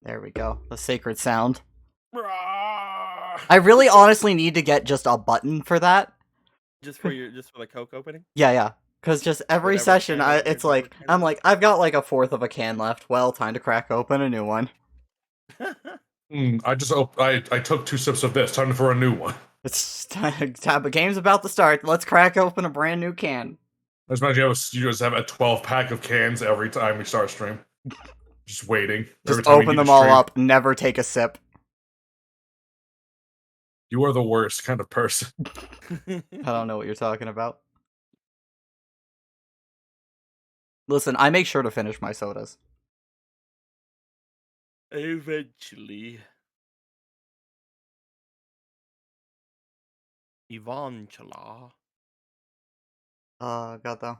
There we go. The sacred sound. Rah! I really honestly need to get just a button for that. Just for the Coke opening? Yeah. Because just every Whatever session, can it- it's whatever like, can I'm it like, I've got like a fourth of a can left. Well, time to crack open a new one. I took 2 sips of this. Time for a new one. It's time, the game's about to start. Let's crack open a brand new can. I just imagine you just have a 12-pack of cans every time we start stream. Just waiting. Just every time we open need them to all stream. up, never take a sip. You are the worst kind of person. I don't know what you're talking about. Listen, I make sure to finish my sodas. Eventually. Eventually. God though.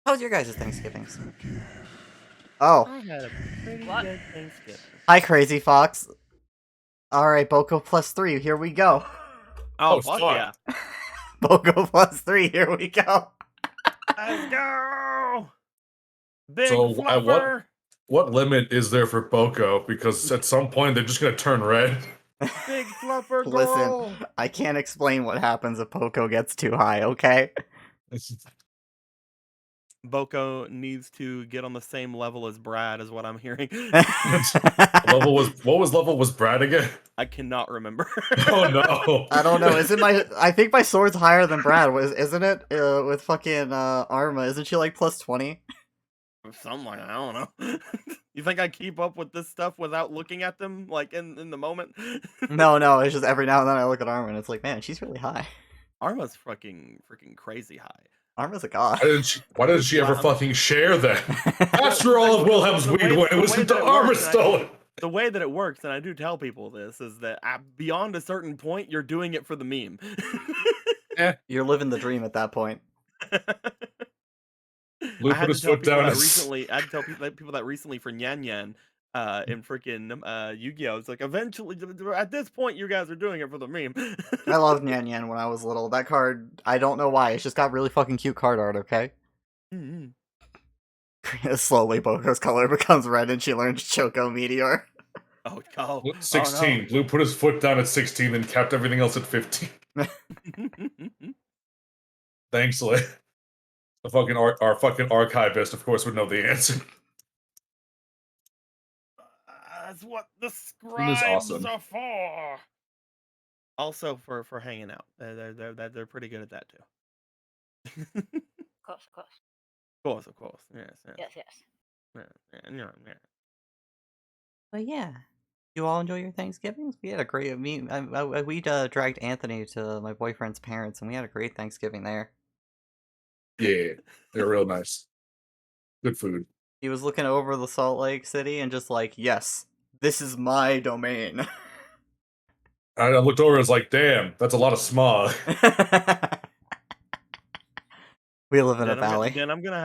How was your guys' Thanksgivings? Oh, I had a pretty What? good Thanksgiving. hi, Crazy Fox. Alright, Boko plus 3, here we go. Oh, fuck. yeah. Boko plus 3, here we go. Let's go! Big So, at fluffer! what limit is there for Boko? Because at some point they're just gonna turn red. Big fluffer girl! Listen, I can't explain what happens if Boko gets too high, okay? Boko needs to get on the same level as Brad, is what I'm hearing. What level was Brad again? I cannot remember. Oh no. I don't know. I think my sword's higher than Brad, isn't it? With fucking Arma, isn't she like plus 20? Something like I don't know. You think I keep up with this stuff without looking at them, like in the moment? No, it's just every now and then I look at Arma and it's like, man, she's really high. Arma's freaking crazy high. Arma's a god. Why didn't she ever fucking share then? After all of Wilhelm's The weed way- when it the was way into that it armor works, stolen. The way that it works, and I do tell people this, is that beyond a certain point, you're doing it for the meme. You're living the dream at that point. Blue I had put his to tell foot people down. that recently. I had to tell people that recently for Nyan Nyan, in freaking Yu-Gi-Oh. It's like eventually, at this point, you guys are doing it for the meme. I loved Nyan Nyan when I was little. That card, I don't know why, it's just got really fucking cute card art, okay? Slowly, Boko's color becomes red and she learns Choco Meteor. Oh, God. 16. Blue put his foot down at 16 and kept everything else at 15. Thanks, Lee. Our fucking archivist, of course, would know the answer. That's what the It is scribes awesome. are for. Also for hanging out. They're pretty good at that too. Of course. Yes. Yes. Yeah. But yeah. You all enjoy your Thanksgivings? We had a great, we dragged Anthony to my boyfriend's parents and we had a great Thanksgiving there. Yeah, they're real nice. Good food. He was looking over the Salt Lake City and just like, yes, this is my domain. I looked over and was like, damn, that's a lot of smog. We live in a valley. Dan, I'm gonna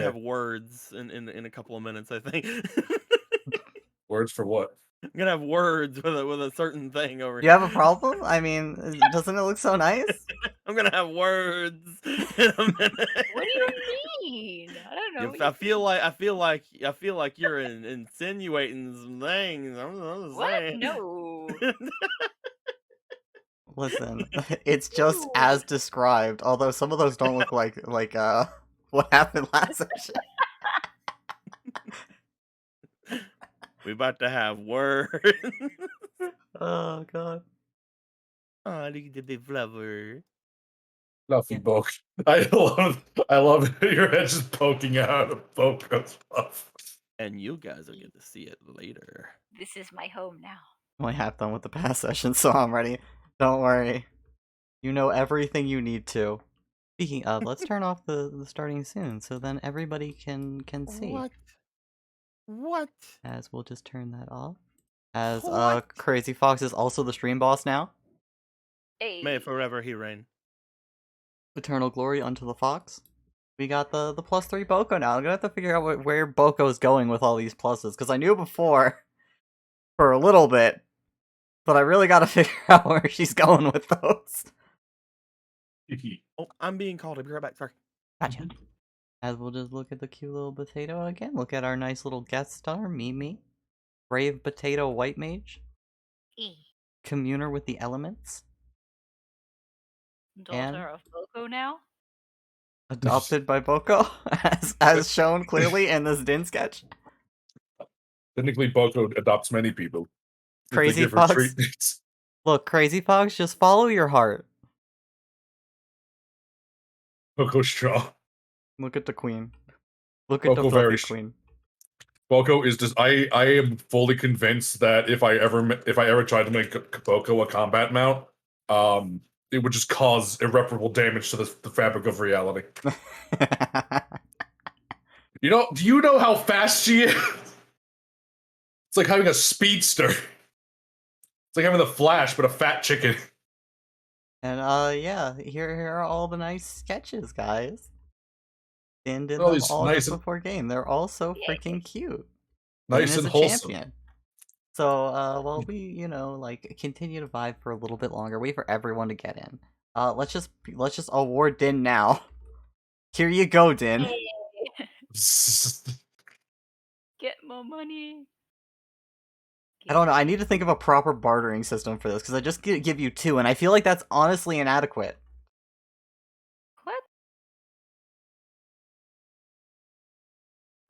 have words in a couple of minutes, I think. Words for what? I'm gonna have words with a certain thing over You have a problem? I mean, doesn't it look so nice? I'm gonna have words in a minute. What do you mean? I don't know. I feel like you're insinuating some things. I'm just What? saying. No. Listen, it's just as described, although some of those don't look like what happened last session. We about to have words. Oh god. Oh, look at the big flower. Fluffy Boke. I love your head just poking out of Boke's fluff. And you guys will get to see it later. This is my home now. I'm only half done with the past session, so I'm ready. Don't worry. You know everything you need to. Speaking of, let's turn off the starting soon, so then everybody can see. What? As we'll just turn that off. As What? Crazy Fox is also the stream boss now. Hey. May forever he reign. Eternal glory unto the fox. We got the +3 Boko now. I'm gonna have to figure out where Boko's going with all these pluses, because I knew before for a little bit, but I really gotta figure out where she's going with those. Oh, I'm being called. I'll be right back. Sorry. Gotcha. As we'll just look at the cute little potato again. Look at our nice little guest star, Mimi. Brave Potato White Mage, E. Communer with the Elements, And- Daughter of Boko now? adopted by Boko, as shown clearly in this Din sketch. Technically, Boko adopts many people. if they Crazy give her Fox. treatments. Look, Crazy Fox, just follow your heart. Boko straw. Look at the queen. Look at Boko the very filthy queen. Boko is just. I am fully convinced that if I ever tried to make Boko a combat mount, it would just cause irreparable damage to the fabric of reality. Do you know how fast she is? It's like having a speedster. It's like having the Flash, but a fat chicken. And yeah, here are all the nice sketches, guys. Dan did All them these all nice just and- before game. They're all so Yay. freaking cute. Nice Dan and is a wholesome. champion. So while we, like, continue to vibe for a little bit longer, wait for everyone to get in. Let's just award Din now. Here you go, Din. Yay. Get more money. I don't know. I need to think of a proper bartering system for this because I just give you 2, and I feel like that's honestly inadequate. What?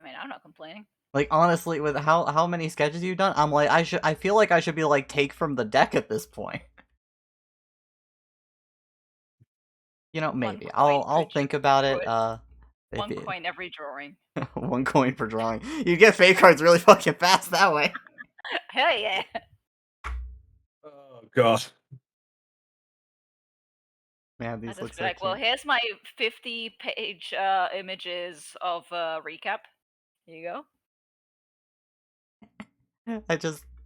I mean, I'm not complaining. Like, honestly, with how many sketches you've done, I'm like, I feel like I should be like take from the deck at this point. Maybe coin I'll for think about it. it. One coin every drawing. 1 coin per drawing. You get fake cards really fucking fast that way. Hell yeah. Oh god. Man, I these just look be so like, well, cute. here's my 50-page images of recap. Here you go.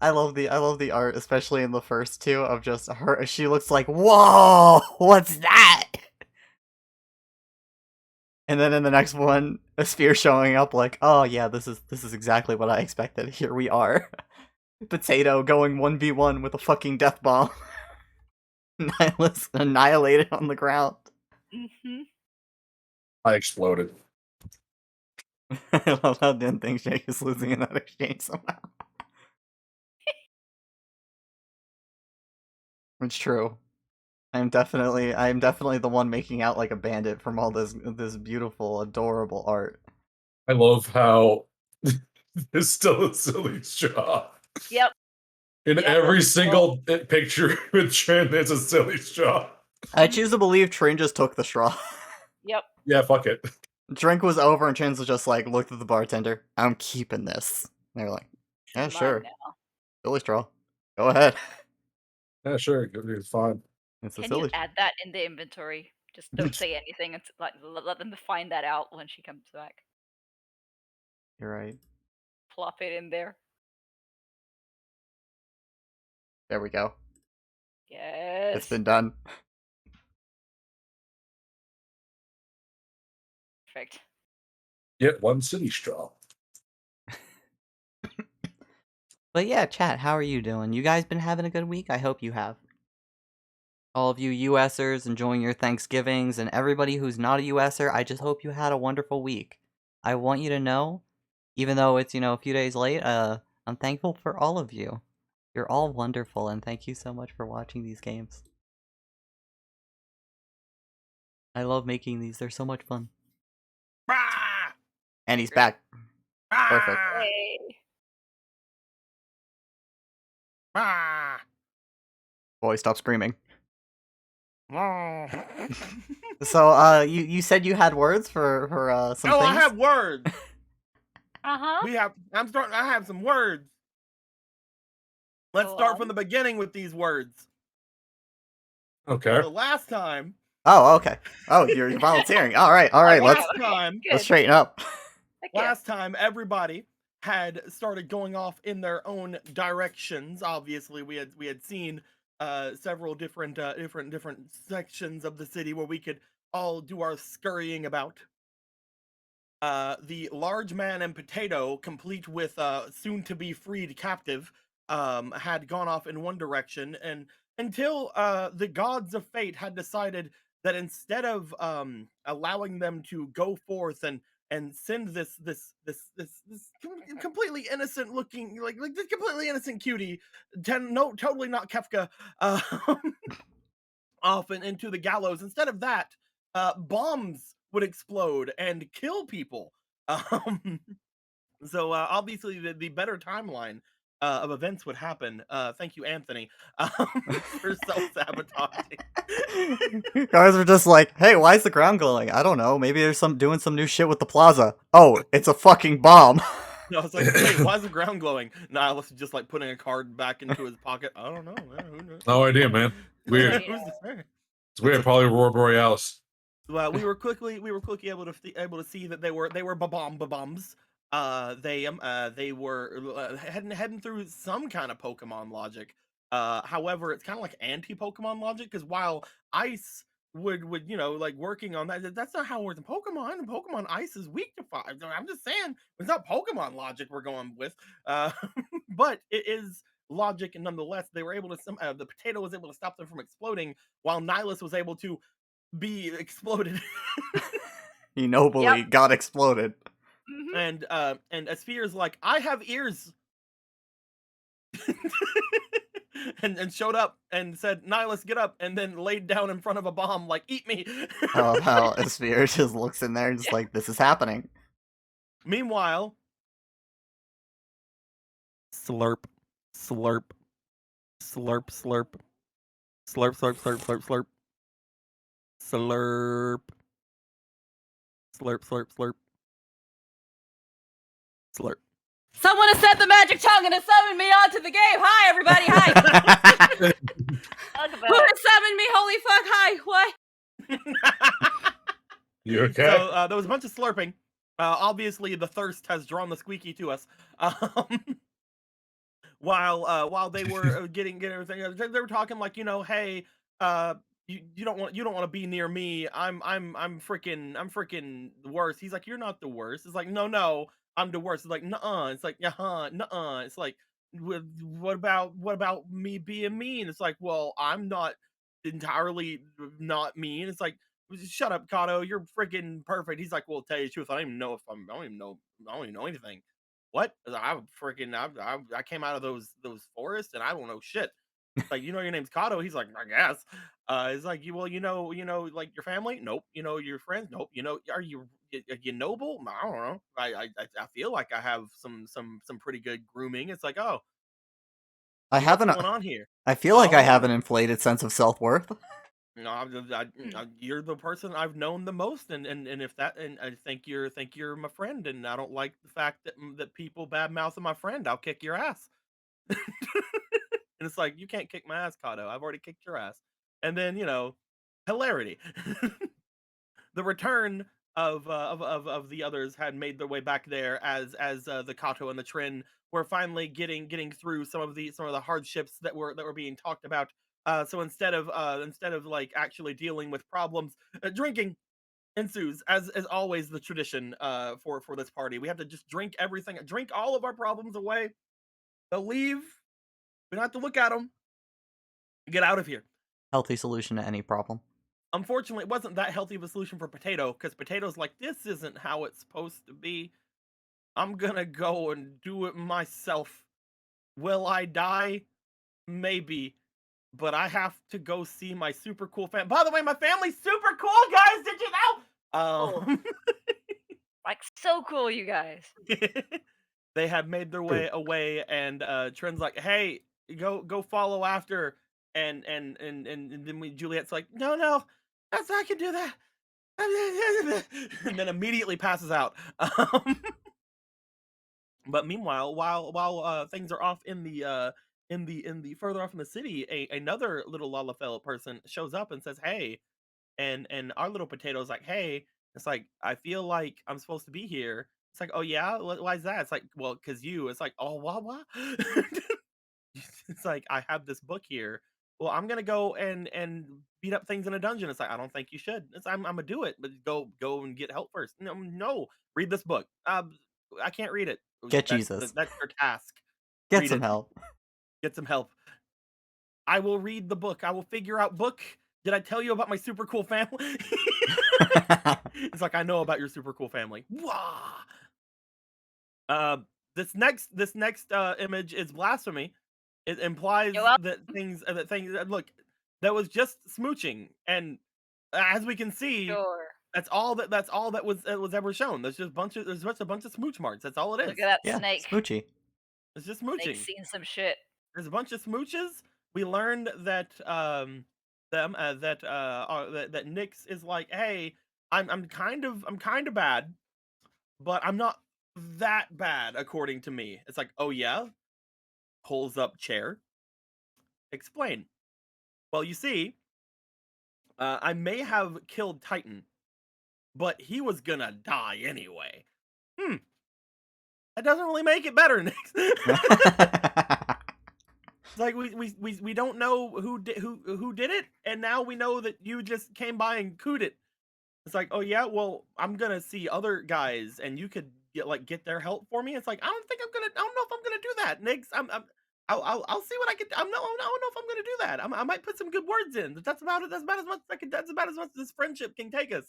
I love the art, especially in the first 2 of just her. She looks like, whoa, what's that? And then in the next one, a sphere showing up like, oh yeah, this is exactly what I expected. Here we are. Potato going 1v1 with a fucking death bomb. Nihilist annihilated on the ground. Mm-hmm. I exploded. I love how Din thinks Jake is losing in that exchange somehow. It's true. I'm definitely the one making out like a bandit from all this beautiful, adorable art. I love how there's still a silly straw. Yep. In Yep. every single picture with Trin, there's a silly straw. I choose to believe Trin just took the straw. Yep. Yeah, fuck it. Drink was over and Trin was just like, looked at the bartender. I'm keeping this. And they were like, yeah, Mine sure. now. Silly straw. Go ahead. Yeah, sure. It's fine. It's a Can silly you add that in the inventory? Just don't say anything and let them find that out when she comes back. You're right. Plop it in there. There we go. Yes. It's been done. Perfect. Get one silly straw. But yeah, chat, how are you doing? You guys been having a good week? I hope you have. All of you USers enjoying your Thanksgivings, and everybody who's not a USer, I just hope you had a wonderful week. I want you to know, even though it's, a few days late, I'm thankful for all of you. You're all wonderful, and thank you so much for watching these games. I love making these, they're so much fun. And he's back. Perfect. Hey. Boy, stop screaming. So, you said you had words for some Oh, things? I have words. Uh-huh. I have some words. Let's Go start on. from the beginning with these words. Okay. The last time. Oh, okay. Oh, you're volunteering. All right, Last time. let's Good. straighten up. Heck yeah. Last time, everybody had started going off in their own directions. Obviously, we had seen several different sections of the city where we could all do our scurrying about. The large man and Potato, complete with soon to be freed captive, had gone off in one direction, and until the gods of fate had decided that instead of allowing them to go forth and and send this completely innocent looking like this completely innocent cutie, no, totally not Kefka, uh, off and into the gallows. Instead of that, bombs would explode and kill people. Um, so obviously, the better timeline of events would happen. Thank you, Anthony, for self sabotaging. Guys were just like, hey, why is the ground glowing? I don't know. Maybe there's doing some new shit with the plaza. Oh, it's a fucking bomb. No, it's like, wait, why is the ground glowing? Nihilus is just like putting a card back into his pocket. I don't know, man. Who knows? No idea, man. Weird. Who's to say? It's weird. Probably Aurora Borealis. Well, we were quickly able to see that they were bombs. They were heading through some kind of Pokemon logic. However, it's kind of like anti Pokemon logic, because while Ice would like working on that's not how it works in Pokemon. In Pokemon, Ice is weak to fire. I'm just saying, it's not Pokemon logic we're going with, but it is logic, and nonetheless, they were able to the potato was able to stop them from exploding, while Nihilus was able to be exploded. He nobly got exploded. Mhm. And Asphere's like, I have ears. and showed up and said, Nihilus, get up, and then laid down in front of a bomb like, eat me. I love how Asphere just looks in there and just like, this is happening. Meanwhile, slurp, slurp, slurp, slurp, slurp, slurp, slurp, slurp, slurp, slurp, slurp, slurp, slurp, slurp. Someone has said the magic tongue and has summoned me onto the game. Hi, everybody. Hi. Talk about Who it. has summoned me? Holy fuck. Hi. What? You okay? So there was a bunch of slurping. Obviously, the thirst has drawn the squeaky to us. While they were getting everything, they were talking like, hey, you don't want to be near me. I'm freaking the worst. He's like, you're not the worst. It's like, no, I'm the worst. It's like, nuh-uh. It's like, nuh-uh. It's like, what about me being mean? It's like, well, I'm not entirely not mean. It's like, shut up, Kato. You're freaking perfect. He's like, well, tell you the truth, I don't even know anything. What? I came out of those forests and I don't know shit. Like, your name's Kato. He's like, I guess. It's like, like your family? Nope. Your friends? Nope. Are you noble? I don't know. I feel like I have some pretty good grooming. It's like, oh, I what's have going on here? I feel like I Oh. have an inflated sense of self-worth. No, you're the person I've known the most, and if that, and I think you're my friend, and I don't like the fact that people badmouth my friend. I'll kick your ass. And it's like, you can't kick my ass, Kato. I've already kicked your ass. And then hilarity. The return of the others had made their way back there as the Kato and the Trin were finally getting through some of the hardships that were being talked about. So instead of like actually dealing with problems, drinking ensues as always the tradition for this party. We have to just drink all of our problems away. They'll leave. We don't have to look at them. Get out of here. Healthy solution to any problem. Unfortunately, it wasn't that healthy of a solution for Potato, because Potato's like, this isn't how it's supposed to be. I'm gonna go and do it myself. Will I die? Maybe. But I have to go see my super cool family. By the way, my family's super cool, guys! Did you know? Like, so cool, you guys. They had made their way away, and Trin's like, hey, go follow after. And then Juliet's like, no, I can do that. And then immediately passes out. But meanwhile, while things are off in the further off in the city, another little Lalafell person shows up and says, hey, and our little Potato's like, hey, it's like, I feel like I'm supposed to be here. It's like, oh yeah, why is that? It's like, well, because you. It's like, oh, what? It's like, I have this book here. Well, I'm gonna go and beat up things in a dungeon. It's like, I don't think you should. I'm gonna do it, but go and get help first. No, read this book. I can't read it. Get Jesus. That's your task. Get Read some it. help. Get some help. I will read the book. I will figure out book Did I tell you about my super cool family? It's like, I know about your super cool family. Wah! Uh, this next image is blasphemy. It implies You're welcome. that things look, that was just smooching, and as we can see, Sure. that's all that was ever shown. There's just a bunch of smooch marks. That's all it is. Look at that Yeah, snake. smoochy. It's just Snake's smooching. seen some shit. There's a bunch of smooches. We learned that that Nyx is like, hey, I'm kind of bad, but I'm not that bad according to me. It's like, oh yeah, pulls up chair. Explain. Well, you see, I may have killed Titan, but he was gonna die anyway. That doesn't really make it better, Nyx. It's like we don't know who did it, and now we know that you just came by and cooed it. It's like, oh yeah, well, I'm gonna see other guys, and you could get their help for me. It's like, I don't know if I'm gonna do that, Nyx. I'll see what I can. I don't know if I'm gonna do that. I might put some good words in. That's about it. That's about as much that's about as much as this friendship can take us.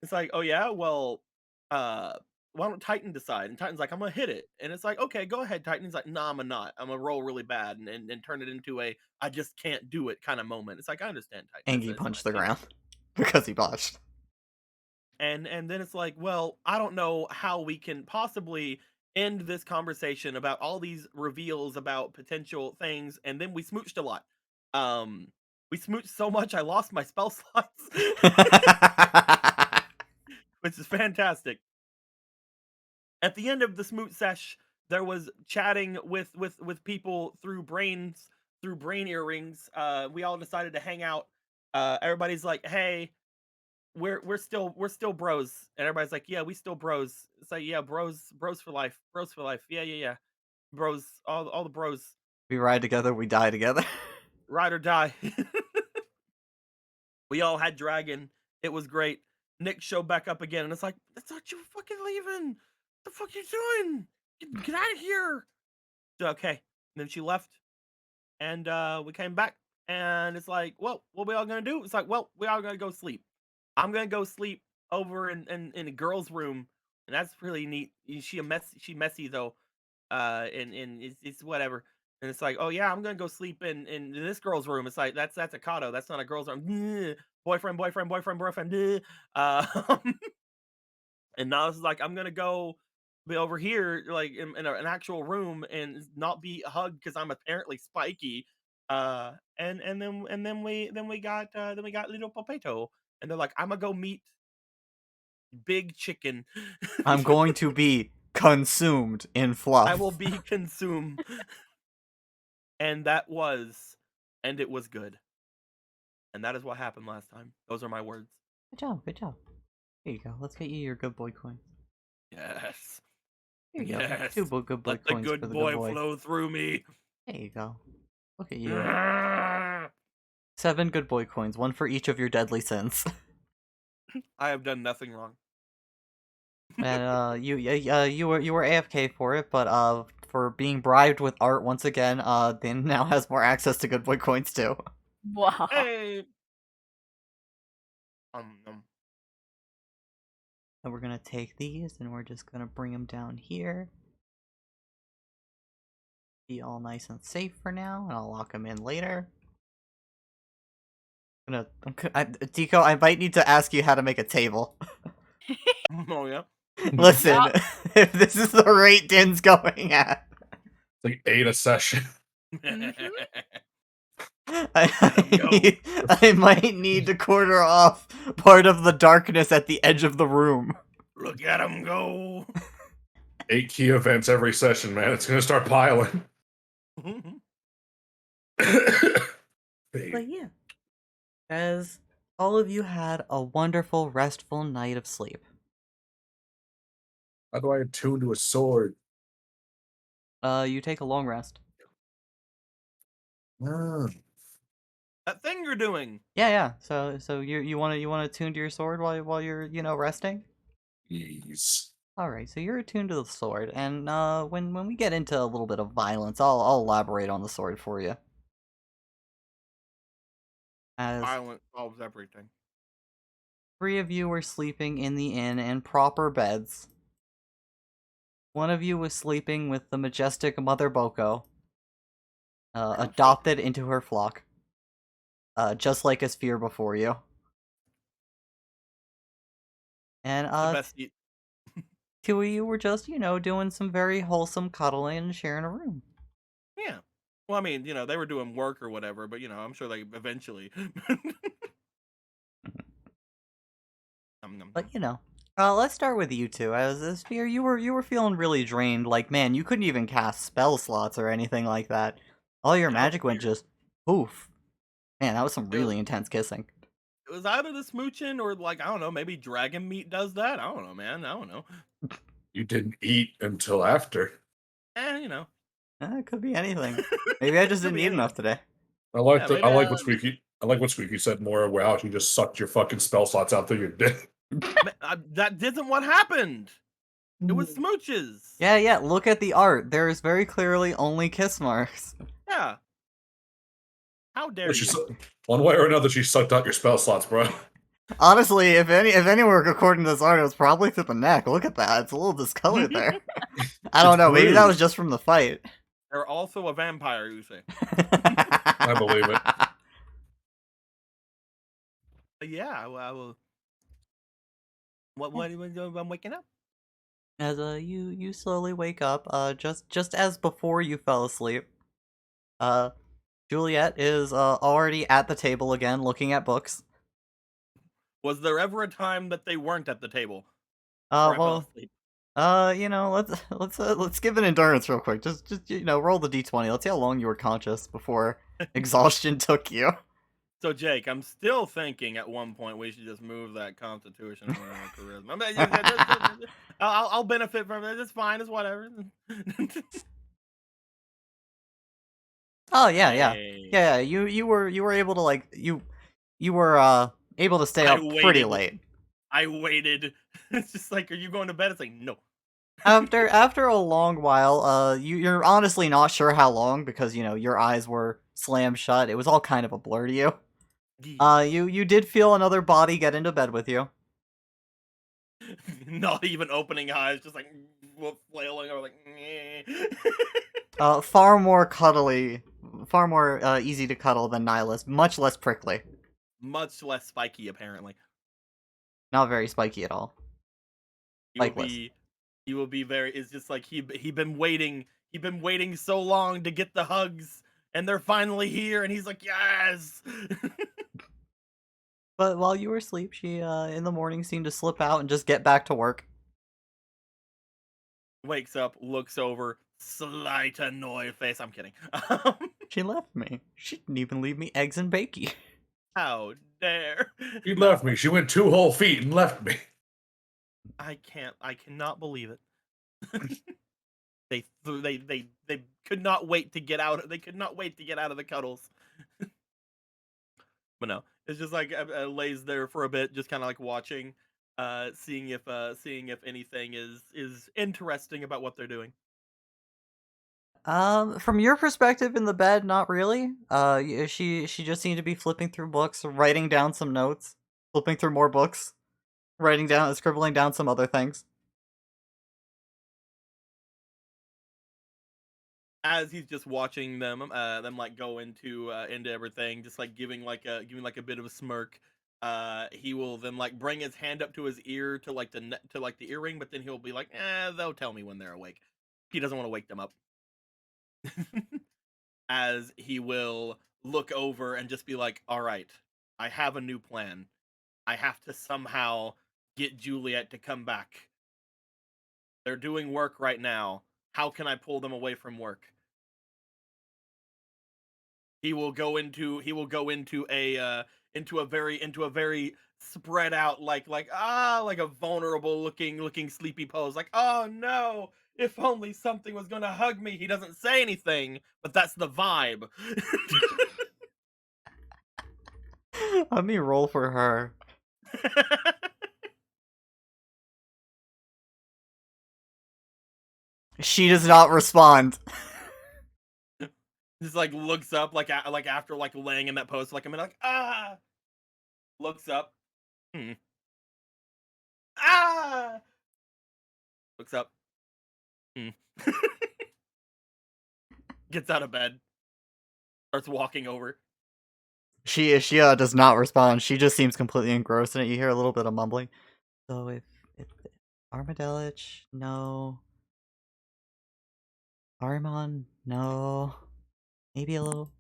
It's like, oh yeah, well, why don't Titan decide? And Titan's like, I'm gonna hit it. And it's like, okay, go ahead, Titan. He's like, nah, I'm not. I'm gonna roll really bad and turn it into a I just can't do it kind of moment. It's like, I understand, Titan. Angie punched the ground because he botched. And then it's like, well, I don't know how we can possibly end this conversation about all these reveals about potential things, and then we smooched a lot. We smooched so much I lost my spell slots, which is fantastic. At the end of the smooch sesh, there was chatting with people through brain earrings. We all decided to hang out. Everybody's like, hey, we're still bros, and everybody's like, yeah, we still bros. It's like, yeah, bros for life, yeah, bros, all the bros, We ride together, we die together. ride or die. We all had dragon. It was great. Nick showed back up again, and it's like, I thought you were fucking leaving. What the fuck you doing? Get out of here. Okay. And then she left, and we came back, and it's like, well, what we all gonna do? It's like, well, we all gonna go sleep. I'm gonna go sleep over in a girl's room, and that's really neat. She messy though, and it's whatever. And it's like, oh yeah, I'm gonna go sleep in this girl's room. It's like that's a Kato. That's not a girl's room. Boyfriend. And now it's like, I'm gonna go be over here, like in an actual room, and not be hugged because I'm apparently spiky. And then we got little Popato, and they're like, I'm gonna go meet Big Chicken. I'm going to be consumed in fluff. I will be consumed. And it was good. And that is what happened last time. Those are my words. Good job, good job. Here you go. Let's get you your good boy coins. Yes. Here you go. Yes. Two good boy Let the coins good for the boy good boy. flow through me. There you go. Look at you. 7 good boy coins, one for each of your deadly sins. I have done nothing wrong. And you were AFK for it, but for being bribed with art once again, Dan now has more access to good boy coins too. Wow. Hey. And we're gonna take these and we're just gonna bring them down here. Be all nice and safe for now, and I'll lock them in later. Deco, I might need to ask you how to make a table. Oh yeah. Listen, if this is the rate Din's going at, It's like 8 a session. I might need to quarter off part of the darkness at the edge of the room. Look at him go. 8 key events every session, man. It's gonna start piling. But yeah, as all of you had a wonderful, restful night of sleep. How do I attune to a sword? You take a long rest. Ah. That thing you're doing. Yeah. So you wanna attune to your sword while you're resting. Yes. All right, so you're attuned to the sword, and when we get into a little bit of violence, I'll elaborate on the sword for you. As Violence solves everything. 3 of you were sleeping in the inn in proper beds. One of you was sleeping with the majestic Mother Boko, adopted into her flock, just like a sphere before you. And The best. 2 of you were just, doing some very wholesome cuddling and sharing a room. Yeah. Well, I mean, they were doing work or whatever, but I'm sure they eventually. But let's start with you two. As a sphere, you were feeling really drained. Like, man, you couldn't even cast spell slots or anything like that. All your That was magic went weird. just poof. Man, that was some It was- really intense kissing. It was either the smooching or like I don't know, maybe dragon meat does that. I don't know, man. I don't know. You didn't eat until after. It could be anything. Maybe I just Could didn't be eat anything. enough today. I like Yeah, the, maybe I like what Squeaky. I like what Squeaky said more. Wow, she just sucked your fucking spell slots out through your dick. That isn't what happened. It was smooches. Yeah, look at the art. There is very clearly only kiss marks. Yeah. How dare She you? su- One way or another, she sucked out your spell slots, bro. Honestly, if any were according to this art, it was probably through the neck. Look at that. It's a little discolored there. I don't It's know. Maybe that blue. was just from the fight. They're also a vampire, you say. I believe it. But yeah, I will. What I'm waking up. As you slowly wake up, just as before you fell asleep, Juliet is already at the table again, looking at books. Was there ever a time that they weren't at the table? Before I fell Well, asleep? let's give an endurance real quick. Just roll the d20. Let's see how long you were conscious before exhaustion took you. So Jake, I'm still thinking at one point we should just move that Constitution or Charisma. I mean, I'll benefit from it. It's fine. It's whatever. Oh yeah. Hey. Yeah. You were able to you were able to stay I up pretty waited. late. I waited. It's just like, are you going to bed? It's like, no. After a long while, you're honestly not sure how long because your eyes were slammed shut. It was all kind of a blur to you. You did feel another body get into bed with you. Not even opening eyes, just like flailing or like. Far more cuddly, far more easy to cuddle than Nihilus. Much less prickly. Much less spiky, apparently. Not very spiky at all. He will be very. It's just like he been waiting. He been waiting so long to get the hugs, and they're finally here, and he's like, yes. But while you were asleep, she in the morning seemed to slip out and just get back to work. Wakes up, looks over, slight annoyed face. I'm kidding. She left me. She didn't even leave me eggs and bacon. How dare? She left me. She went 2 whole feet and left me. I cannot believe it. They could not wait to get out. They could not wait to get out of the cuddles. But no, it's just like lays there for a bit, just kind of like watching, seeing if anything is interesting about what they're doing. From your perspective in the bed, not really. She just seemed to be flipping through books, writing down some notes, flipping through more books, scribbling down some other things. As he's just watching them like go into everything, just like giving like a bit of a smirk. He will then like bring his hand up to his ear to like the earring, but then he'll be like, they'll tell me when they're awake. He doesn't want to wake them up. As he will look over and just be like, all right, I have a new plan. I have to somehow get Juliet to come back. They're doing work right now. How can I pull them away from work? He will go into a very spread out like a vulnerable looking sleepy pose, like, oh no, if only something was gonna hug me. He doesn't say anything, but that's the vibe. Let me roll for her. She does not respond. Just like looks up like like after like laying in that pose for like a minute, like looks up. Hmm. Ah looks up. Hmm. Gets out of bed. Starts walking over. She does not respond. She just seems completely engrossed in it. You hear a little bit of mumbling. So if Armadillich, no. Arimon, no. Maybe a little.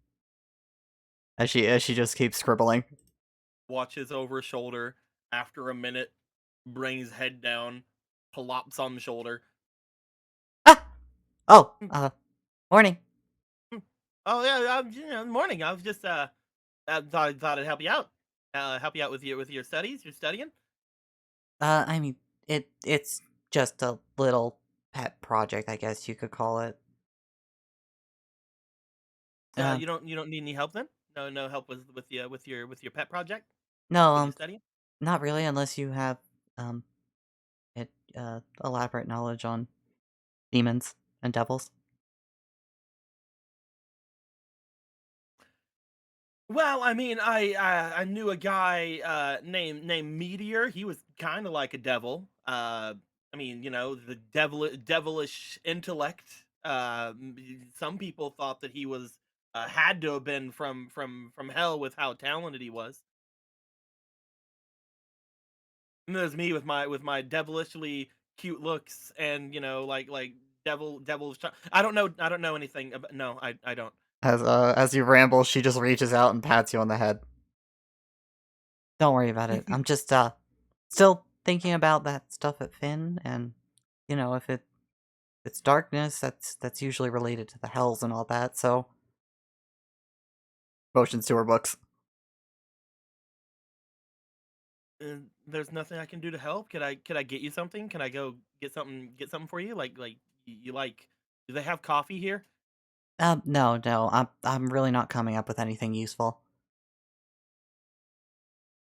As she just keeps scribbling. Watches over his shoulder. After a minute, brings head down, plops on the shoulder. Ah! Oh, morning. Oh yeah, morning. I was just I thought I'd help you out. Help you out with your studies. You're studying. I mean, it's just a little pet project, I guess you could call it. You don't need any help then? No help with your pet project No, with your studying. not really, unless you have it elaborate knowledge on demons and devils. Well, I mean, I knew a guy named Meteor. He was kind of like a devil. I mean, the devilish intellect. Some people thought that he was had to have been from hell with how talented he was. And there's me with my devilishly cute looks and like devilish. I don't know anything about. No, I don't. As you ramble, she just reaches out and pats you on the head. Don't worry about it. I'm just still thinking about that stuff at Finn, and if it's darkness, that's usually related to the hells and all that. So motions to her books. There's nothing I can do to help. Could I get you something? Can I go get something for you? Like you like? Do they have coffee here? No, I'm really not coming up with anything useful.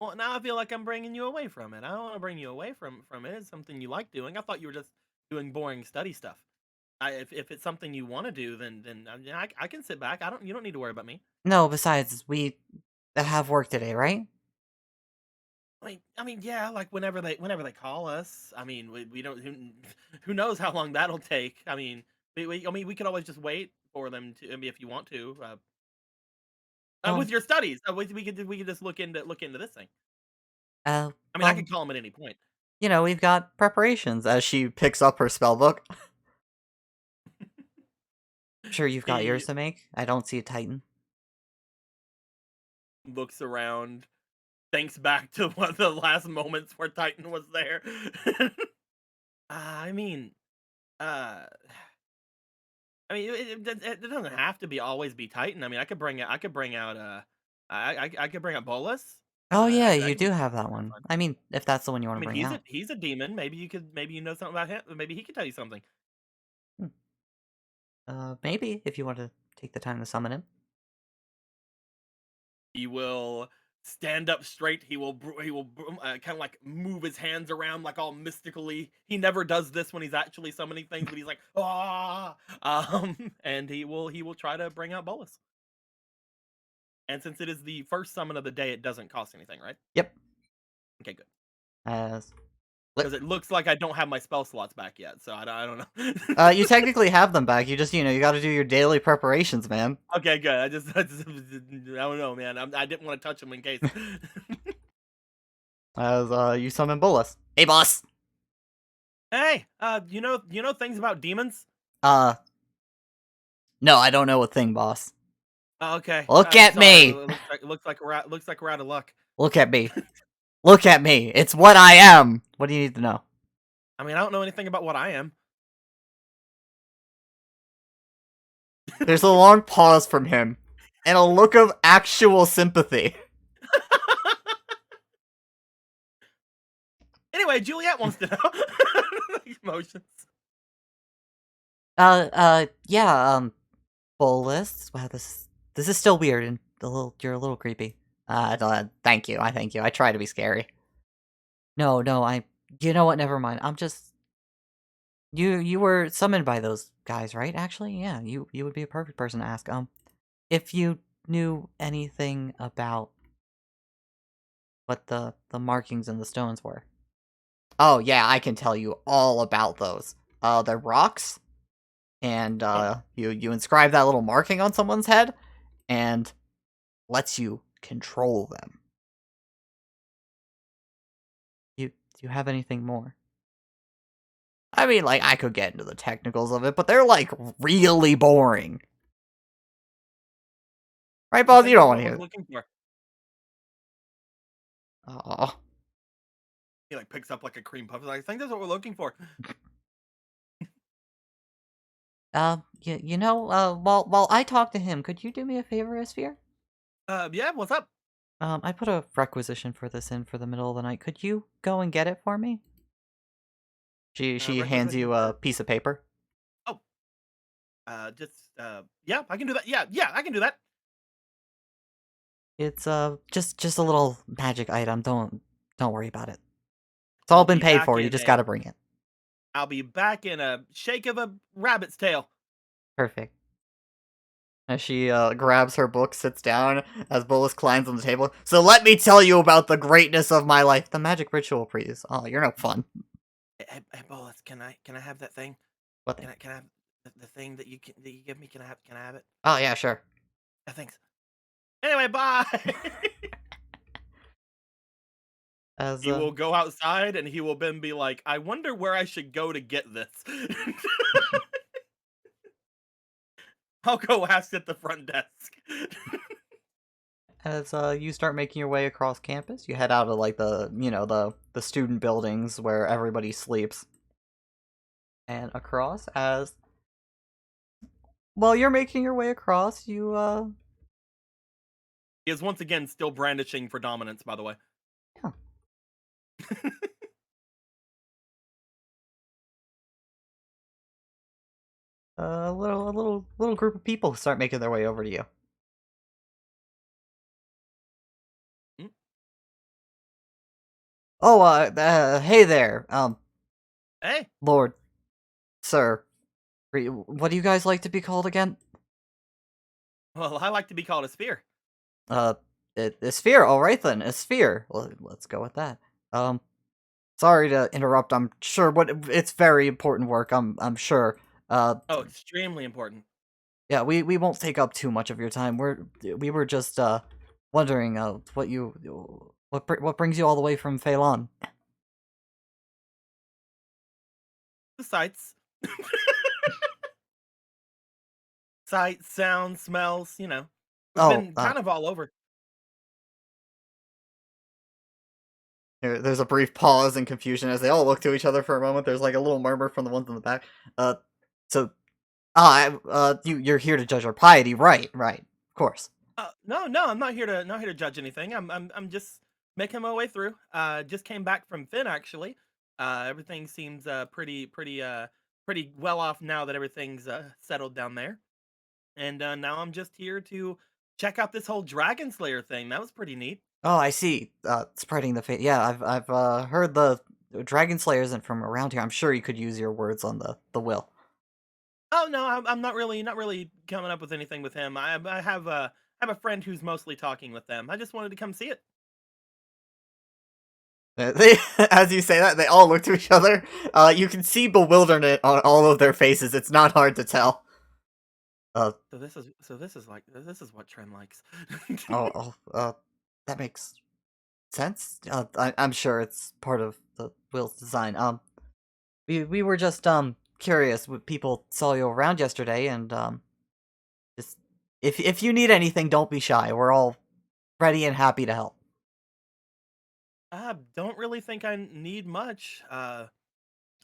Well, now I feel like I'm bringing you away from it. I don't want to bring you away from it. It's something you like doing. I thought you were just doing boring study stuff. If it's something you want to do, then I can sit back. You don't need to worry about me. No, besides, we have work today, right? I mean, yeah. Like whenever they call us. I mean, we don't. Who knows how long that'll take? I mean, we could always just wait for them to. I mean, if you want to. With your studies, we could just look into this thing. I mean, I well, could call them at any point. we've got preparations as she picks up her spell book. Sure, you've got yours He to make. I don't see a Titan. looks around, thinks back to one of the last moments where Titan was there. I mean, uh, it doesn't have to be always be Titan. I mean, I could bring out Bolus. Oh yeah, That you could be do have that one. fun. I mean, if that's the one you I want to mean, bring out. he's a demon. Maybe you know something about him. Maybe he could tell you something. Maybe if you want to take the time to summon him. He will stand up straight. He will kind of like move his hands around like all mystically. He never does this when he's actually summoning things, but he's like and he will try to bring out Bolus. And since it is the first summon of the day, it doesn't cost anything, right? Yep. Okay, good. As Because it looks like I don't have my spell slots back yet, so I don't know. you technically have them back. You just you got to do your daily preparations, man. Okay, good. I don't know, man. I didn't want to touch them in case. As you summon Bolus. Hey, boss. Hey, you know things about demons? No, I don't know a thing, boss. Oh, okay. Look at sorry. me. Looks like we're out of luck. Look at me. Look at me. It's what I am. What do you need to know? I mean, I don't know anything about what I am. There's a long pause from him, and a look of actual sympathy. Anyway, Juliet wants to know emotions. Yeah, Bolus. Wow, this is still weird and you're a little creepy. Thank you. I try to be scary. No, you know what? Never mind. I'm just. You were summoned by those guys, right? Actually, yeah. You would be a perfect person to ask. if you knew anything about what the markings in the stones were. Oh yeah, I can tell you all about those. They're rocks, and you inscribe that little marking on someone's head, and lets you control them. Do you have anything more? I mean, like, I could get into the technicals of it, but they're, like, really boring. Right, Buzz? I You think don't that's want to what I hear was looking for. Oh. He like picks up like a cream puff. He's like, I think that's what we're looking for. While I talk to him, could you do me a favor, Asphere? Yeah, what's up? I put a requisition for this in for the middle of the night. Could you go and get it for me? She hands you a piece of paper. Oh, yeah, I can do that. Yeah, I can do that. It's just a little magic item. Don't worry about it. It's all I'll been be paid back for. You in just a- gotta bring it. I'll be back in a shake of a rabbit's tail. Perfect. As she grabs her book, sits down as Bolus climbs on the table. So let me tell you about the greatness of my life. The magic ritual, please. Oh, you're no fun. Hey, Bolus, can I have that thing? What thing? Can I have the thing that you give me? Can I have it? Oh yeah, sure. Thanks. Anyway, bye. As He will go outside and he will then be like, I wonder where I should go to get this. I'll go ask at the front desk. as you start making your way across campus, you head out of like the student buildings where everybody sleeps, and across as while you're making your way across, you He is once again still brandishing for dominance, by the way. Yeah. a little group of people start making their way over to you. Hmm? Oh, hey there, Hey, Lord, Sir. What do you guys like to be called again? well, I like to be called a sphere. Uh, a sphere. All right then, a sphere. Let's go with that. Sorry to interrupt. I'm sure it's very important work. I'm sure. Oh, extremely important. Yeah, we won't take up too much of your time. We were just wondering what brings you all the way from Phelan? The sights. Sights, sounds, smells, We've been kind of all over. There's a brief pause and confusion as they all look to each other for a moment. There's like a little murmur from the ones in the back. So, you're here to judge our piety, right? Right, of course. No, I'm not here to judge anything. I'm just making my way through. Just came back from Finn actually. Everything seems pretty well off now that everything's settled down there. And now I'm just here to check out this whole Dragon Slayer thing. That was pretty neat. Oh, I see. Spreading the faith. Yeah, I've heard the Dragon Slayer isn't from around here. I'm sure you could use your words on the will. Oh no, I'm not really coming up with anything with him. I have a friend who's mostly talking with them. I just wanted to come see it. As you say that, they all look to each other. You can see bewilderment on all of their faces. It's not hard to tell. So this is what Trem likes. That makes sense. I'm sure it's part of the will's design. We were just curious. People saw you around yesterday, and just if you need anything, don't be shy. We're all ready and happy to help. I don't really think I need much.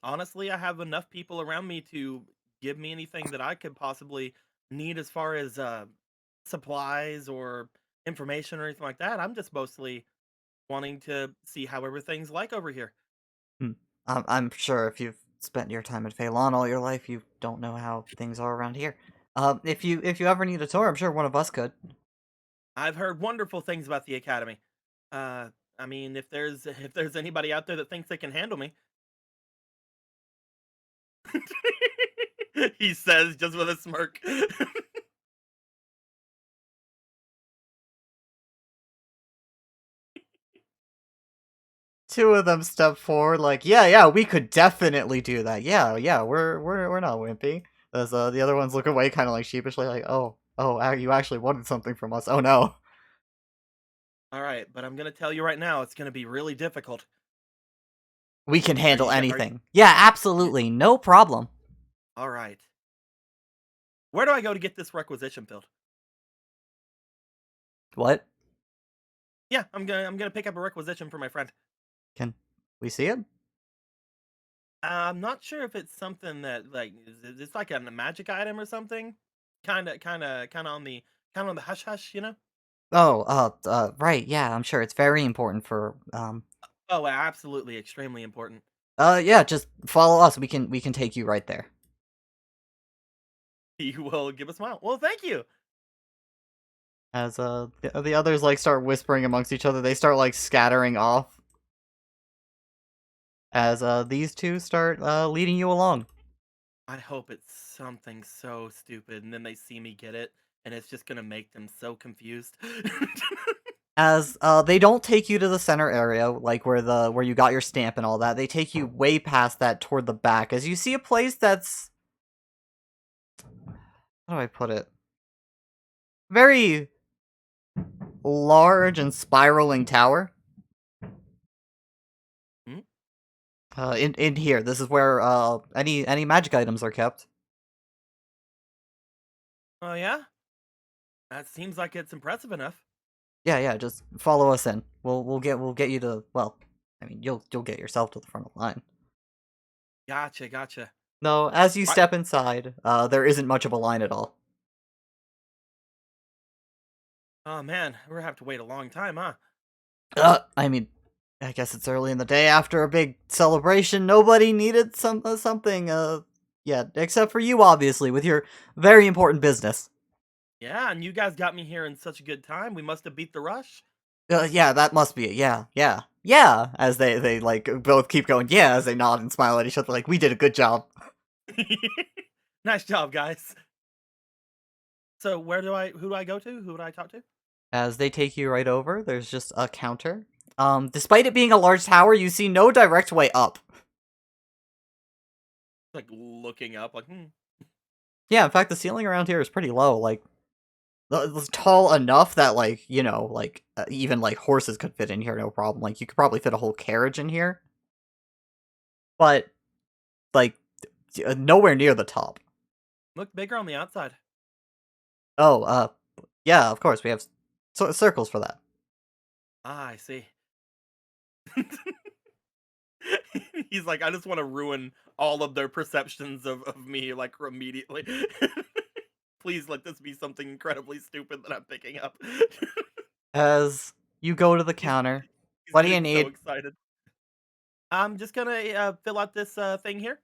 Honestly, I have enough people around me to give me anything that I could possibly need as far as supplies or information or anything like that. I'm just mostly wanting to see how everything's like over here. Hmm. I'm sure if you've spent your time at Phelan all your life, you don't know how things are around here. If you ever need a tour, I'm sure one of us could. I've heard wonderful things about the academy. I mean, if there's anybody out there that thinks they can handle me, he says just with a smirk. two of them step forward, like, yeah, we could definitely do that. Yeah, we're not wimpy. As the other ones look away, kind of like sheepishly, like, oh, you actually wanted something from us. Oh no. All right, but I'm gonna tell you right now, it's gonna be really difficult. We can handle you- are you- anything. Yeah, absolutely, no problem. All right. Where do I go to get this requisition filled? What? Yeah, I'm gonna pick up a requisition for my friend. Can we see it? I'm not sure if it's something that like it's like a magic item or something. Kind of on the hush hush, you know? Oh, right. Yeah, I'm sure it's very important for Oh, absolutely, extremely important. Yeah, just follow us. We can take you right there. You will give a smile. Well, thank you. As the others like start whispering amongst each other, they start like scattering off. As these two start leading you along. I hope it's something so stupid, and then they see me get it, and it's just gonna make them so confused. As they don't take you to the center area, like where you got your stamp and all that. They take you way past that toward the back, as you see a place that's, how do I put it? Very large and spiraling tower. Hmm? In here, this is where any magic items are kept. Oh yeah, that seems like it's impressive enough. Yeah, just follow us in. We'll get you to, well, I mean, you'll get yourself to the front of the line. Gotcha. No, as you I- step inside, there isn't much of a line at all. Oh man, we're gonna have to wait a long time, huh? I mean, I guess it's early in the day after a big celebration. Nobody needed something, yeah, except for you, obviously, with your very important business. Yeah, and you guys got me here in such a good time. We must have beat the rush. Yeah, that must be it. Yeah. As they like both keep going, yeah, as they nod and smile at each other, like, we did a good job. Nice job, guys. So who do I go to? Who would I talk to? As they take you right over, there's just a counter. Despite it being a large tower, you see no direct way up. Like looking up, like, Yeah, in fact, the ceiling around here is pretty low. Like, it's tall enough that, like, you know, like, even, like, horses could fit in here, no problem. Like, you could probably fit a whole carriage in here. But, like, nowhere near the top. look bigger on the outside. Oh, yeah, of course, we have circles for that. Ah, I see. He's like, I just want to ruin all of their perceptions of me, like, immediately. Please let this be something incredibly stupid that I'm picking up. As you go to the counter, He's what do you getting need? so excited. I'm just gonna fill out this thing here.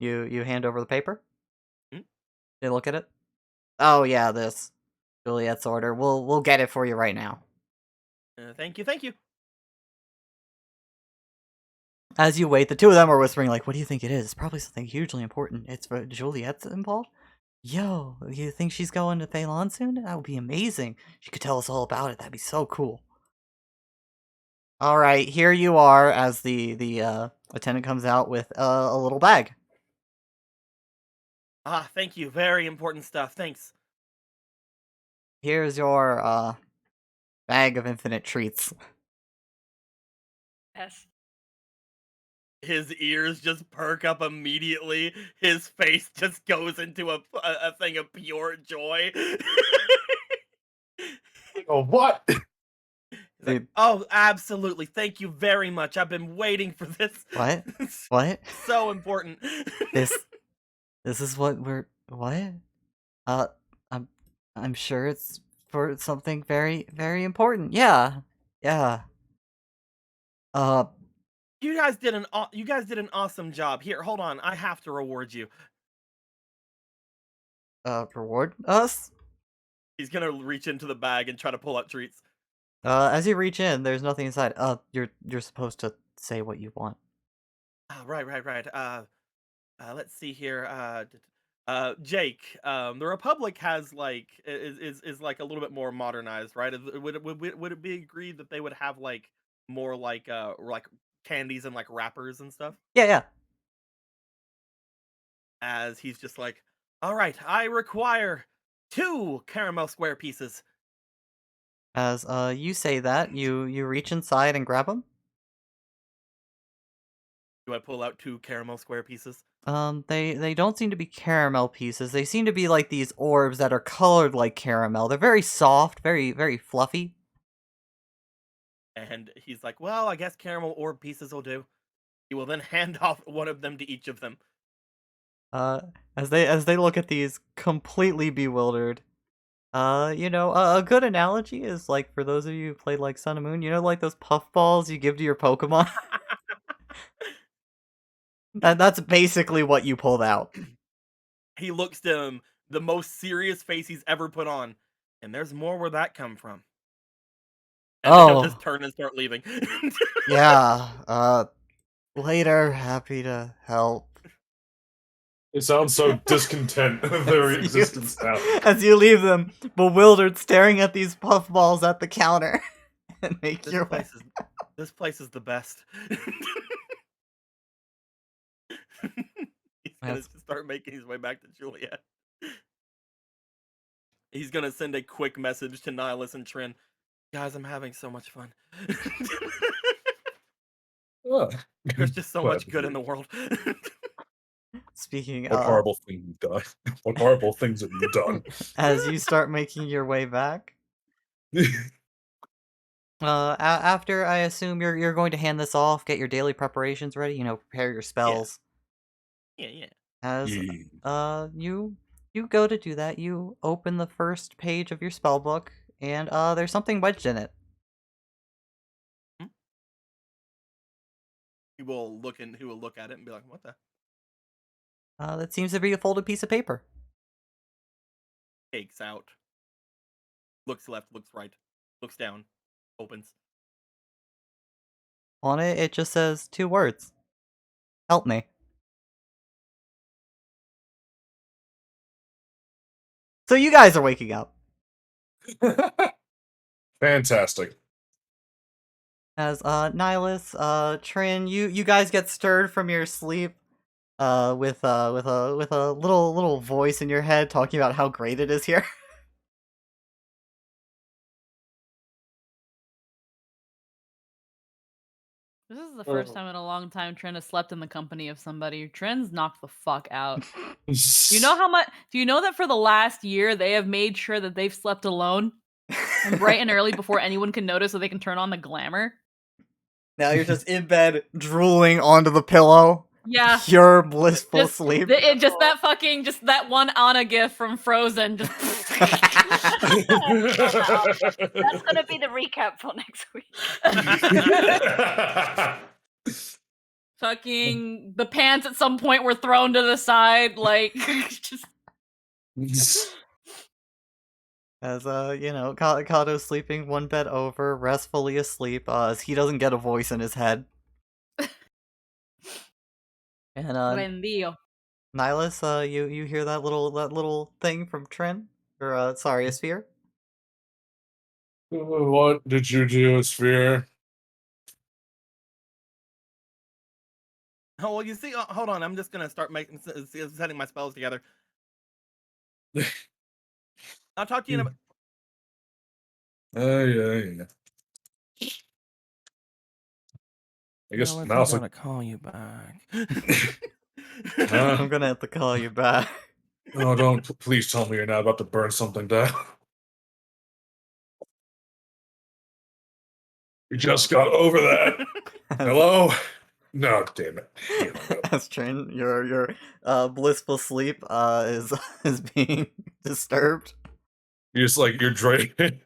You hand over the paper? Hmm? They look at it? Oh, yeah, this. Juliet's order. We'll get it for you right now. Thank you. As you wait, the two of them are whispering, like, what do you think it is? It's probably something hugely important. It's for Juliet's involved? Yo, you think she's going to Phelan soon? That would be amazing. She could tell us all about it. That'd be so cool. Alright, here you are, as the attendant comes out with a little bag. Ah, thank you. Very important stuff. Thanks. Here's your, bag of infinite treats. Yes. His ears just perk up immediately. His face just goes into a thing of pure joy. Oh, what? He's like, oh, absolutely. Thank you very much. I've been waiting for this. What? It's What? so important. This is what we're... What? Uh, I'm sure it's for something very, very important. Yeah. Uh, You guys did an awesome job. Here, hold on. I have to reward you. reward us? He's gonna reach into the bag and try to pull out treats. As you reach in, there's nothing inside. You're supposed to say what you want. Ah, right. Let's see here. Jake. The Republic has like is like a little bit more modernized, right? Would it be agreed that they would have like more like candies and like wrappers and stuff. Yeah, yeah. As he's just like, all right, I require 2 caramel square pieces. As you say that, you reach inside and grab them. Do I pull out 2 caramel square pieces? They don't seem to be caramel pieces. They seem to be like these orbs that are colored like caramel. They're very soft, very fluffy. And he's like, well, I guess caramel orb pieces will do. He will then hand off one of them to each of them. Uh, as they look at these, completely bewildered. You know, a good analogy is like for those of you who played like Sun and Moon, you know, like those puff balls you give to your Pokemon. That's basically what you pulled out. He looks to him, the most serious face he's ever put on. And there's more where that come from. And then he'll just turn and start leaving. Yeah. Later. Happy to help. It sounds so discontent with their existence now. As you leave them, bewildered, staring at these puffballs at the counter, and make your way. This place is the best. He's gonna start making his way back to Juliet. He's gonna send a quick message to Nihilus and Trin. Guys, I'm having so much fun. There's just so much good in the world. Speaking What horrible thing you've done. What horrible things have you done? As you start making your way back. After I assume you're going to hand this off, get your daily preparations ready, you know, prepare your spells. Yeah. As you go to do that, you open the first page of your spell book, and there's something wedged in it. He will look at it and be like, what the? That seems to be a folded piece of paper. Takes out. Looks left, looks right, looks down, opens. On it, it just says 2 words. Help me. So you guys are waking up. Fantastic. As Nihilus, Trin, you guys get stirred from your sleep with a little voice in your head talking about how great it is here. This is the first time in a long time Trin has slept in the company of somebody. Trin's knocked the fuck out. Do you know how much? Do you know that for the last year they have made sure that they've slept alone and bright and early before anyone can notice, so they can turn on the glamour? Now you're just in bed, drooling onto the pillow. Yeah. Pure blissful sleep. Just that one Anna gif from Frozen. Just That's gonna be the recap for next week. fucking the pants at some point were thrown to the side, like just. As you know, Kato's sleeping one bed over, restfully asleep, as he doesn't get a voice in his head. And Buen Dio. Nihilus, you hear that little thing from Trin? Or sorry, a sphere? What did you do, Sphere? Oh well, you see. Hold on, I'm just gonna start setting my spells together. I'll talk to you in a bit. Yeah. I guess now it's like, call you back. I'm gonna have to call you back. oh, don't please tell me you're not about to burn something down. You just got over that. Hello? No, damn it. As Trin, your blissful sleep is being disturbed. You're just like you're dreaming.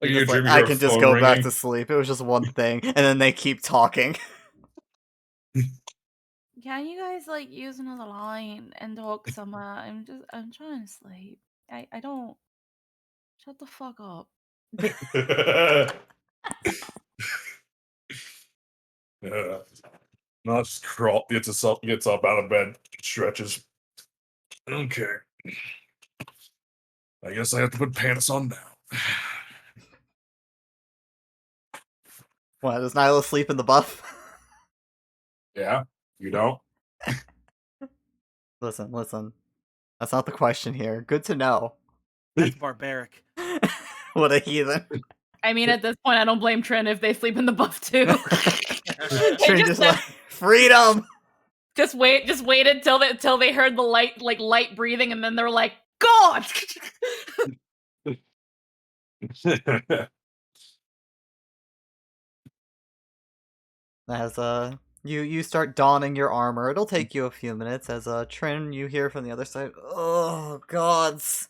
You're just like, I can just go back to sleep. It was just one thing, and then they keep talking. Can you guys like use another line and talk somewhere? I'm trying to sleep. I don't. Shut the fuck up. Yeah. Not just gets up out of bed, stretches. Okay. I guess I have to put pants on now. What, does Nyla sleep in the buff? Yeah, you don't. Listen. That's not the question here. Good to know. That's barbaric. What a heathen. I mean, at this point, I don't blame Trin if they sleep in the buff too. Trin just like, freedom! just waited till they heard the light breathing, and then they're like, God. As you start donning your armor, it'll take you a few minutes. As Trin, you hear from the other side, oh gods,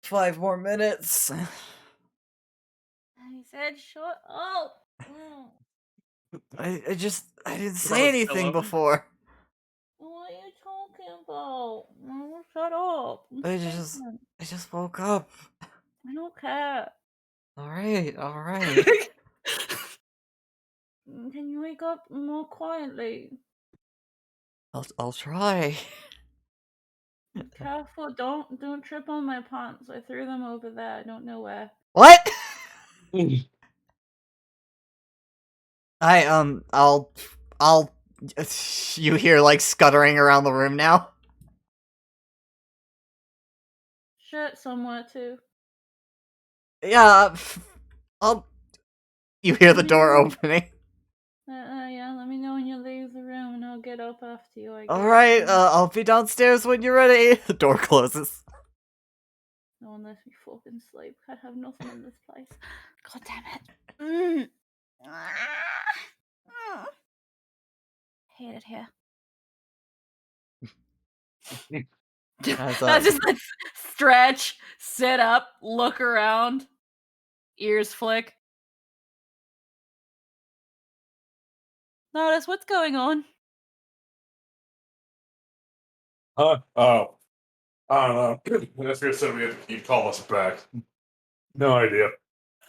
5 more minutes. He said, "Shut up." I didn't Throw say a anything pillow. before. What are you talking about? No, shut up. I just woke up. I don't care. All right. Can you wake up more quietly? I'll try. Careful, don't trip on my pants. I threw them over there. I don't know where. What? I'll. You hear like scuttering around the room now. Shirt somewhere too. Yeah, I'll. You hear the door opening. Yeah. Let me know when you leave the room, and I'll get up after you. I guess. All right, I'll be downstairs when you're ready. The door closes. No one lets me fucking sleep. I have nothing in this place. God damn it. Hate it here. As, I just like stretch, sit up, look around, ears flick. Notice what's going on. Huh? Oh, I don't know. That's your said he'd call us back. No idea.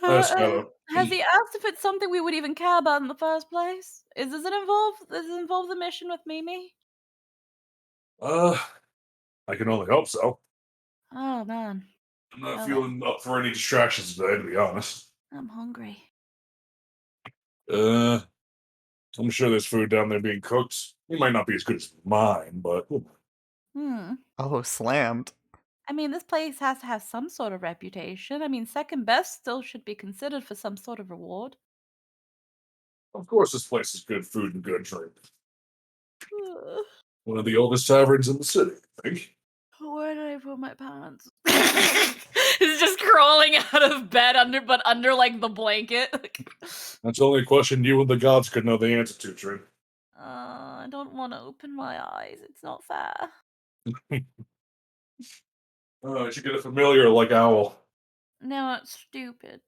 Let's go. Has he asked if it's something we would even care about in the first place? Does it involve the mission with Mimi? I can only hope so. Oh man, I'm not Okay. feeling up for any distractions today, to be honest. I'm hungry. I'm sure there's food down there being cooked. It might not be as good as mine, but oh, slammed. I mean, this place has to have some sort of reputation. I mean, second best still should be considered for some sort of reward. of course this place is good food and good drink. Ugh. One of the oldest taverns in the city, I think. Where did I put my pants? He's just crawling out of bed under like the blanket. That's only a question you and the gods could know the answer to, Trin. I don't want to open my eyes. It's not fair. You should get a familiar like Owl. No, it's stupid.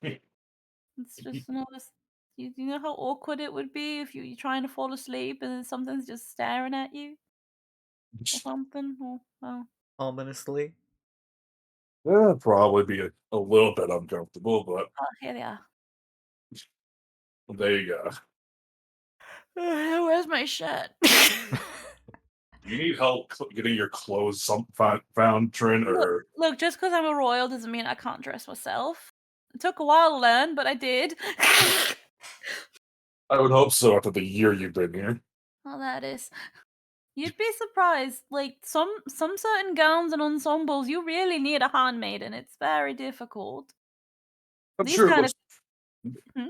It's just you know how awkward it would be if you're trying to fall asleep and then something's just staring at you or something. Or, well, Ominously. That'd probably be a little bit uncomfortable, but oh, here they are. there you go. Where's my shirt? You need help getting your clothes found, Trin, or Look, just because I'm a royal doesn't mean I can't dress myself. It took a while to learn, but I did. I would hope so after the year you've been here. Well, that is. You'd be surprised. Like some certain gowns and ensembles, you really need a handmaiden. It's very difficult. I'm These sure. kind It looks... Hmm?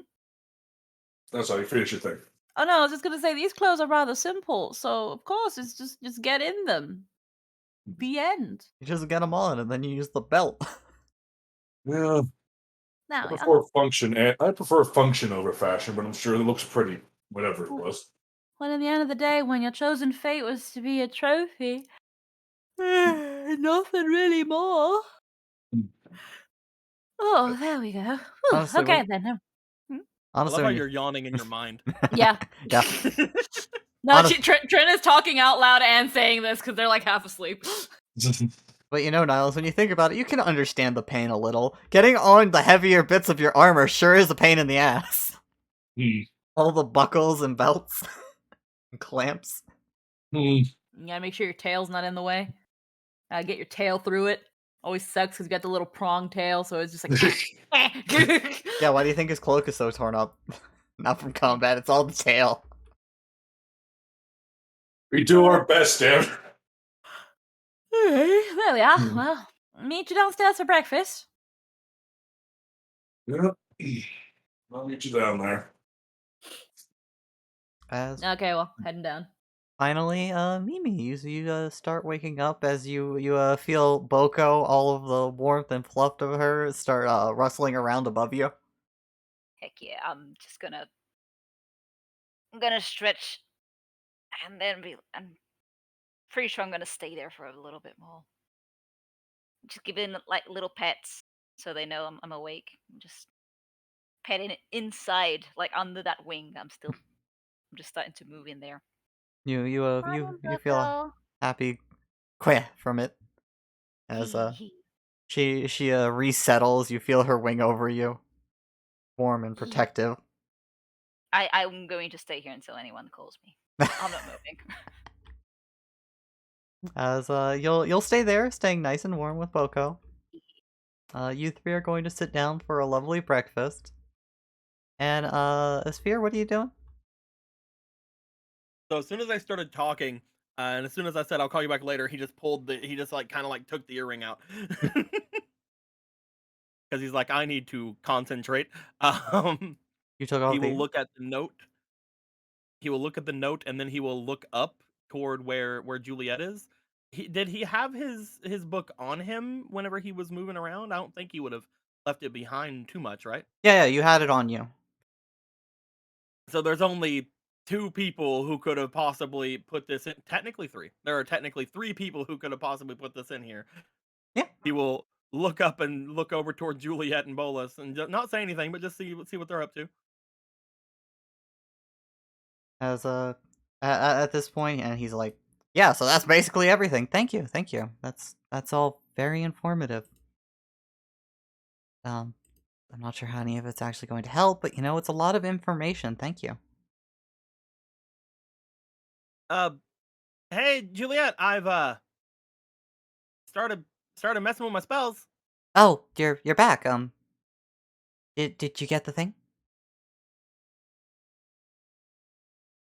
That's how you finish your thing. Oh no, I was just gonna say these clothes are rather simple, so of course it's just get in them. The end. You just get them on, and then you use the belt. Yeah, Now, I prefer function over fashion, but I'm sure it looks pretty. Whatever it was. well, in the end of the day, when your chosen fate was to be a trophy, nothing really more. Oh, there we go. Whew, Honestly, okay when- then. I Honestly, love how when you're yawning in your mind. Yeah. yeah. No, Honest- Trin is talking out loud and saying this because they're like half asleep. But you know, Niles, when you think about it, you can understand the pain a little. Getting on the heavier bits of your armor sure is a pain in the ass. All the buckles and belts and clamps. You gotta make sure your tail's not in the way. Get your tail through it. Always sucks because you got the little prong tail, so it's just like. Yeah, why do you think his cloak is so torn up? Not from combat, it's all the tail. We do our best, Dan. There we are. Well, meet you downstairs for breakfast. Yeah. I'll meet you down there. As Okay, well, heading down. finally, Mimi, you start waking up as you feel Boko, all of the warmth and fluff of her start rustling around above you. Heck yeah, I'm gonna stretch and then I'm pretty sure I'm gonna stay there for a little bit more. Just giving like little pets so they know I'm awake. Just petting it inside, like under that wing. I'm just starting to move in there. You feel happy queh from it as she resettles. You feel her wing over you, warm and protective. I'm going to stay here until anyone calls me. I'm not moving. As you'll stay there, staying nice and warm with Boko. You three are going to sit down for a lovely breakfast. And Asphere, what are you doing? So as soon as I started talking, and as soon as I said I'll call you back later, he just like kind of like took the earring out. Because he's like, I need to concentrate. You took off He the will look at the note. He will look at the note, and then he will look up toward where Juliet is. Did he have his book on him whenever he was moving around? I don't think he would have left it behind too much, right? Yeah, you had it on you. So there's only 2 people who could have possibly put this in. Technically 3. There are technically 3 people who could have possibly put this in here. Yeah. He will look up and look over toward Juliet and Bolus and not say anything, but just see what they're up to. As at this point, and he's like, yeah, so that's basically everything. Thank you. That's all very informative. I'm not sure how any of it's actually going to help, but it's a lot of information. Thank you. Hey Juliet, I've started messing with my spells. Oh, you're back. Did you get the thing?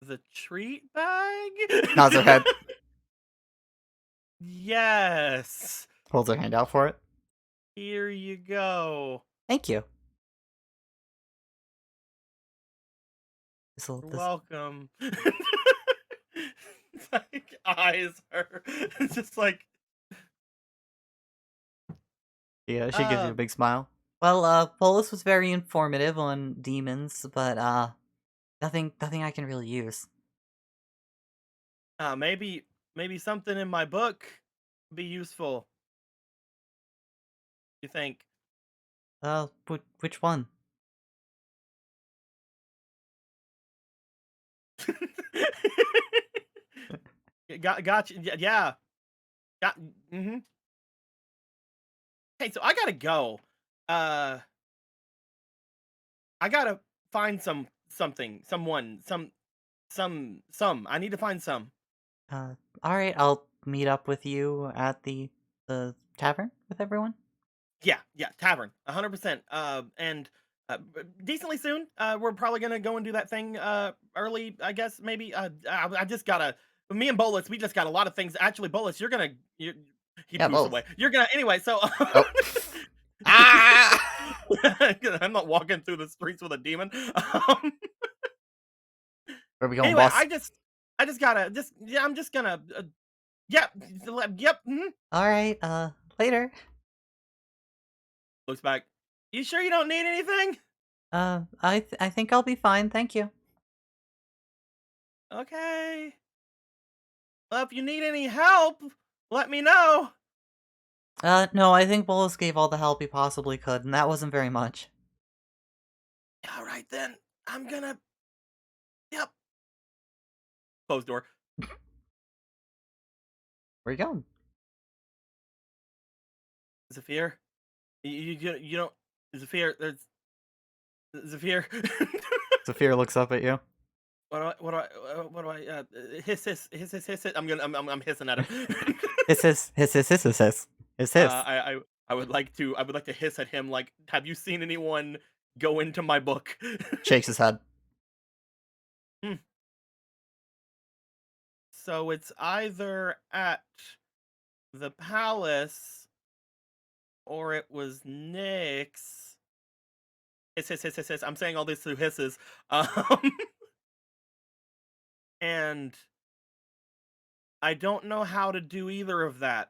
The treat bag? Nods her head. Yes. Holds her hand out for it. Here you go. Thank you. You're welcome. It's like eyes her. It's just like Yeah, she gives you a big smile. Well, Polus was very informative on demons, but nothing I can really use. maybe something in my book would be useful. You think? Which one? Gotcha. Yeah. Mm-hmm. Hey, so I gotta go. I gotta find someone. I need to find some. All right, I'll meet up with you at the tavern with everyone. Yeah, tavern, 100%. And decently soon. We're probably gonna go and do that thing early, I guess. Maybe. I just gotta. Me and Bolus, we just got a lot of things. Actually, Bolus, he Yeah, moves Bolus. away. You're gonna anyway. So. Oh. Ah! I'm not walking through the streets with a demon. Where are we going, Anyway, boss? I just gotta I'm just gonna. Yep. Mhm. All right. Later. Looks back. You sure you don't need anything? I think I'll be fine. Thank you. Okay. Well, if you need any help, let me know. No, I think Bolus gave all the help he possibly could, and that wasn't very much. All right then. I'm gonna. Yep. Close door. Where you going? Zephyr, you don't. Zephyr, there's. Zephyr. Zephyr looks up at you. What do I hiss. I'm hissing at him. Hiss. His hiss. I would like to hiss at him like, have you seen anyone go into my book? Shakes his head. So it's either at the palace or it was Nick's. Hiss, hiss, hiss, hiss, hiss. I'm saying all this through hisses. And I don't know how to do either of that.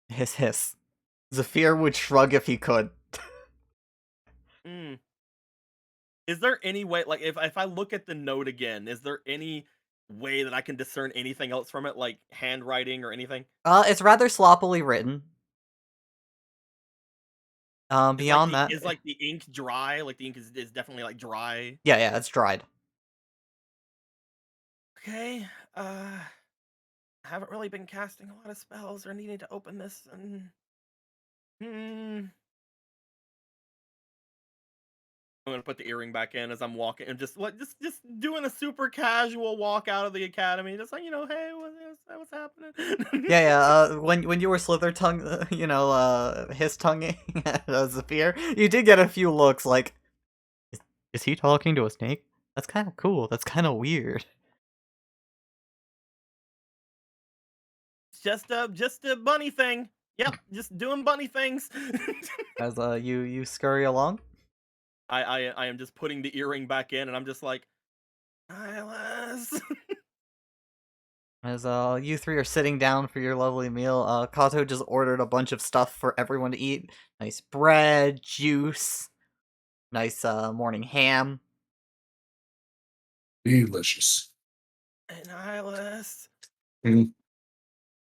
Hiss hiss. Zafir would shrug if he could. Mm. Is there any way, like, if I look at the note again, is there any way that I can discern anything else from it, like handwriting or anything? It's rather sloppily written. Beyond that, Is like the ink dry? Like the ink is definitely like dry. yeah, it's dried. Okay. Haven't really been casting a lot of spells or needing to open this and I'm gonna put the earring back in as I'm walking and just doing a super casual walk out of the academy, just like, hey, what's happening? Yeah. When you were slither tongue, his tonguing at Zafir, you did get a few looks like, is he talking to a snake? That's kind of cool. That's kind of weird. Just a bunny thing. Yep, just doing bunny things. As you scurry along. I am just putting the earring back in, and I'm just like, Hylas. As you three are sitting down for your lovely meal, Kato just ordered a bunch of stuff for everyone to eat. Nice bread, juice, nice morning ham. Delicious. And Hylas. Mhm.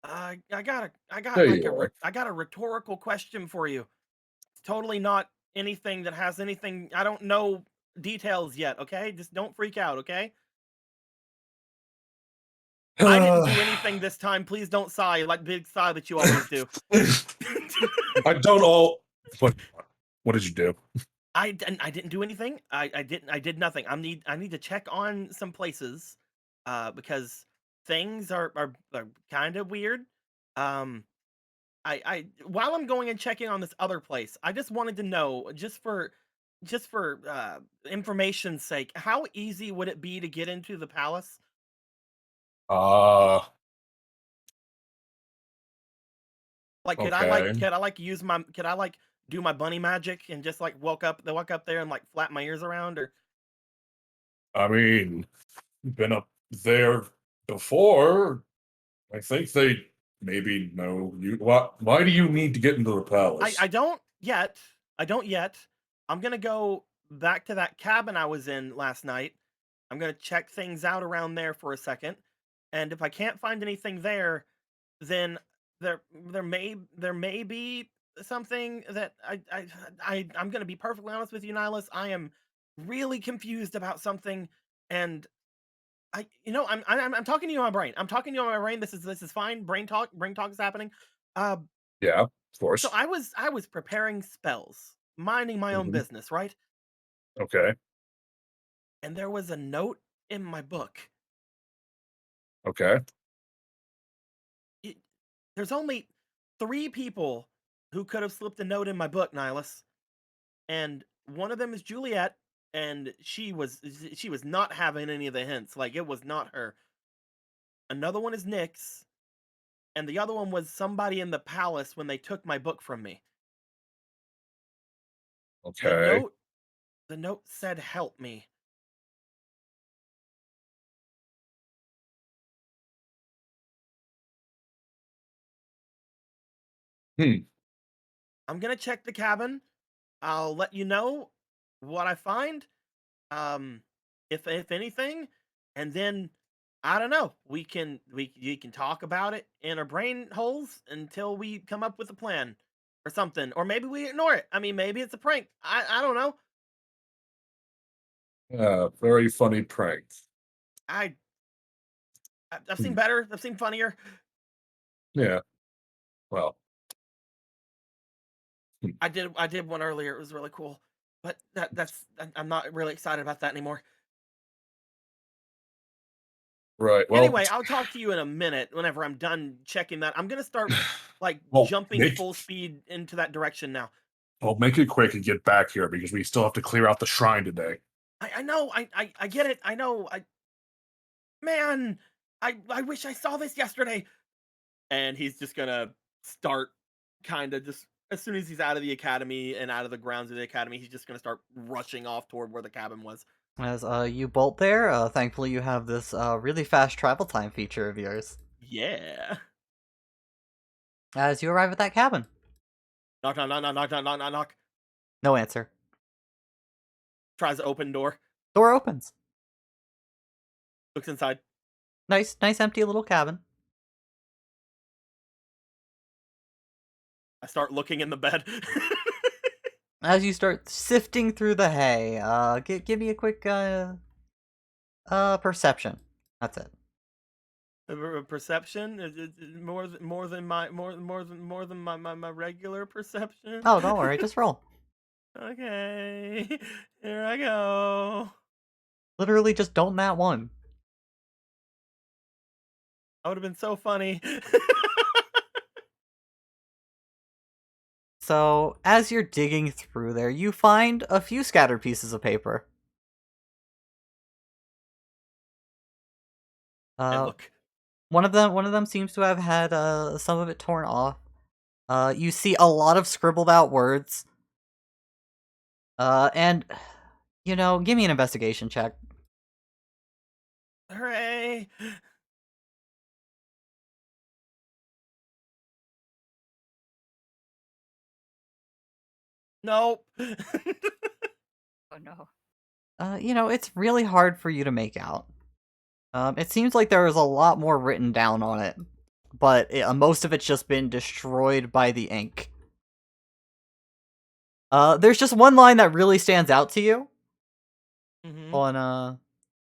I got There like you are. I got a rhetorical question for you. It's totally not anything that has anything. I don't know details yet. Okay, just don't freak out. Okay. I didn't do anything this time. Please don't sigh like big sigh that you always do. I don't all. What did you do? I didn't do anything. I did nothing. I need to check on some places, because things are kind of weird. Um, I while I'm going and checking on this other place, I just wanted to know, just for information's sake, how easy would it be to get into the palace? Uh, Like, okay. could I like do my bunny magic and just like walk up there and like flap my ears around or I mean, been up there before. I think they maybe know you. Why do you need to get into the palace? I don't yet. I don't yet. I'm gonna go back to that cabin I was in last night. I'm gonna check things out around there for a second, and if I can't find anything there, then there may be something that I'm gonna be perfectly honest with you, Nihilus. I am really confused about something, and I'm talking to you on my brain. I'm talking to you on my brain. This is fine. Brain talk is happening. Uh, Yeah, of so course. I was preparing spells, minding my own Mhm. business, right? Okay. And there was a note in my book. Okay. It, there's only 3 people who could have slipped a note in my book, Nihilus, and one of them is Juliet, and she was not having any of the hints. Like it was not her. Another one is Nyx, and the other one was somebody in the palace when they took my book from me. The Okay. note the note said help me. Hmm. I'm gonna check the cabin. I'll let you know what I find, if anything, and then I don't know. We can talk about it in our brain holes until we come up with a plan or something, or maybe we ignore it. I mean, maybe it's a prank. I don't know. Very funny prank. I I've Hmm. seen better. I've seen funnier. Yeah. Well. Hmm. I did one earlier. It was really cool, but I'm not really excited about that anymore. Right. Well, Anyway, I'll talk to you in a minute whenever I'm done checking that. I'm gonna start like well, jumping full speed into that direction now. make it quick and get back here because we still have to clear out the shrine today. I know, I get it. I know. Man, I wish I saw this yesterday. And he's just gonna start kind of just as soon as he's out of the academy and out of the grounds of the academy, he's just gonna start rushing off toward where the cabin was. As you bolt there, thankfully you have this really fast travel time feature of yours. Yeah. As you arrive at that cabin, Knock, knock, knock, knock, knock, knock, knock, knock, knock. no answer. Tries to open door. Door opens. Looks inside. Nice empty little cabin. I start looking in the bed. As you start sifting through the hay, give me a quick perception. That's it. Perception is more than my regular perception. Oh, don't worry, just roll. Okay, here I go. Literally, just don't that one. That would have been so funny. So, as you're digging through there, you find a few scattered pieces of paper. And look. One of them seems to have had some of it torn off. You see a lot of scribbled out words. And give me an investigation check. Hooray! Nope. Oh no. It's really hard for you to make out. It seems like there is a lot more written down on it, but most of it's just been destroyed by the ink. There's just one line that really stands out to you on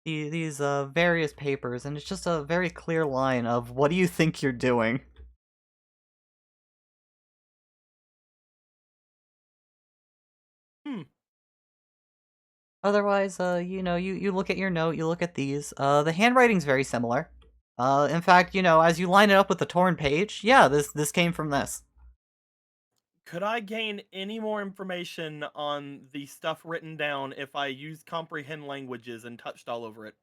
these various papers, and it's just a very clear line of what do you think you're doing? Otherwise, you look at your note, you look at these. The handwriting's very similar. In fact, as you line it up with the torn page, yeah, this came from this. Could I gain any more information on the stuff written down if I use comprehend languages and touched all over it?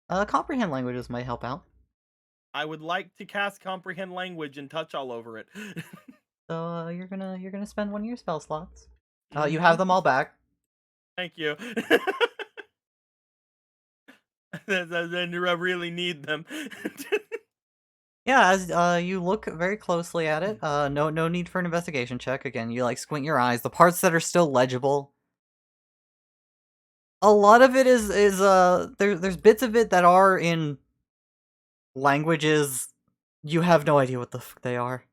Comprehend languages might help out. I would like to cast comprehend language and touch all over it. So you're gonna spend one of your spell slots. You have them all back. Thank you. Then I really need them. Yeah, as you look very closely at it, no need for an investigation check. Again, you squint your eyes. The parts that are still legible, a lot of it is there's bits of it that are in languages you have no idea what the fuck they are.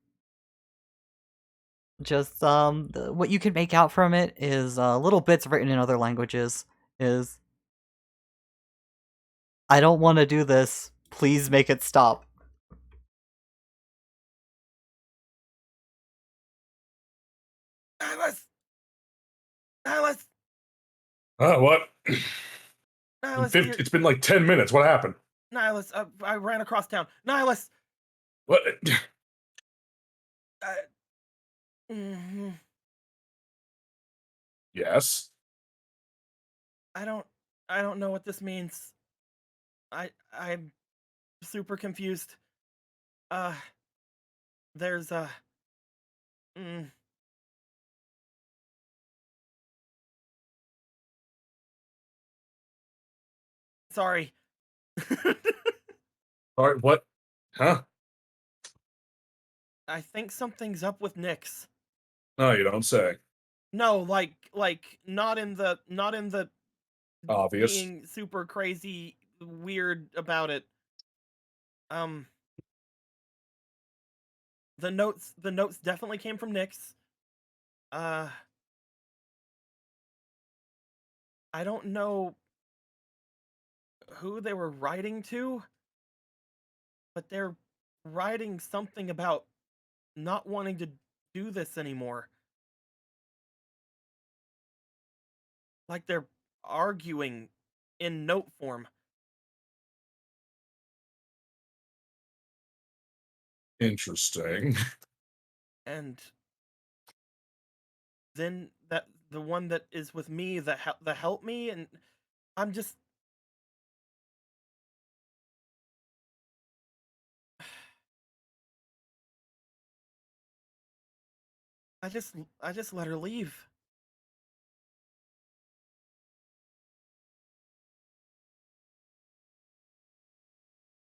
Just what you can make out from it is little bits written in other languages. Is I don't want to do this. Please make it stop. Nihilus! What? Nihilus, It's been like 10 minutes. What happened? Nihilus, I ran across town. Nihilus! What? Mhm. Yes. I don't know what this means. I'm super confused. There's sorry. All right. What? Huh? I think something's up with Nyx. No, you don't say. No, like not in the Obvious. being super crazy weird about it. The notes definitely came from Nyx. I don't know who they were writing to, but they're writing something about not wanting to do this anymore. Like they're arguing in note form. Interesting. And then that the one that is with me that helped me, and I'm just I just let her leave.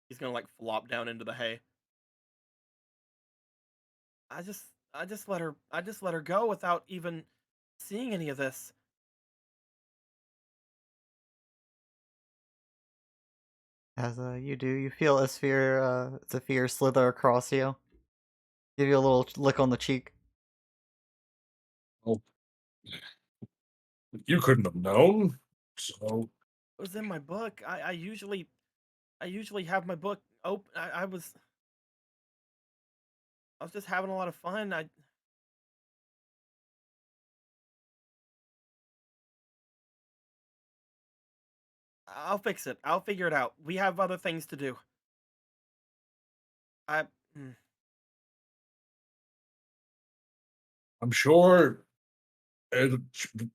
He's gonna like flop down into the hay. I just I just let her go without even seeing any of this. As you do, you feel Zephyr slither across you, give you a little lick on the cheek. Well, you couldn't have known. So It was in my book. I usually have my book open. I was just having a lot of fun. I'll fix it. I'll figure it out. We have other things to do. I mm, I'm sure it,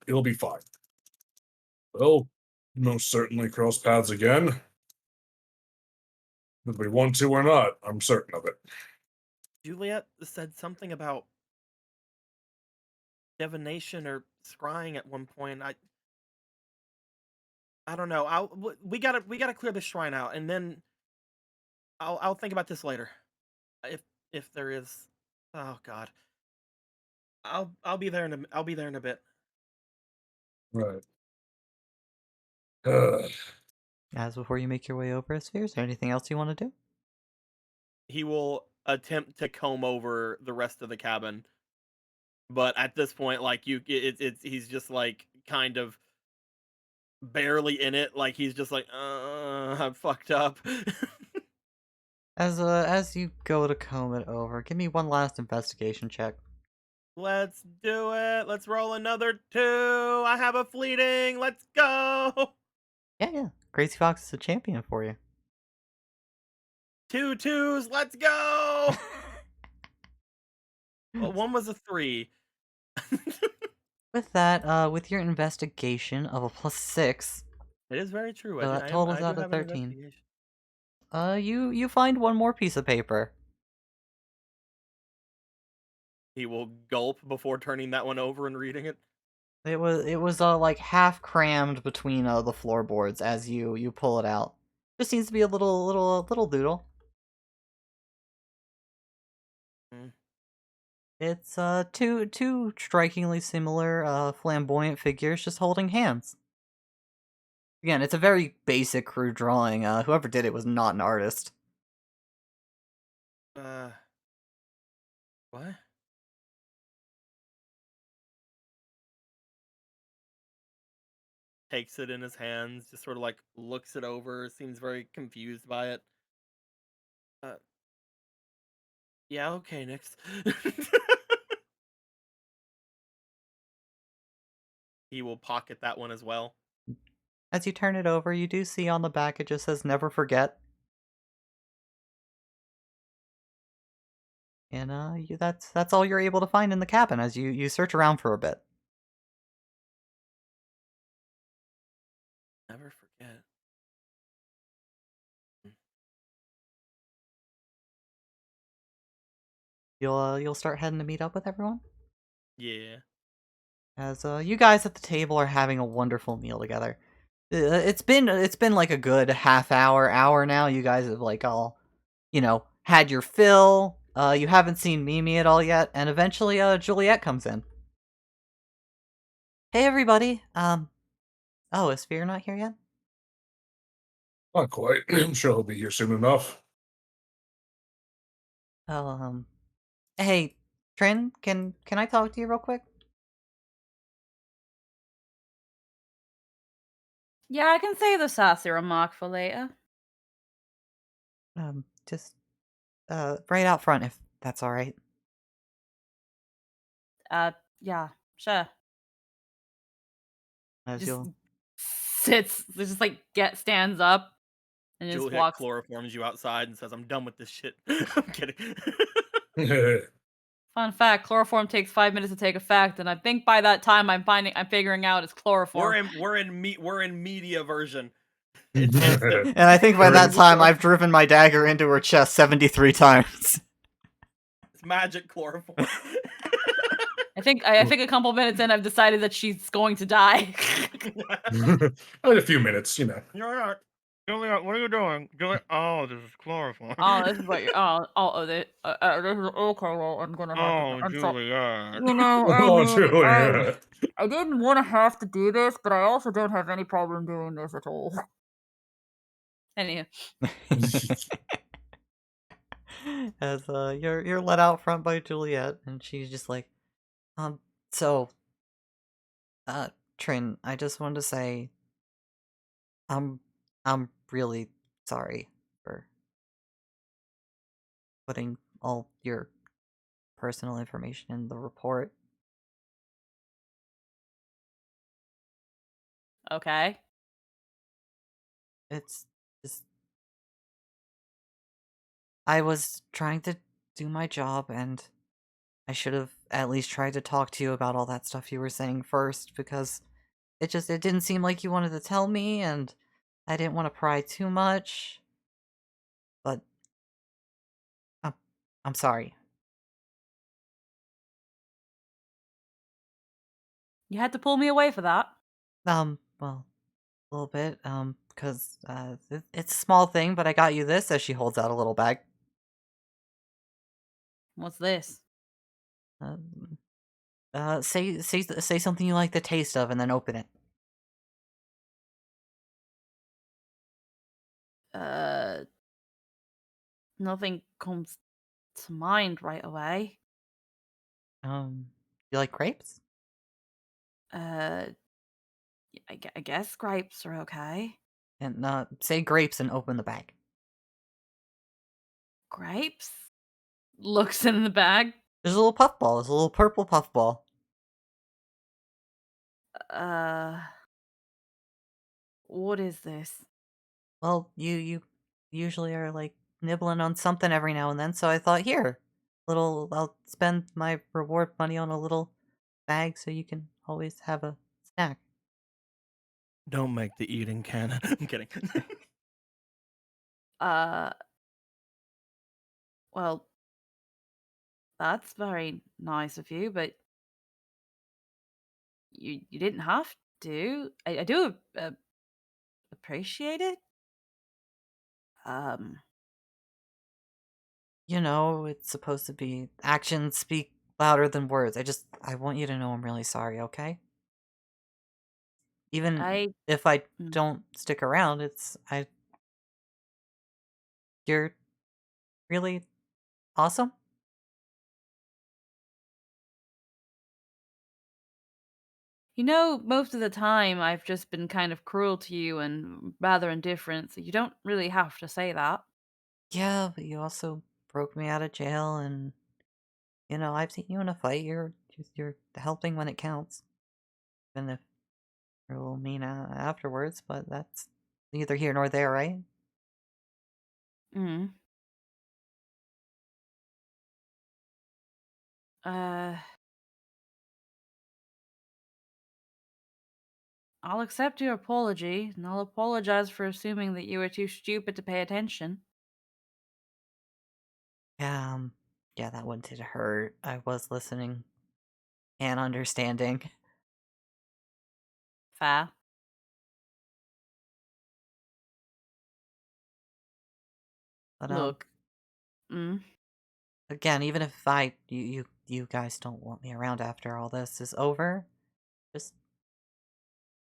it'll be fine. We'll most certainly cross paths again. If we want to or not, I'm certain of it. Juliet said something about divination or scrying at one point. I don't know. We gotta clear this shrine out, and then I'll think about this later. If there is, oh God, I'll be there I'll be there in a bit. Right. Uh, As before you make your way over, Sphere, is there anything else you want to do? He will attempt to comb over the rest of the cabin, but at this point, like it's he's just like kind of barely in it. Like he's just like, I'm fucked up. As you go to comb it over, give me one last investigation check. Let's do it. Let's roll another 2. I have a fleeting. Let's go. Yeah. Crazy Fox is a champion for you. 2 2s. Let's go. Well, one was a 3. With that, with your investigation of a +6, It is very true. so that totals I do out to have an 13. investigation. You find one more piece of paper. He will gulp before turning that one over and reading it. It was like half crammed between the floorboards as you pull it out. Just seems to be a little doodle. Mm. It's two strikingly similar flamboyant figures just holding hands. Again, it's a very basic crude drawing. Whoever did it was not an artist. What? Takes it in his hands, just sort of like looks it over, seems very confused by it. Uh, yeah, okay, next. He will pocket that one as well. As you turn it over, you do see on the back it just says "Never forget," and that's all you're able to find in the cabin as you search around for a bit. Never forget. Mm. You'll start heading to meet up with everyone. Yeah. As you guys at the table are having a wonderful meal together. It's been like a good hour now. You guys have like all, had your fill. You haven't seen Mimi at all yet, and eventually Juliet comes in. Hey everybody. Oh, is Sphere not here yet? not quite. I'm sure he'll be here soon enough. Oh, hey, Trin, can I talk to you real quick? Yeah, I can save the sassy remark for later. Just right out front if that's all right. Yeah, sure. As Just you'll sits, just like stands up and just Juliet walks. chloroforms you outside and says, "I'm done with this shit." I'm kidding. Fun fact: chloroform takes 5 minutes to take effect, and I think by that time I'm figuring out it's chloroform. we're in media version. It's instant. And I think by We're that in- time I've driven my dagger into her chest 73 times. It's magic chloroform. I think a couple minutes in, I've decided that she's going to die. In a few minutes, you know. You're right. Juliet, what are you doing? Juliet, oh, this is chloroform. Oh, this is what you're. This is okay. Well, I'm gonna have Oh, to. I'm so, Juliet. you know, Oh, Julia. I didn't want to have to do this, but I also don't have any problem doing this at all. Anyhow, As you're let out front by Juliet, and she's just like, so, Trin, I just wanted to say, I'm really sorry for putting all your personal information in the report. okay. It's just I was trying to do my job, and I should have at least tried to talk to you about all that stuff you were saying first, because it didn't seem like you wanted to tell me, and I didn't want to pry too much. But I'm sorry. You had to pull me away for that. Well, a little bit, because it's a small thing, but I got you this, as she holds out a little bag. What's this? Say something you like the taste of, and then open it. Nothing comes to mind right away. You like grapes? I guess grapes are okay. And say grapes and open the bag. Grapes? Looks in the bag. There's a little puffball. There's a little purple puffball. What is this? Well, you usually are like nibbling on something every now and then, so I thought, here, I'll spend my reward money on a little bag so you can always have a snack. Don't make the eating canon. I'm kidding. Well, that's very nice of you, but you didn't have to. I do appreciate it. You know, it's supposed to be actions speak louder than words. I want you to know I'm really sorry, okay? Even if I don't stick around, you're really awesome. You know, most of the time I've just been kind of cruel to you and rather indifferent, so you don't really have to say that. Yeah, but you also broke me out of jail, and you know, I've seen you in a fight. You're helping when it counts, even if you're a little mean afterwards. But that's neither here nor there, right? Mm. I'll accept your apology, and I'll apologize for assuming that you were too stupid to pay attention. Yeah, that one did hurt. I was listening and understanding. Fair. But Look. Mm. again, even if you guys don't want me around after all this is over, just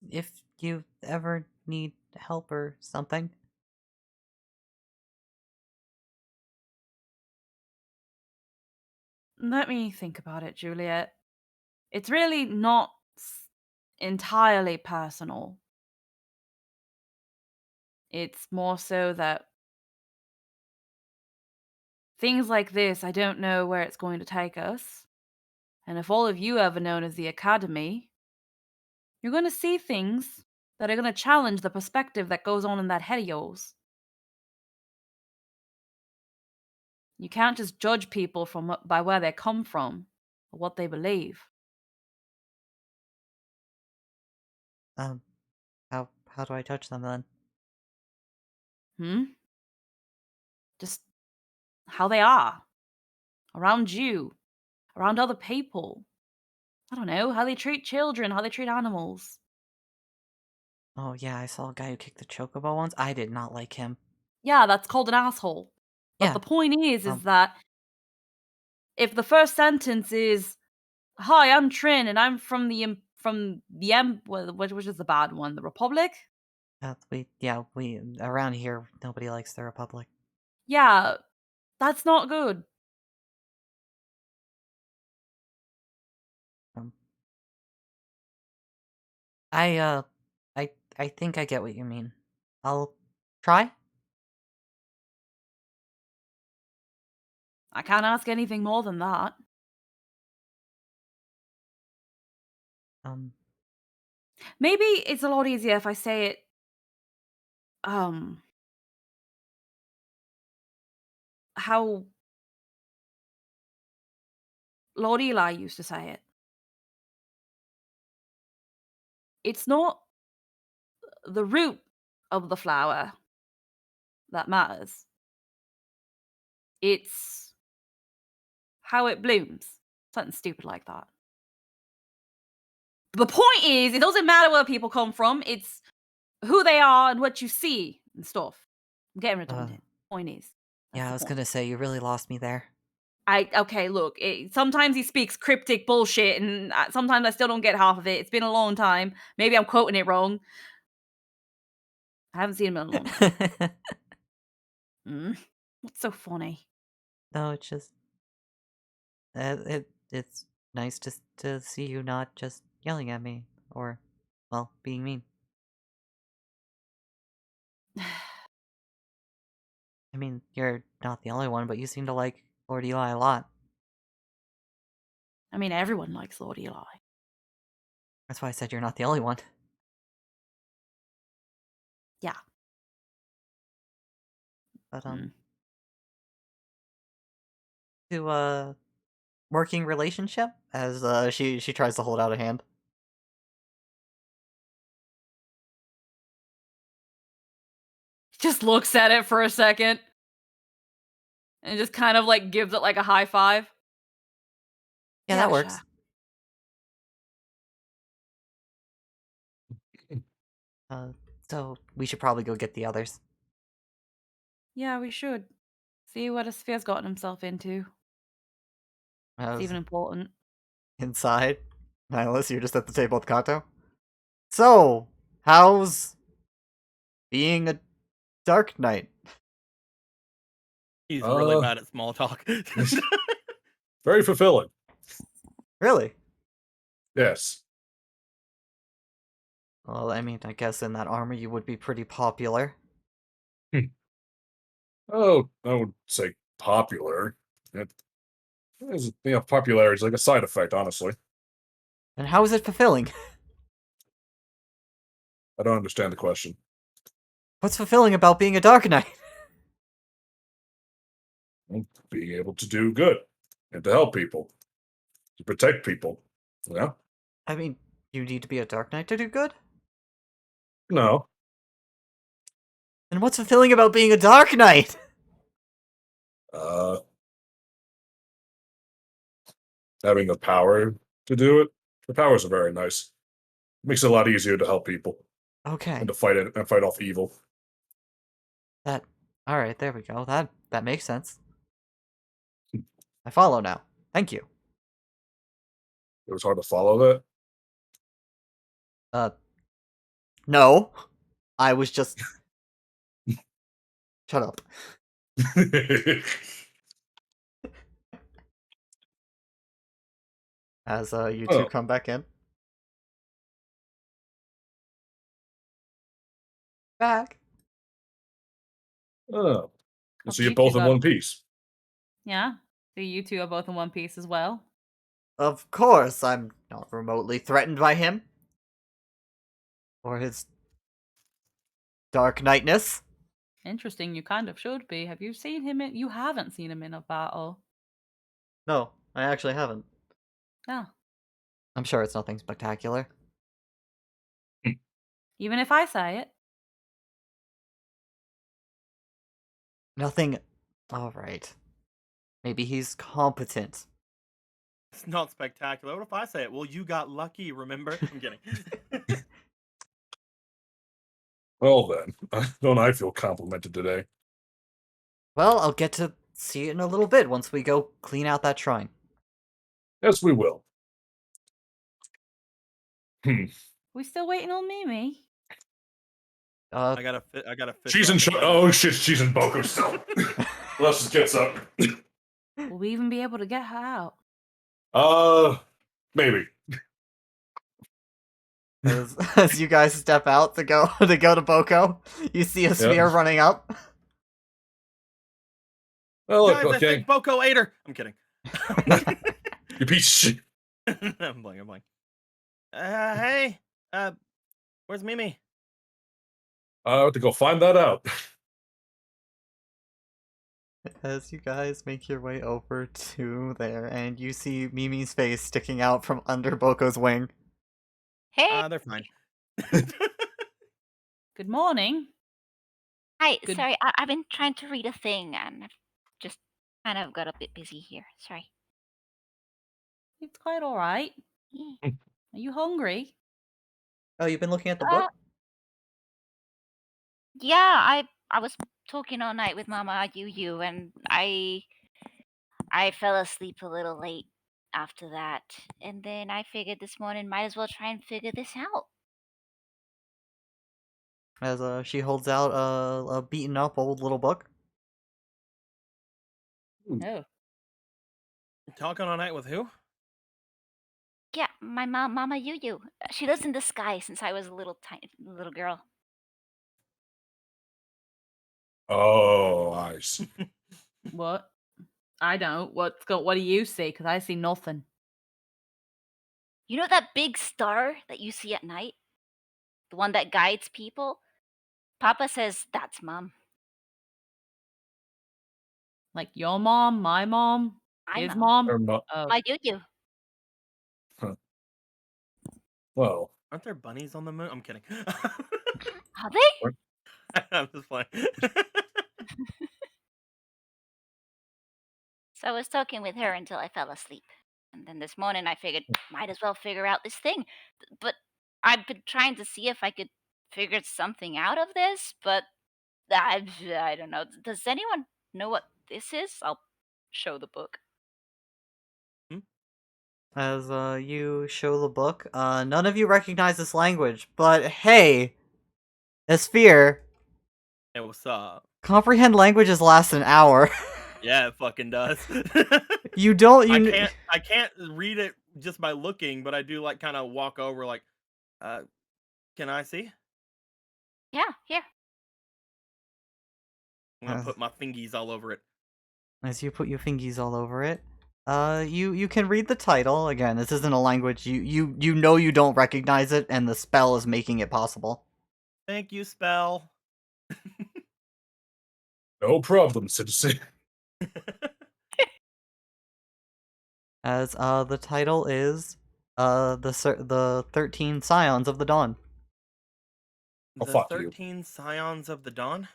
if you ever need help or something. Let me think about it, Juliet. It's really not entirely personal. It's more so that things like this, I don't know where it's going to take us. And if all of you ever known as the Academy, you're going to see things that are going to challenge the perspective that goes on in that head of yours. You can't just judge people by where they come from or what they believe. How do I touch them then? Hmm? Just how they are. Around you. Around other people. I don't know, how they treat children, how they treat animals. Oh yeah, I saw a guy who kicked the chocobo once. I did not like him. Yeah, that's called an asshole. But Yeah. the point is um, that if the first sentence is, "Hi, I'm Trin, and I'm from which is the bad one, the Republic." we around here nobody likes the Republic. Yeah, that's not good. Um, I I think I get what you mean. I'll try. I can't ask anything more than that. Um, Maybe it's a lot easier if I say it, um, how Lord Eli used to say it. It's not the root of the flower that matters. It's how it blooms. Something stupid like that. The point is, it doesn't matter where people come from. It's who they are and what you see and stuff. I'm getting redundant. Point is, that's yeah, the I was point. gonna say you really lost me there. Okay, look. Sometimes he speaks cryptic bullshit, and sometimes I still don't get half of it. It's been a long time. Maybe I'm quoting it wrong. I haven't seen him in a long time. What's so funny? No, it's just it's nice to see you not just yelling at me or, well, being mean. I mean, you're not the only one, but you seem to like Lord Eli a lot. I mean, everyone likes Lord Eli. That's why I said you're not the only one. Yeah. But Mm. to working relationship as she tries to hold out a hand. Just looks at it for a second and just kind of like gives it like a high five. Yeah, Yeah, that works. sure. So we should probably go get the others. Yeah, we should see what a Sphere's gotten himself into. It's even important. Inside. Nihilus, you're just at the table with Kato. So, how's being a Dark Knight? He's really bad at small talk. Very fulfilling. Really? Yes. Well, I mean, I guess in that armor you would be pretty popular. Oh, I would say popular. Popularity is like a side effect, honestly. And how is it fulfilling? I don't understand the question. What's fulfilling about being a Dark Knight? Being able to do good and to help people, to protect people. Yeah. I mean, you need to be a Dark Knight to do good? No. And what's fulfilling about being a Dark Knight? Having the power to do it. The powers are very nice. Makes it a lot easier to help people Okay. and to fight it and fight off evil. Alright, there we go. That makes sense. I follow now. Thank you. It was hard to follow No. I was just... Shut up. that. As you two come back in. Back. Oh. Hope So you're you both two in got- one piece. Yeah. So you two are both in one piece as well. Of course, I'm not remotely threatened by him. Or his Dark Knightness. Interesting. You kind of should be. Have you seen him in? You haven't seen him in a battle. No, I actually haven't. No. I'm sure it's nothing spectacular. Even if I say it. Nothing. All right. Maybe he's competent. It's not spectacular. What if I say it? Well, you got lucky, remember? I'm kidding. Well then, don't I feel complimented today? Well, I'll get to see it in a little bit once we go clean out that shrine. Yes, we will. We still waiting on Mimi? I gotta fit. She's in. Oh shit, she's in Boko still. Let's just get up. Will we even be able to get her out? Maybe. As you guys step out to go to Boko, you see a sphere running up. Oh, look, Guys, I okay. think Boko ate her. I'm kidding. You piece of shit. I'm playing. Hey, where's Mimi? I have to go find that out. As you guys make your way over to there, and you see Mimi's face sticking out from under Boko's wing. Hey, They're fine. Good morning. hi. good- Sorry, I've been trying to read a thing and I've just kind of got a bit busy here. Sorry. It's quite all right. Yeah. Are you hungry? Oh, you've been looking at the book? Yeah, I was talking all night with Mama Yu, and I fell asleep a little late after that, and then I figured this morning might as well try and figure this out. As she holds out a beaten up old little book. Oh. Talking all night with who? Yeah, my mom, Mama Yu. She lives in the sky since I was a little little girl. Oh, I see. What? I don't. What do you see? Because I see nothing. You know that big star that you see at night? The one that guides people? Papa says that's Mom. Like your mom, my mom, My his mom. mom. Oh. My Yu. Well, Aren't there bunnies on the moon? I'm kidding. Are they? I'm just playing. So I was talking with her until I fell asleep. And then this morning I figured might as well figure out this thing. But I've been trying to see if I could figure something out of this, but I don't know. Does anyone know what this is? I'll show the book. As you show the book, none of you recognize this language, but hey, Esphere, Hey, what's up? comprehend languages last an hour. Yeah, it fucking does. You don't. You I can't read it just by looking, but I do like kind of walk over like, can I see? Yeah, here. I'm gonna put my fingies all over it. As you put your fingies all over it, you can read the title. Again, this isn't a language you know you don't recognize it, and the spell is making it possible. Thank you, spell. no problem, citizen. As the title is the 13 Scions of the Dawn. Oh, The fuck you. 13 Scions of the Dawn.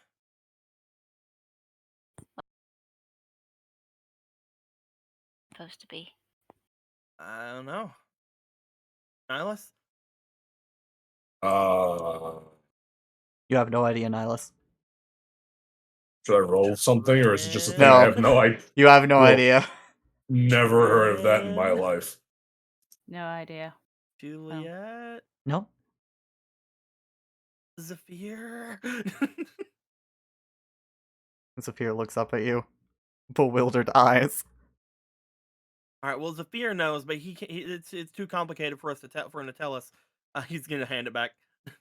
Supposed to be. I don't know. Nihilus? You have no idea, Nihilus. Should I roll something, or is it just a thing No. I have no idea? You have no Cool. idea. Never heard of that in my life. No idea. Juliet? Nope. Zephyr? Zephyr looks up at you, bewildered eyes. All right. Well, Zephyr knows, but it's too complicated for us to for him to tell us. He's gonna hand it back. It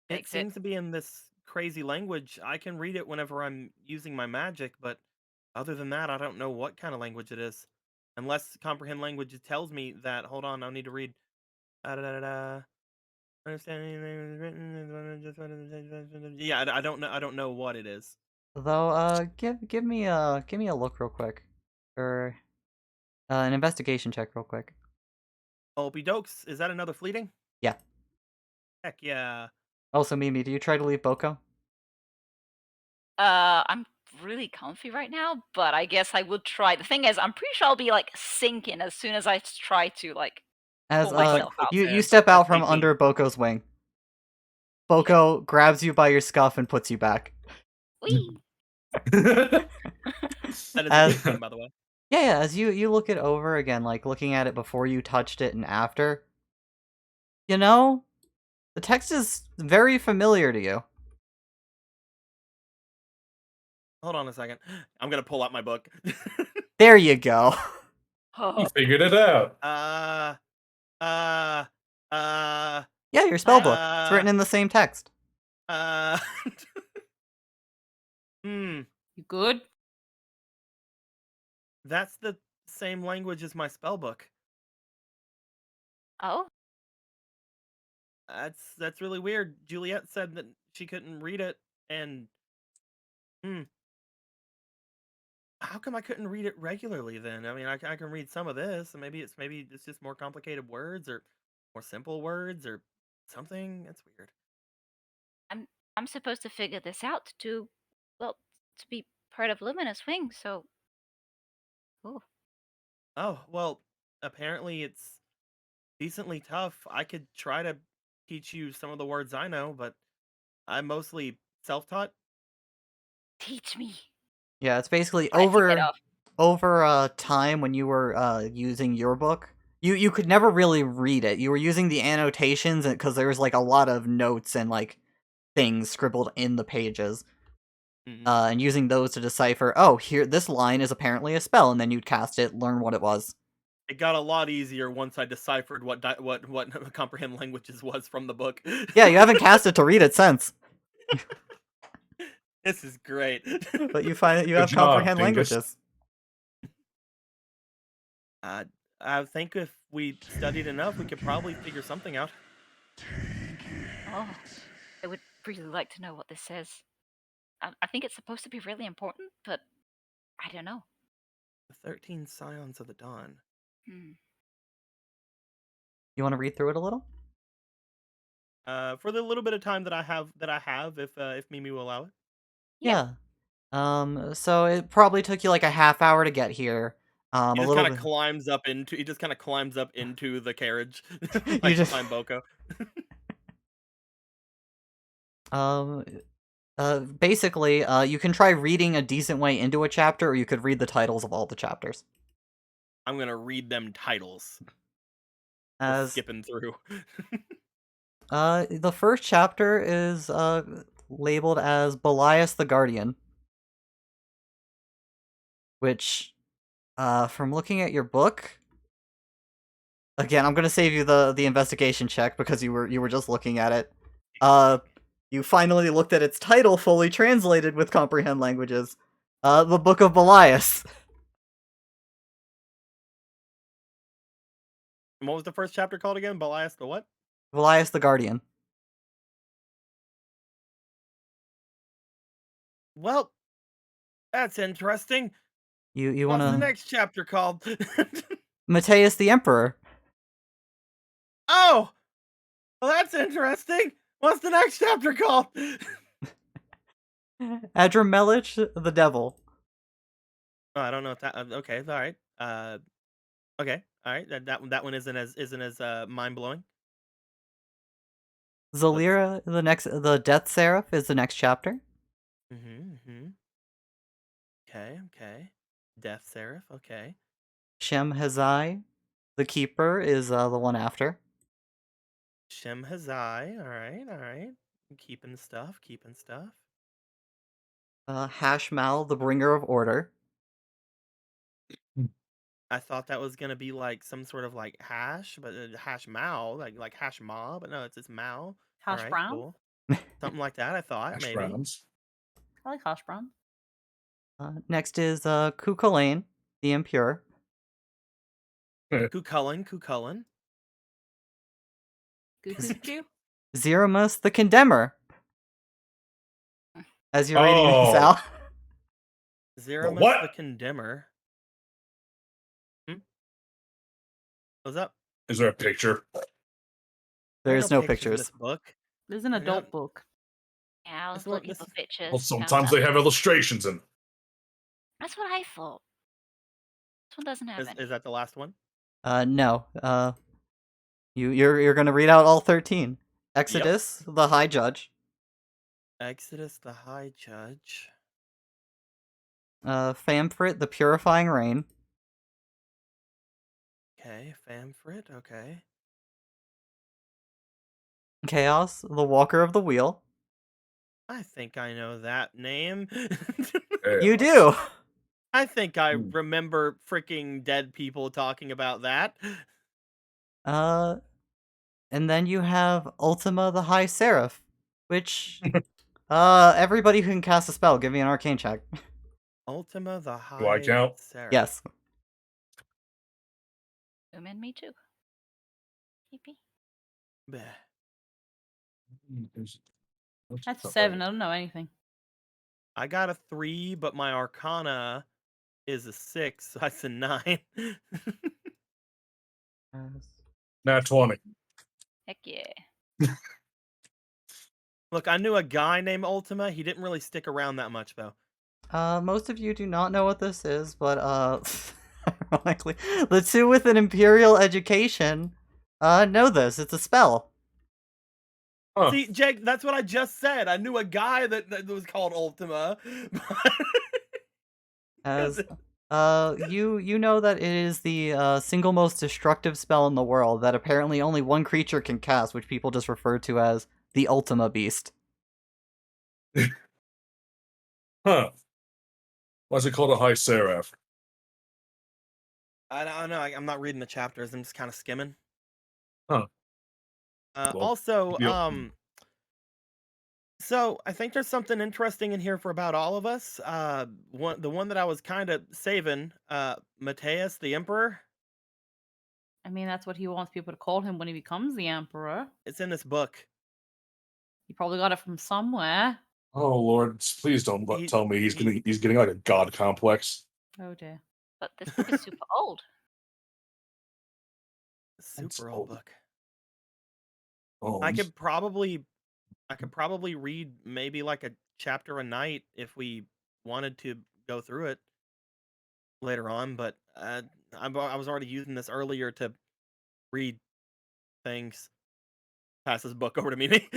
Takes it. seems to be in this crazy language. I can read it whenever I'm using my magic, but other than that, I don't know what kind of language it is. Unless comprehend language tells me that. Hold on, I need to read. Yeah, I don't know. I don't know what it is. Though, give me a look real quick, or an investigation check real quick. Opie dokes. Is that another fleeting? Yeah. Heck yeah. Also, Mimi, do you try to leave Boko? I'm really comfy right now, but I guess I would try. The thing is, I'm pretty sure I'll be like sinking as soon as I try to like As pull myself out. you quicksand. step That's out from sneaky. under Boko's wing. Boko grabs you by your scuff and puts you back. Whee! That is a As- good thing, by the way. Yeah, as you look it over again, like looking at it before you touched it and after, you know, the text is very familiar to you. Hold on a second. I'm gonna pull out my book. There you go. You figured it out. Yeah, your spell book. It's written in the same text. Hmm. You good? That's the same language as my spell book. Oh, That's really weird. Juliet said that she couldn't read it, and how come I couldn't read it regularly then? I mean, I can read some of this, and maybe it's just more complicated words or more simple words or something. That's weird. I'm supposed to figure this out to, well, to be part of Luminous Wing. So, ooh, Oh, well, apparently it's decently tough. I could try to teach you some of the words I know, but I'm mostly self-taught. teach me. Yeah, it's basically I take it off. over time when you were using your book. You could never really read it. You were using the annotations because there was like a lot of notes and like things scribbled in the pages. Mhm. And using those to decipher, oh, here, this line is apparently a spell, and then you'd cast it, learn what it was. It got a lot easier once I deciphered what comprehend languages was from the book. Yeah, you haven't cast it to read it since, This is great. but you find that you Good have job, comprehend Dingus. languages. I think if we studied enough, we could probably figure something out. Oh, I would really like to know what this says. I think it's supposed to be really important, but I don't know. The 13 Scions of the Dawn. Hmm. You want to read through it a little? For the little bit of time that I have, if Mimi will allow it. Yeah. Yeah. So it probably took you like a half hour to get here. He A just little kind of bit. climbs up into the carriage, You like just- behind Boko. Basically, you can try reading a decent way into a chapter, or you could read the titles of all the chapters. I'm gonna read them titles. Just As skipping through. the first chapter is labeled as Belias the Guardian, which, from looking at your book, again, I'm gonna save you the investigation check because you were just looking at it. You finally looked at its title fully translated with comprehend languages. The Book of Belias. And what was the first chapter called again? Belias the what? Belias the Guardian. Well, that's interesting. You What's the wanna next chapter called? Mateus the Emperor. Oh, well, that's interesting. What's the next chapter called? Adramelech the Devil. Oh, I don't know if that. Okay, all right. Okay, all right. That one isn't as mind blowing. Zalira the Death Seraph is the next chapter. Mm-hmm. Okay. Death Seraph. Okay. Shem Hazai the Keeper is the one after. Shem Hazai. All right. Keeping stuff. Hashmal the Bringer of Order. I thought that was gonna be like some sort of like hash, but hash mao, like hash ma, but no, it's mao. Hash Alright, brown? cool. Something like that. I thought Hash maybe. browns. I like hash brown. Next is Kukulane the Impure. Cucullin. Goo Zeromus the Condemner. As you're reading these Oh. out. Zeramus what? the Condemner. What's up? Is there a picture? There's no In pictures. this book. This is an I got- adult book. Yeah, I was This one- looking this for is- pictures. Well, found sometimes they nothing. have illustrations in. That's what I thought. This one doesn't have Is, any. is that the last one? No. You're gonna read out all 13. Exodus, the High Judge. Exodus the High Judge. Famfrit, the Purifying Rain. Okay, Famfrit. Okay. Chaos, the Walker of the Wheel. I think I know that name. You do. I think I Hmm. remember freaking dead people talking about that. And then you have Ultima, the High Seraph, which everybody who can cast a spell, give me an arcane check. Ultima the High Do I count? Seraph. Yes. And me too. Yippee. Bleh. That's 7. I don't know anything. I got a 3, but my Arcana is a 6, so that's a 9. Nat 20. Heck yeah. Look, I knew a guy named Ultima. He didn't really stick around that much, though. Most of you do not know what this is, but ironically, the two with an imperial education know this. It's a spell. Huh. See, Jake, that's what I just said. I knew a guy that was called Ultima. As you know that it is the single most destructive spell in the world that apparently only one creature can cast, which people just refer to as the Ultima Beast. Huh. Why is it called a High Seraph? I don't know. I'm not reading the chapters. I'm just kind of skimming. Huh. Well, Also, yep. so I think there's something interesting in here for about all of us. The one that I was kind of saving, Matthias the Emperor. I mean, that's what he wants people to call him when he becomes the emperor. It's in this book. He probably got it from somewhere. Oh Lord, please don't He- tell me he's he- getting like a god complex. Oh dear. But this book is super old. Super old. old book. Oh, I could probably read maybe like a chapter a night if we wanted to go through it later on, but I was already using this earlier to read things. Pass this book over to Mimi.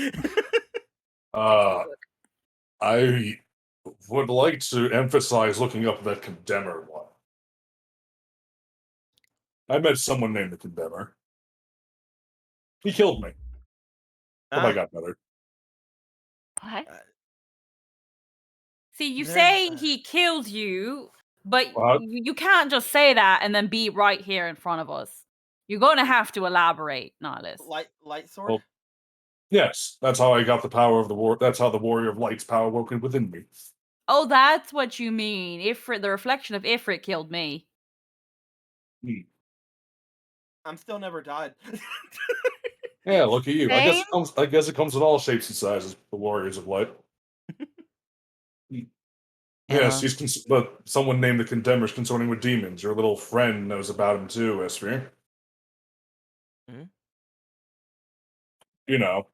I would like to emphasize looking up the Condemner one. I met someone named the Condemner. He killed me, but I Ah, got better. What? See, you There's, say he killed you, but What? you can't just say that and then be right here in front of us. You're going to have to elaborate, Nihilus. light sword. Well, yes, that's how I got the power of the war. That's how the Warrior of Light's power woke within me. Oh, that's what you mean. Ifrit, the reflection of Ifrit killed me. I'm still never died. Yeah, look at you. I Same. guess it comes in all shapes and sizes. The Warriors of Light. Yes, but someone named the Condemner's consorting with demons. Your little friend knows about him too, Esphere. Mhm. You know,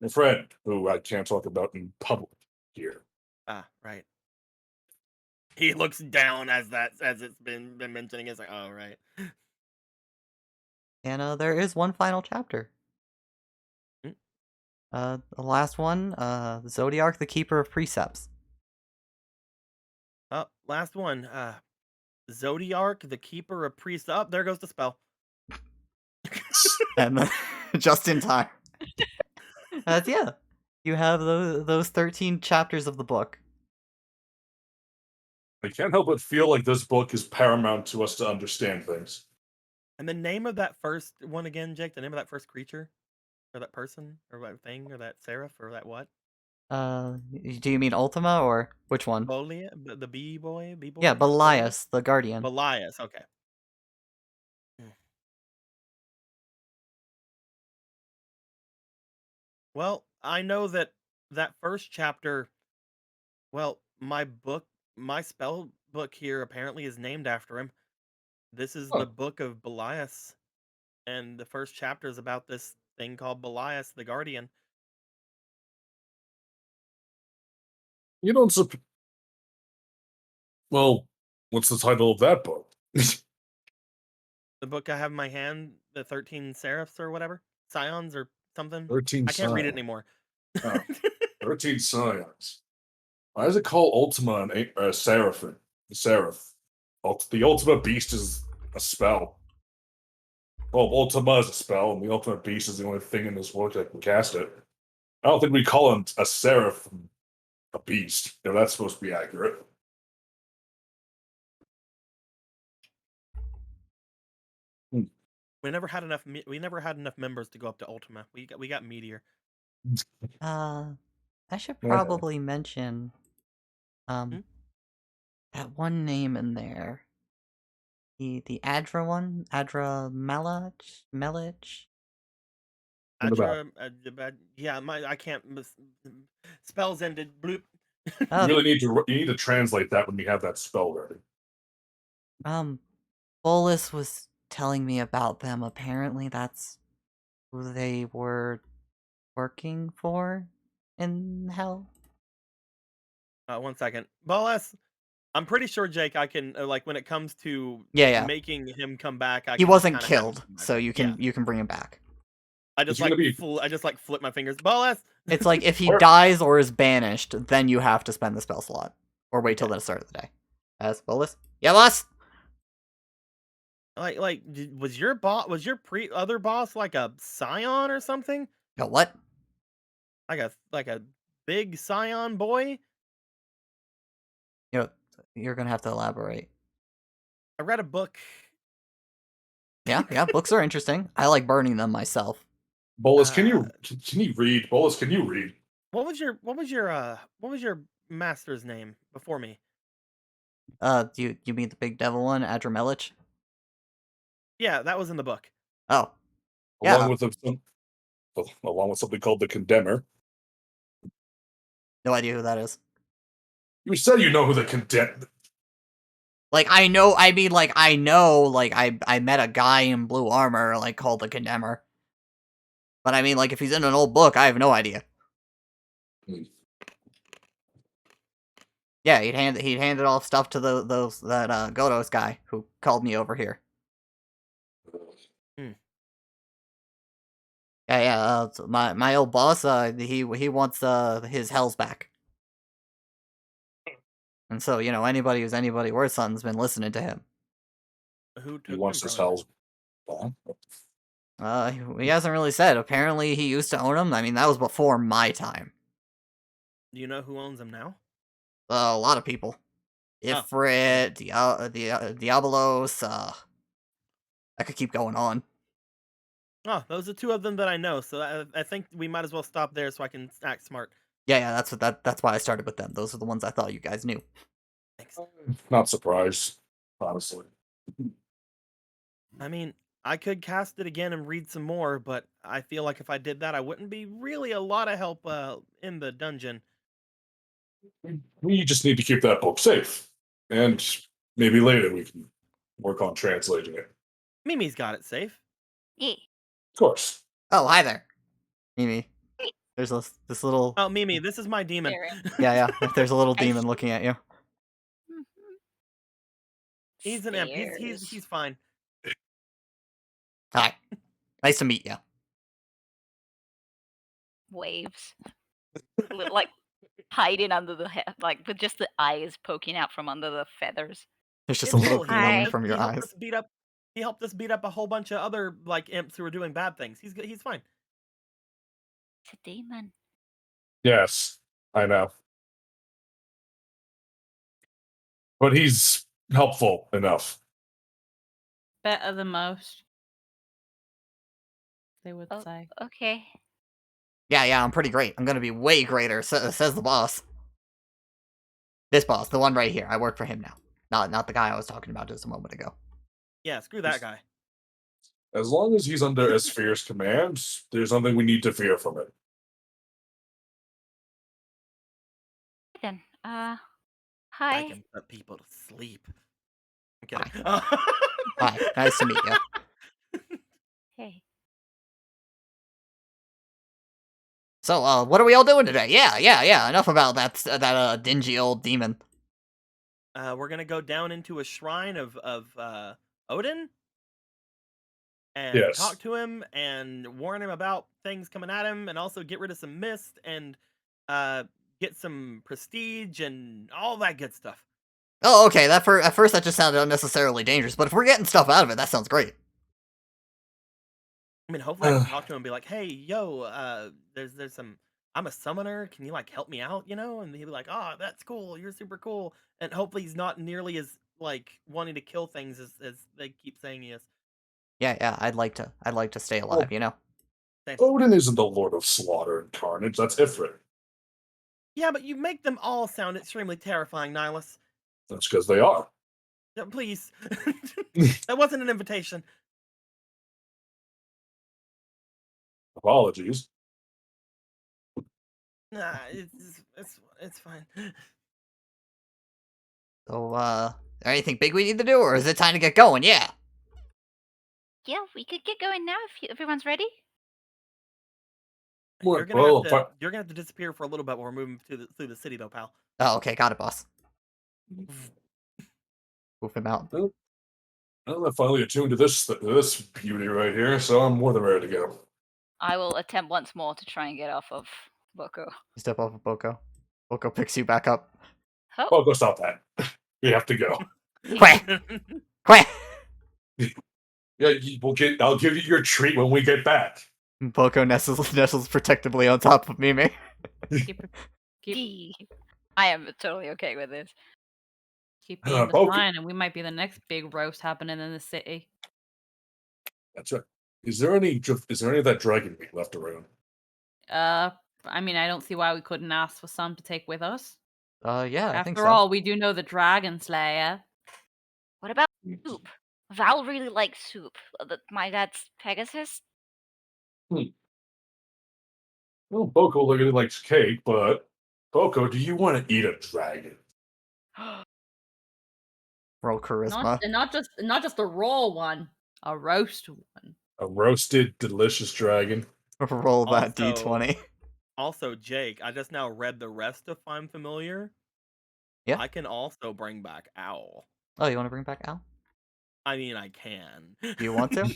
a friend who I can't talk about in public here. Ah, right. He looks down as it's been mentioning. It's like, oh right. And there is one final chapter. Mm. The last one, Zodiark, the Keeper of Precepts. Oh, last one. Zodiark, the Keeper of Priests. Up there goes the spell. And just in time. Yeah, you have those 13 chapters of the book. I can't help but feel like this book is paramount to us to understand things. And the name of that first one again, Jake. The name of that first creature, or that person, or that thing, or that seraph, or that what? Do you mean Ultima or which one? Bolia, the bee boy, bee boy. Yeah, Belias, the Guardian. Belias. Okay. Well, I know that that first chapter. Well, my spell book here apparently is named after him. This is Huh. the Book of Belias, and the first chapter is about this thing called Belias the Guardian. You don't Well, what's the title of that book? The book I have in my hand, the 13 Seraphs or whatever, Scions or something. 13 I can't read it Scions. anymore. Oh, 13 Scions. Why is it called Ultima and Seraphim? Seraph. The Ultimate Beast is a spell. Well, Ultima is a spell, and the Ultimate Beast is the only thing in this world that can cast it. I don't think we call him a Seraph a beast, if that's supposed to be accurate. We never had enough. We never had enough members to go up to Ultima. We got Meteor. I should Yeah. probably mention Hmm? that one name in there. The Adra one? Adra Melich? What about? Yeah, I can't. Spells ended. Bloop. You Uh, really need to translate that when you have that spell ready. Bolus was telling me about them. Apparently that's who they were working for in hell. 1 second, Bolas. I'm pretty sure, Jake. I can like when it comes to Yeah. making him come back. I He can wasn't kinda have him killed, come back. so you Yeah. can bring him back. I It's just gonna like be- I just like flip my fingers. Bolas. It's like if he Or- dies or is banished, then you have to spend the spell slot. Or wait till the start of the day. As Bolus? Yeah, boss! Was your other boss like a scion or something? Yo, what? Like a big scion boy? You're gonna have to elaborate. I read a book. Yeah, books are interesting. I like burning them myself. Bolus, can you read? Bolus, can you read? What was your master's name before me? Do you mean the big devil one, Adramelich? Yeah, that was in the book. Oh, Yeah. Along with something called the Condemner. no idea who that is. You said you know who the Condemner. Like, I know, I met a guy in blue armor, like, called the Condemner. But I mean, like, if he's in an old book, I have no idea. Hmm. Yeah, he'd handed off stuff to that Godos guy who called me over here. Hmm. Yeah, so my old boss, he wants his hells back. And so, anybody who's anybody worth something's been listening to him. Who took He wants him his from him? hells. He hasn't really said. Apparently, he used to own them. I mean, that was before my time. Do you know who owns him now? A lot of people. Ifrit, Diabolos, I could keep going on. Oh, those are two of them that I know. So I think we might as well stop there so I can act smart. Yeah, that's why I started with them. Those are the ones I thought you guys knew. Thanks. Not surprised, honestly. I mean, I could cast it again and read some more, but I feel like if I did that, I wouldn't be really a lot of help in the dungeon. We just need to keep that book safe. And maybe later we can work on translating it. Mimi's got it safe. Yeah. Of course. Oh, hi there, Mimi. There's this little Oh, Mimi, this is my demon. Staring. yeah. There's a little I demon see. looking at you. Mhm. He's an imp. Stairs. He's fine. Hi, nice to meet you. Waves. Like hiding under the head, like with just the eyes poking out from under the feathers. There's just It's a little cool. gleam Hi. from your He helped eyes. us beat up. He helped us beat up a whole bunch of other like imps who were doing bad things. He's fine. It's a demon. Yes, I know. But he's helpful enough. Better than most. They would Oh. say. Okay. Yeah, I'm pretty great. I'm gonna be way greater, says the boss. This boss, the one right here. I work for him now. Not the guy I was talking about just a moment ago. Yeah, screw that guy. As long as he's under Esphere's command, there's nothing we need to fear from it. I Hi. can put people to sleep. I'm Hi. kidding. Hi, nice to meet you. Hey. So, what are we all doing today? Yeah. Enough about that dingy old demon. We're gonna go down into a shrine of Odin and Yes. talk to him and warn him about things coming at him, and also get rid of some mist and get some prestige and all that good stuff. Oh, okay. At first that just sounded unnecessarily dangerous, but if we're getting stuff out of it, that sounds great. I mean, hopefully I can talk to him and be like, "Hey, yo, there's some. I'm a summoner. Can you like help me out? You know?" And he'll be like, "Oh, that's cool. You're super cool." And hopefully he's not nearly as like wanting to kill things as they keep saying he is. Yeah. I'd like to stay Well, alive. You know. Same. Odin isn't the Lord of Slaughter and Carnage. That's Ifrit. Yeah, but you make them all sound extremely terrifying, Nihilus. That's because they are. Please, that wasn't an invitation. Apologies. Nah, it's fine. So, anything big we need to do, or is it time to get going? Yeah. Yeah, we could get going now if everyone's ready. You're gonna Well, you're gonna have to disappear for a little bit while we're moving through the city, though, pal. Oh, okay. Got it, boss. Move him out. well, I'm finally attuned to this beauty right here, so I'm more than ready to go. I will attempt once more to try and get off of Boko. You step off of Boko. Boko picks you back up. Oh, Oh, go stop that. We have to go. Quack! Quack! Yeah, I'll give you your treat when we get back. Boko nestles protectively on top of Mimi. Keep I am totally okay with this. keep being the Poke. shrine, and we might be the next big roast happening in the city. That's right. Is there any of that dragon meat left around? I mean, I don't see why we couldn't ask for some to take with us. Yeah, I think After so. all, we do know the Dragon Slayer. What about soup? Val really likes soup. My dad's Pegasus. Well, Boko really likes cake, but Boko, do you want to eat a dragon? Roll charisma. Not just a raw one, a roast one. A roasted, delicious dragon. Roll that Also- d20. Also, Jake, I just now read the rest of I'm Familiar. Yeah. I can also bring back Owl. Oh, you want to bring back Al? I mean, I can. Do you want to?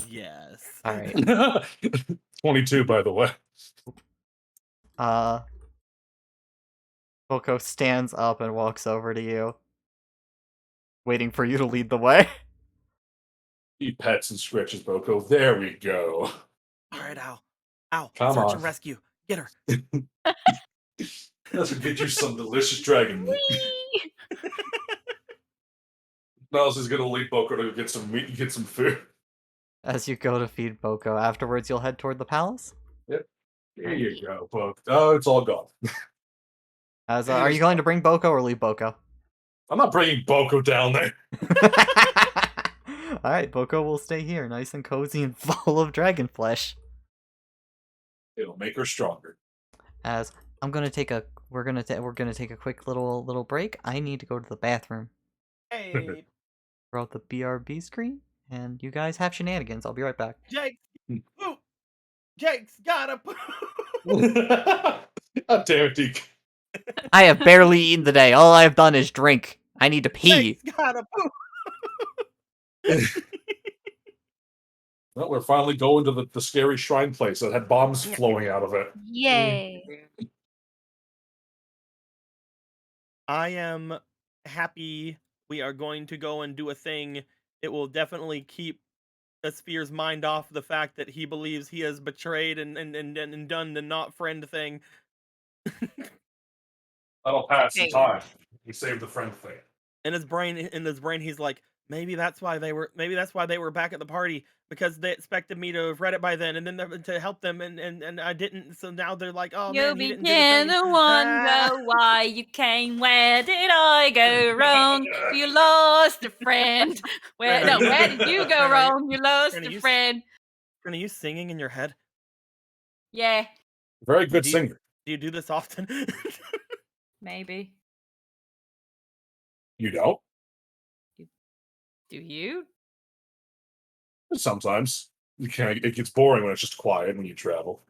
Yes. All right. 22, by the way. Boko stands up and walks over to you, waiting for you to lead the way. He pets and stretches Boko. There we go. All right, Owl. Owl, Come search on. and rescue. Get her. Let's get you some delicious dragon meat. Whee! Niles is gonna lead Boko to get some meat and get some food. As you go to feed Boko, afterwards you'll head toward the palace. There you go, Boko. Oh, it's all gone. Are you going to bring Boko or leave Boko? I'm not bringing Boko down there. Alright, Boko will stay here, nice and cozy and full of dragon flesh. It'll make her stronger. As I'm gonna take a we're gonna take a quick little break. I need to go to the bathroom. Hey, Throw out the BRB screen, and you guys have shenanigans. I'll be right back. Jake. Poop. Jake's gotta poop. God damn it, Deke. I have barely eaten today. All I have done is drink. I need to pee. Jake's gotta poop. Well, we're finally going to the scary shrine place that had bombs flowing out of it. Yay! I am happy we are going to go and do a thing. It will definitely keep Sphere's mind off the fact that he believes he has betrayed and done the not friend thing. That'll pass the Okay. time. We saved the friend thing. In his brain, he's like, maybe that's why they were back at the party, because they expected me to have read it by then, and then to help them, and I didn't. So now they're like, oh You man, he didn't do the begin thing. to wonder why you came. Where did I go wrong? You lost a friend. Where did you go wrong? You lost Gonna a use- friend. Are you singing in your head? Yeah. Very good Do you- singer. Do you do this often? Maybe. You don't? Do you? Sometimes. It gets boring when it's just quiet when you travel.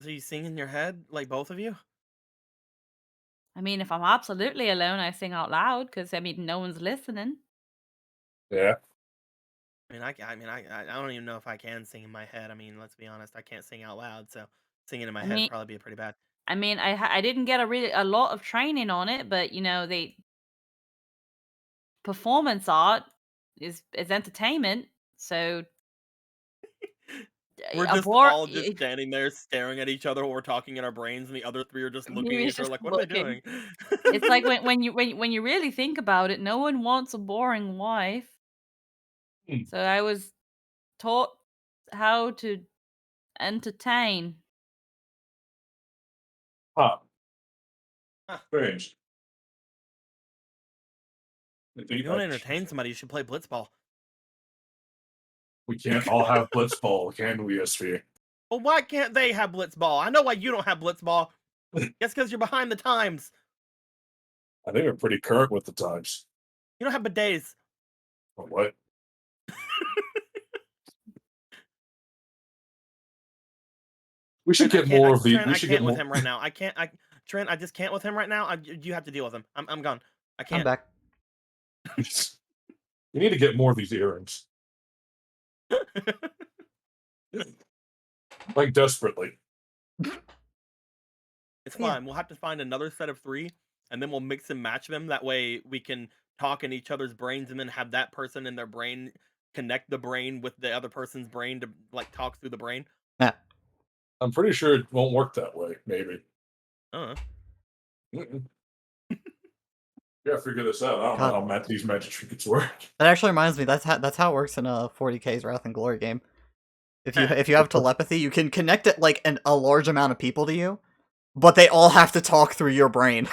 So you sing in your head, like both of you? I mean, if I'm absolutely alone, I sing out loud because I mean, no one's listening. Yeah. I don't even know if I can sing in my head. I mean, let's be honest, I can't sing out loud, so singing in my I head would mean, probably be pretty bad. I didn't get a lot of training on it, but you know, they performance art is entertainment. So We're a just bore. all just standing there staring at each other while we're talking in our brains, and the other three are just looking at It's each other just like, "What are they looking. doing?" It's like when you really think about it, no one wants a boring wife. Hmm. So I was taught how to entertain. Huh. Huh. Strange. If you want to entertain somebody, you should play Blitzball. We can't all have Blitzball, can we, SV? Well, why can't they have Blitzball? I know why you don't have Blitzball. That's because you're behind the times. I think we're pretty current with the times. You don't have bidets. Or what? We should Trent, get more of these. Trent, We I should can't get with more. him right now. Trent, I just can't with him right now. You have to deal with him. I'm gone. I I'm can't. back. We need to get more of these earrings. Like desperately. It's Yeah. fine. We'll have to find another set of 3, and then we'll mix and match them. That way we can talk in each other's brains, and then have that person in their brain connect the brain with the other person's brain to like talk through the brain. Yeah. I'm pretty sure it won't work that way. Maybe. Uh-huh. Yeah, figure this out. I don't God. know how these magic trinkets work. That actually reminds me. That's how it works in a 40k's Wrath and Glory game. If you have telepathy, you can connect it like a large amount of people to you, but they all have to talk through your brain.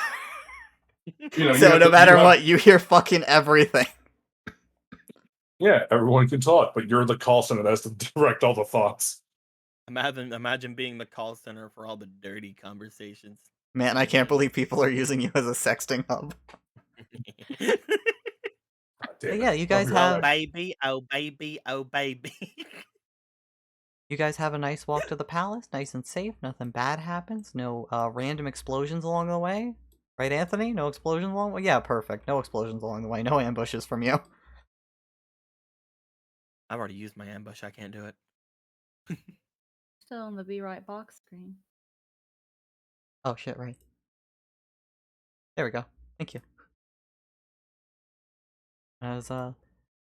You know, So no matter what, you hear fucking everything. Yeah, everyone can talk, but you're the call center that has to direct all the thoughts. Imagine being the call center for all the dirty conversations. Man, I can't believe people are using you as a sexting hub. God damn But it. yeah, you guys I'll be have- Oh baby, oh baby, oh baby. You guys have a nice walk to the palace, nice and safe. Nothing bad happens. No random explosions along the way. Right, Anthony? No explosions along the way? Yeah, perfect. No explosions along the way. No ambushes from you. I've already used my ambush. I can't do it. Still on the Be Right box screen. Oh shit, right. There we go. Thank you. As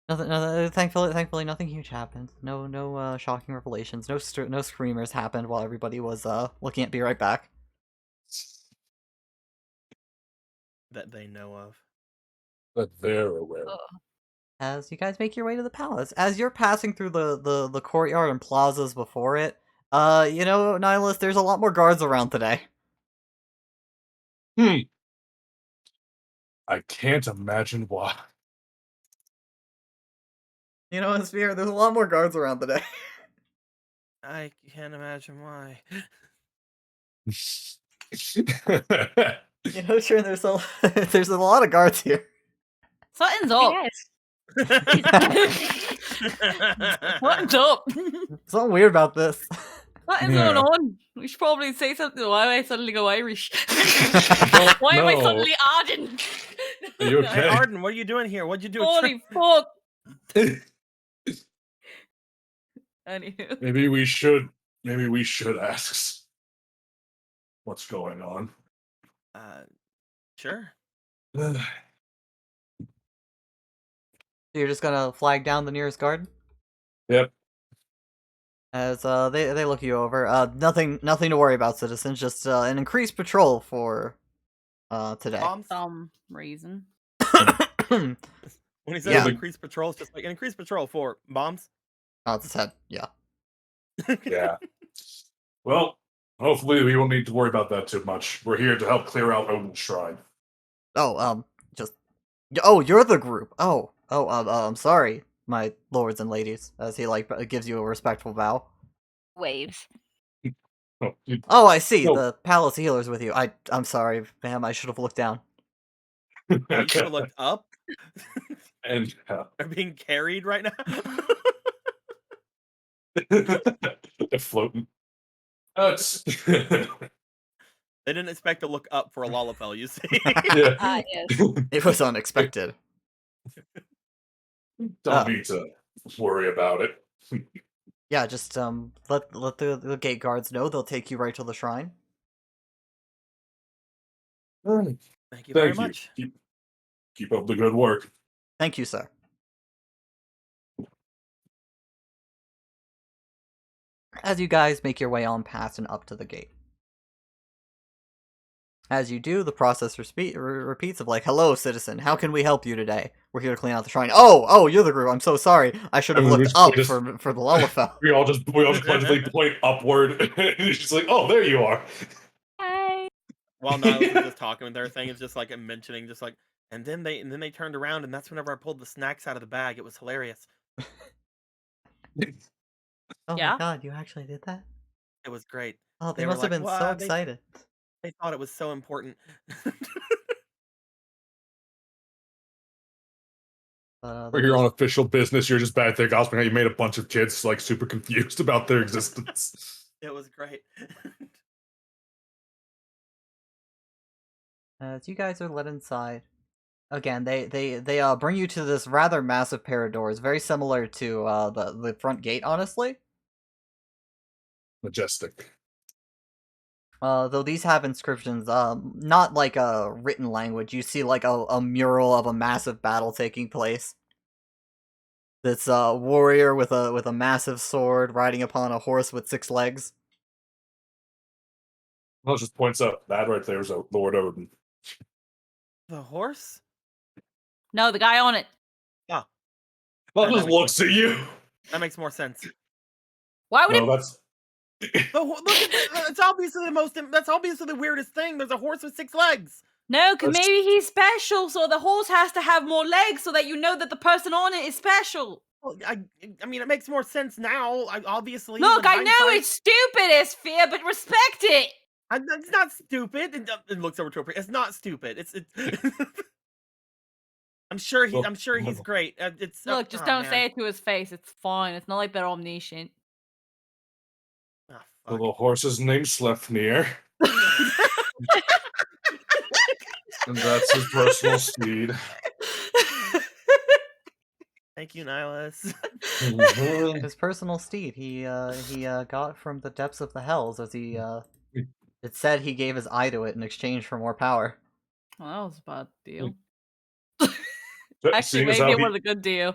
thankfully nothing huge happened. No shocking revelations. No screamers happened while everybody was looking at Be Right Back. That they know of. That they're aware. As you guys make your way to the palace, as you're passing through the courtyard and plazas before it, you know, Nihilus, there's a lot more guards around today. I can't imagine why. You know, Sphere, there's a lot more guards around today. I can't imagine why. You know, sure, there's a lot of guards here. Something's up. Yes. Something's up. Something weird about this. Something's Yeah. going on. We should probably say something. Why am I suddenly go Irish? Don't Why am I know. suddenly Arden? Are you Hey okay? Arden, what are you doing here? What'd you do? Holy fuck. Anywho. Maybe we should ask what's going on. Sure. You're just gonna flag down the nearest guard? Yep. As they look you over. Nothing to worry about, citizens. Just an increased patrol for today. Bombs? Some reason. When he says Yeah. increased patrol, it's just like an increased patrol for bombs. Nods his head. Yeah. Yeah. Well, hopefully we won't need to worry about that too much. We're here to help clear out Odin's shrine. Oh, oh, you're the group. I'm sorry, my lords and ladies. As he gives you a respectful bow. Waves. Oh, you- Oh, I see. No. The palace healer's with you. I'm sorry, ma'am. I should have looked down. You should have looked up. and They're being carried right now. they're floating. It's They didn't expect to look up for a Lalafell, you see. yeah. Yes. It was unexpected. Don't need to worry about it. Yeah, just let the gate guards know. They'll take you right to the shrine. Thank you very Thank you. much. Keep up the good work. Thank you, sir. As you guys make your way on past and up to the gate. As you do, the process repeats of like, "Hello, citizen. How can we help you today? We're here to clean out the shrine." Oh, you're the group. I'm so sorry. I should have And we looked just- up we just- for the Lalafell. We all just collectively point upward. And it's just like, oh, there you are. Hi. While Nihilus is just talking with everything, it's just like mentioning, just like, and then they turned around, and that's whenever I pulled the snacks out of the bag. It was hilarious. Oh Yeah? my god, you actually did that? It was great. Oh, they They were must have like, been "Well, so they- excited. They thought it was so important. We're here on official business. You're just bad thing gossiping how you made a bunch of kids like super confused about their existence. It was great. As you guys are led inside, again, they bring you to this rather massive pair of doors, very similar to the front gate, honestly. Majestic. Though these have inscriptions, not like a written language. You see like a mural of a massive battle taking place. This warrior with a massive sword riding upon a horse with 6 legs. Well, just points out that right there is a Lord Odin. The horse? No, the guy on it. Well, That just makes looks at you. That makes more sense. Why would No, he? that's Look at it's obviously the most. That's obviously the weirdest thing. There's a horse with 6 legs. No, because That's- maybe he's special, so the horse has to have more legs so that you know that the person on it is special. Well, I mean, it makes more sense now. Obviously. Look, with I know hindsight. it's stupid, Esphere, but respect it. It's not stupid. It looks over to a priest. It's not stupid. It's. I'm sure Look, I'm sure he's great. It's Look, just oh, don't man. say it to his face. It's fine. It's not like they're omniscient. Ah, the fuck. little horse's named Sleipnir, and that's his personal steed. Thank you, Nihilus. Mhm. His personal steed. He got from the depths of the hells as he It said he gave his eye to it in exchange for more power. Well, that was a bad deal. Seeing Actually, as maybe how it was a good deal.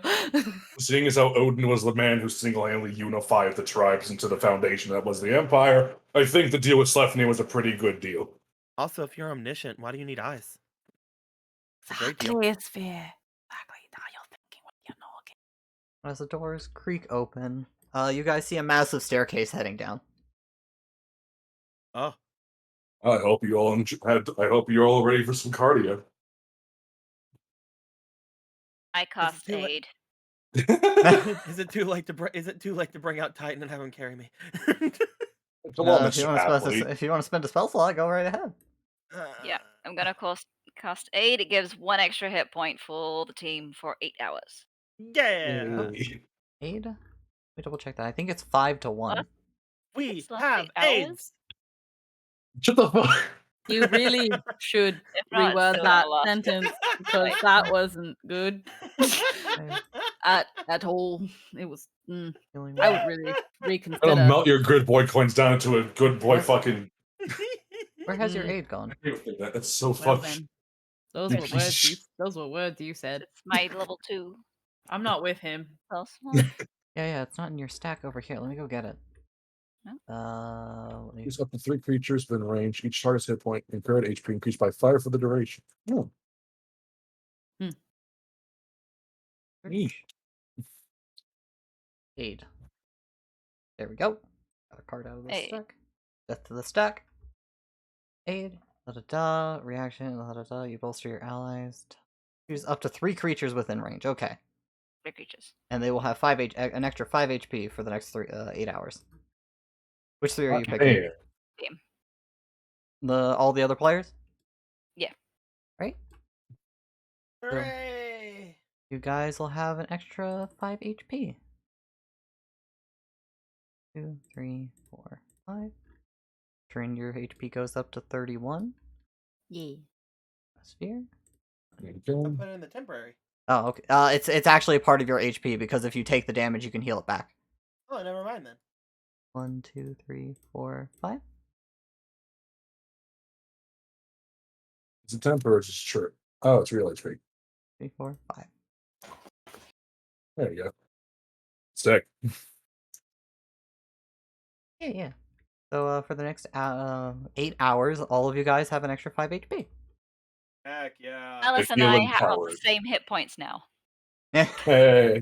Seeing as how Odin was the man who single-handedly unified the tribes into the foundation that was the Empire, I think the deal with Sleipnir was a pretty good deal. Also, if you're omniscient, why do you need eyes? It's a great deal. Exactly, Esphere. Exactly. Now you're thinking what you're not. As the doors creak open, you guys see a massive staircase heading down. Oh, I hope you all I hope you're all ready for some cardio. I cast too late? aid. is it too late to Is it too late to bring out Titan and have him carry me? Come on, if you Mr. want to Athlete. if you want to spend a spell slot, go right ahead. Yeah, I'm gonna cast aid. It gives 1 extra hit point for the team for 8 hours. Yeah, Aid? Let me double check that. I think it's 5 to 1. What? we It's not have 8 hours? AIDS. Shut the fuck. You really should If not, it's reword still that not a lot. sentence because that wasn't good at all. It was. Healing I word. would really I'm reconsider. gonna melt your good boy coins down into a good boy fucking. Where has your aid gone? That's so Well fucking. then, those were words. Those were words you said. It's my level 2. I'm not with him. Plus 1. Yeah, it's not in your stack over here. Let me go get it. No? Let me- Use up to 3 creatures within range. Each target's hit point and current HP increased by 5 for the duration. Oh. Eesh. aid. There we go. Got a card out of the Aid. stack. Death to the stack. Aid. Da da da. Reaction. Da da da. You bolster your allies. Use up to 3 creatures within range. Okay. 3 creatures. And they will have an extra 5 HP for the next 8 hours. Which 3 are you Man, picking? game. All the other players? Yeah. Right? Hooray! You guys will have an extra 5 HP. 2, 3, 4, 5. Turn your HP goes up to 31. Yeah. Sphere. There you I go. put it in the temporary. Oh, okay. It's actually a part of your HP because if you take the damage, you can heal it back. Oh, never mind then. 1, 2, 3, 4, 5. It's a temper, it's just true. Oh, it's real HP. 3, 4, 5. There you go. Sick. Yeah. So for the next 8 hours, all of you guys have an extra 5 HP. Heck yeah. Alice and feel I have the empowered. same hit points now. Hey,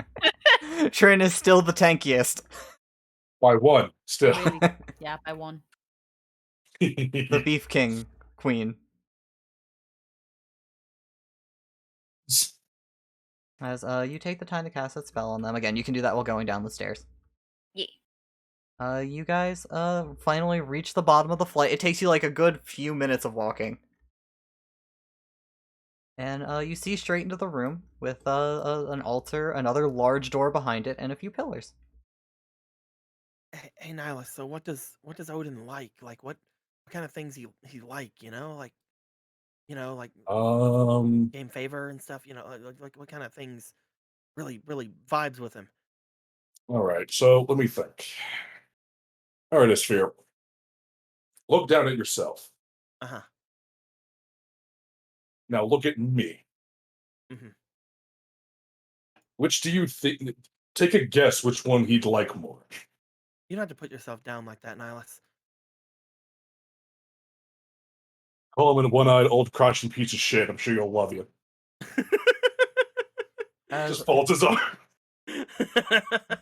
Trin is still the tankiest. by one, still. Really? Yeah, I won. The Beef King Queen. As you take the time to cast that spell on them. Again, you can do that while going down the stairs. Yeah. You guys finally reach the bottom of the flight. It takes you like a good few minutes of walking. And you see straight into the room with an altar, another large door behind it, and a few pillars. Hey, Nihilus, so what does Odin like? Like what kind of things he like, you know? Like game favor and stuff, you know, like what kind of things really vibes with him? All right, so let me think. All right, Sphere. Look down at yourself. Uh-huh. Now look at me. Mhm. Which do you think? Take a guess which one he'd like more. You don't have to put yourself down like that, Nihilus. Call him a one-eyed old crotchety piece of shit. I'm sure you'll love you. Just folds his arm.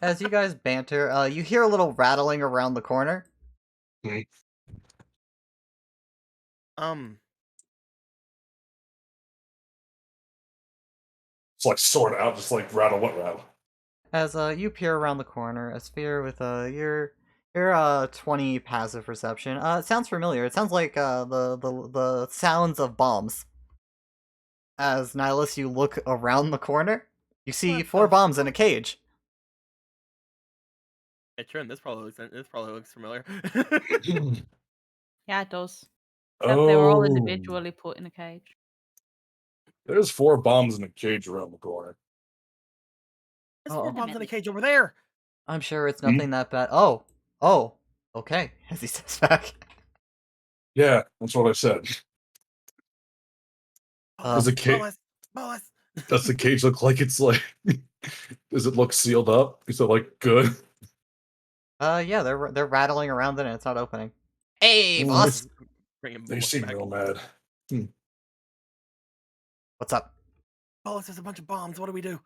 As you guys banter, you hear a little rattling around the corner. It's like sort out, just like rattle what rattle. As you peer around the corner, a sphere with your 20 passive perception. It sounds familiar. It sounds like the sounds of bombs. As Nihilus, you look around the corner, you see What 4 the bombs in a cage. Hey, Trin, this probably looks familiar. Yeah, it does. Except they were all individually put in a cage. There's 4 bombs in a cage around the corner. There's 4 Oh. bombs in a cage over there. I'm sure it's nothing that bad. Oh, okay. As he steps back. Yeah, that's what I said. Does the cage? Bolas. Does the cage look like it's like? Does it look sealed up? Is it like good? Yeah, they're rattling around it and it's not opening. Hey, Ooh, boss. Bringing They Bolas seem back. real mad. What's up? Bolas, there's a bunch of bombs. What do we do?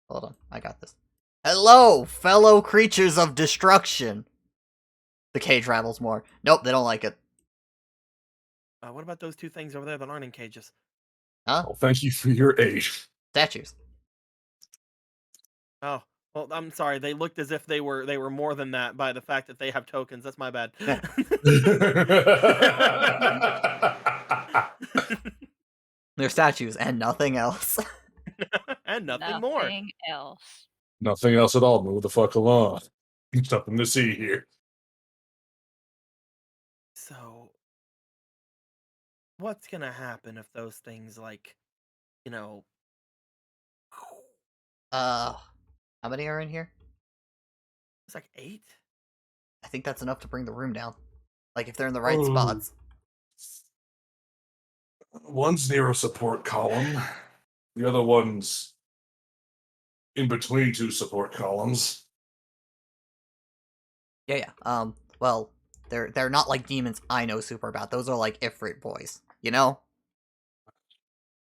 Hold on, I got this. Hello, fellow creatures of destruction. The cage rattles more. Nope, they don't like it. What about those 2 things over there that aren't in cages? Huh? Oh, thank you for your aid. Statues. Oh, well, I'm sorry. They looked as if they were more than that by the fact that they have tokens. That's my bad. They're statues and nothing else. And nothing more. Nothing else. Nothing else at all. Move the fuck along. There's nothing to see here. So, what's gonna happen if those things, like, you know? How many are in here? It's like 8. I think that's enough to bring the room down. Like if they're in the right Oh. spots. One's near a support column. The other one's in between 2 support columns. Yeah. Well, they're not like demons I know super about. Those are like Ifrit boys, you know?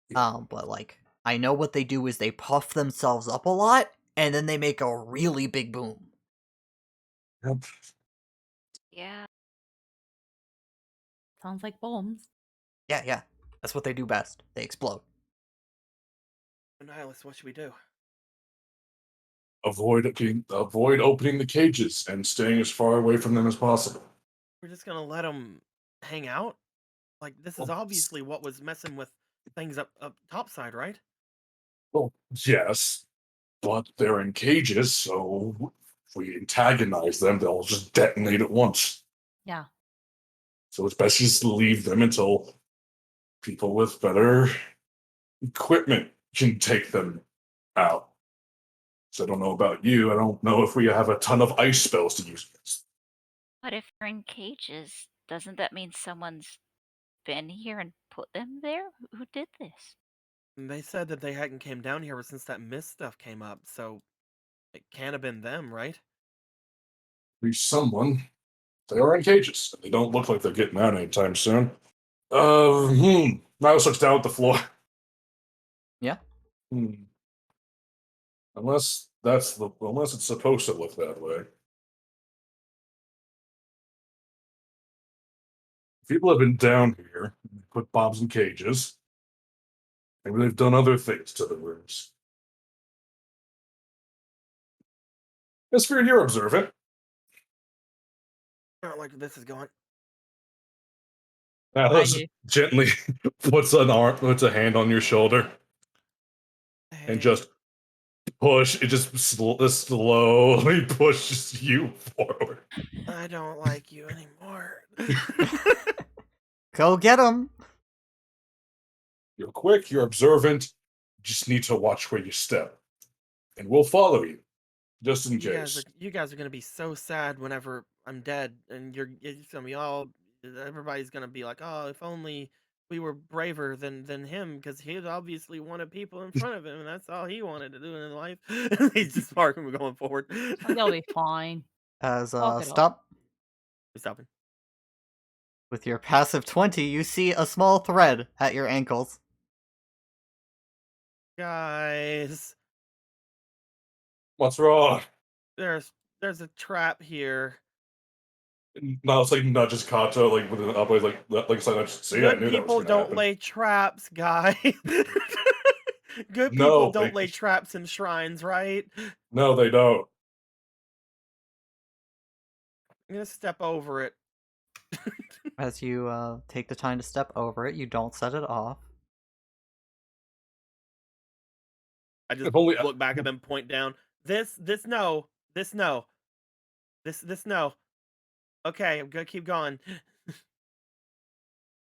But like I know what they do is they puff themselves up a lot and then they make a really big boom. Yep. Yeah. Sounds like bombs. Yeah. That's what they do best. They explode. Nihilus, what should we do? avoid opening the cages and staying as far away from them as possible. We're just gonna let them hang out? Like, this is Well, obviously what was messing with things up topside, right? well, yes, but they're in cages, so if we antagonize them, they'll just detonate at once. Yeah. So it's best just to leave them until people with better equipment can take them out. So I don't know about you. I don't know if we have a ton of ice spells to use. But if they're in cages, doesn't that mean someone's been here and put them there? Who did this? And they said that they hadn't came down here ever since that mist stuff came up, so it can't have been them, right? At least someone. They are in cages. They don't look like they're getting out anytime soon. Miles looks down at the floor. Yeah. Hmm. Unless it's supposed to look that way. People have been down here, put bombs in cages. Maybe they've done other things to the rooms. As for you're observant. I don't like where this is going. Alice do. gently puts a hand on your shoulder and just push. It just slowly pushes you forward. I don't like you anymore. Go get him. You're quick, you're observant, just need to watch where you step. And we'll follow you, just in case. You guys are gonna be so sad whenever I'm dead, and it's gonna be all. Everybody's gonna be like, "Oh, if only we were braver than him, because he obviously wanted people in front of him, and that's all he wanted to do in life." He's just parking. We're going forward. You'll be fine. As Walk it off. stop We're stopping. with your passive 20, you see a small thread at your ankles. Guys, What's wrong? there's a trap here. Miles like nudges Kato like with an upward like sign. I see. I Good knew that was people gonna don't happen. lay traps, guys. Good No, people don't they- lay traps in shrines, right? No, they don't. I'm gonna step over it. As you take the time to step over it, you don't set it off. I just If only look back at them, point down. This no. This no. This no. Okay, I'm gonna keep going.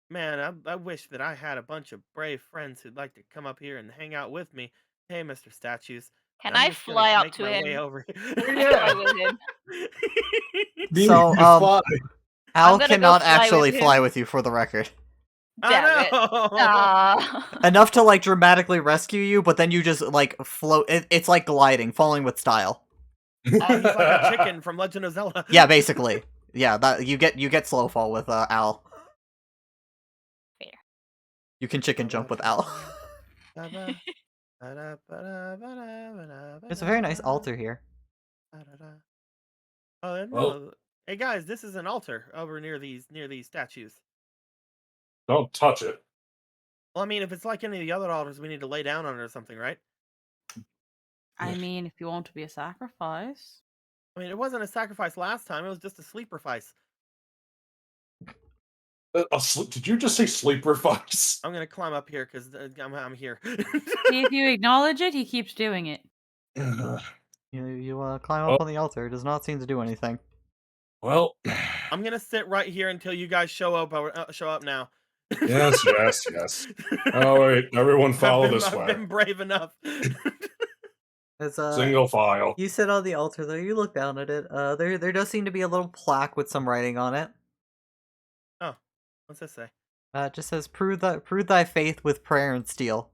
Man, I wish that I had a bunch of brave friends who'd like to come up here and hang out with me. Hey, Mr. Statues. Can I'm I just gonna fly up make to my him? way over Fly with him. So, you fly. Al gonna go cannot fly with actually fly him. with you, for the record. Damn it. Ah. Enough to, like, dramatically rescue you, but then you just, like, float. It's like gliding, falling with style. Oh, he's like a chicken from Legend of Zelda. Yeah, basically. Yeah, that you get slow fall with Al. Fair. You can chicken jump with Al. There's a very nice altar here. Oh no! Well- Hey guys, this is an altar over near these statues. Don't touch it. Well, I mean, if it's like any of the other altars, we need to lay down on it or something, right? I mean, if you want to be a sacrifice. I mean, it wasn't a sacrifice last time; it was just a sleeper-fice. Did you just say sleeper fox? I'm gonna climb up here because I'm here. See, if you acknowledge it, he keeps doing it. You climb up Oh. on the altar. It does not seem to do anything. Well, I'm gonna sit right here until you guys show up. Show up now. yes. All right, everyone, follow this I've way. been brave enough. As Single file. you sit on the altar, though, you look down at it. There does seem to be a little plaque with some writing on it. What's this say? It just says, prove thy faith with prayer and steel."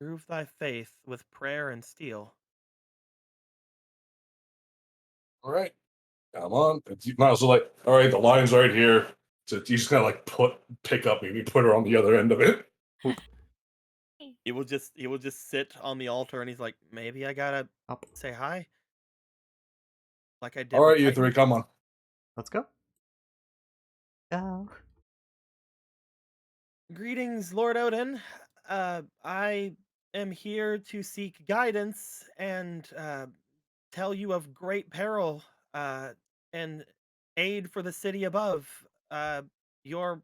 Prove thy faith with prayer and steel. All right, come on. You might as well like. All right, the line's right here. So you just gotta like pick up, maybe put her on the other end of it. He will just sit on the altar and he's like, maybe I gotta Up. say hi. Like I did. All with right, you Titan. three, come on. Let's go. Go. Greetings, Lord Odin. I am here to seek guidance and tell you of great peril and aid for the city above. Your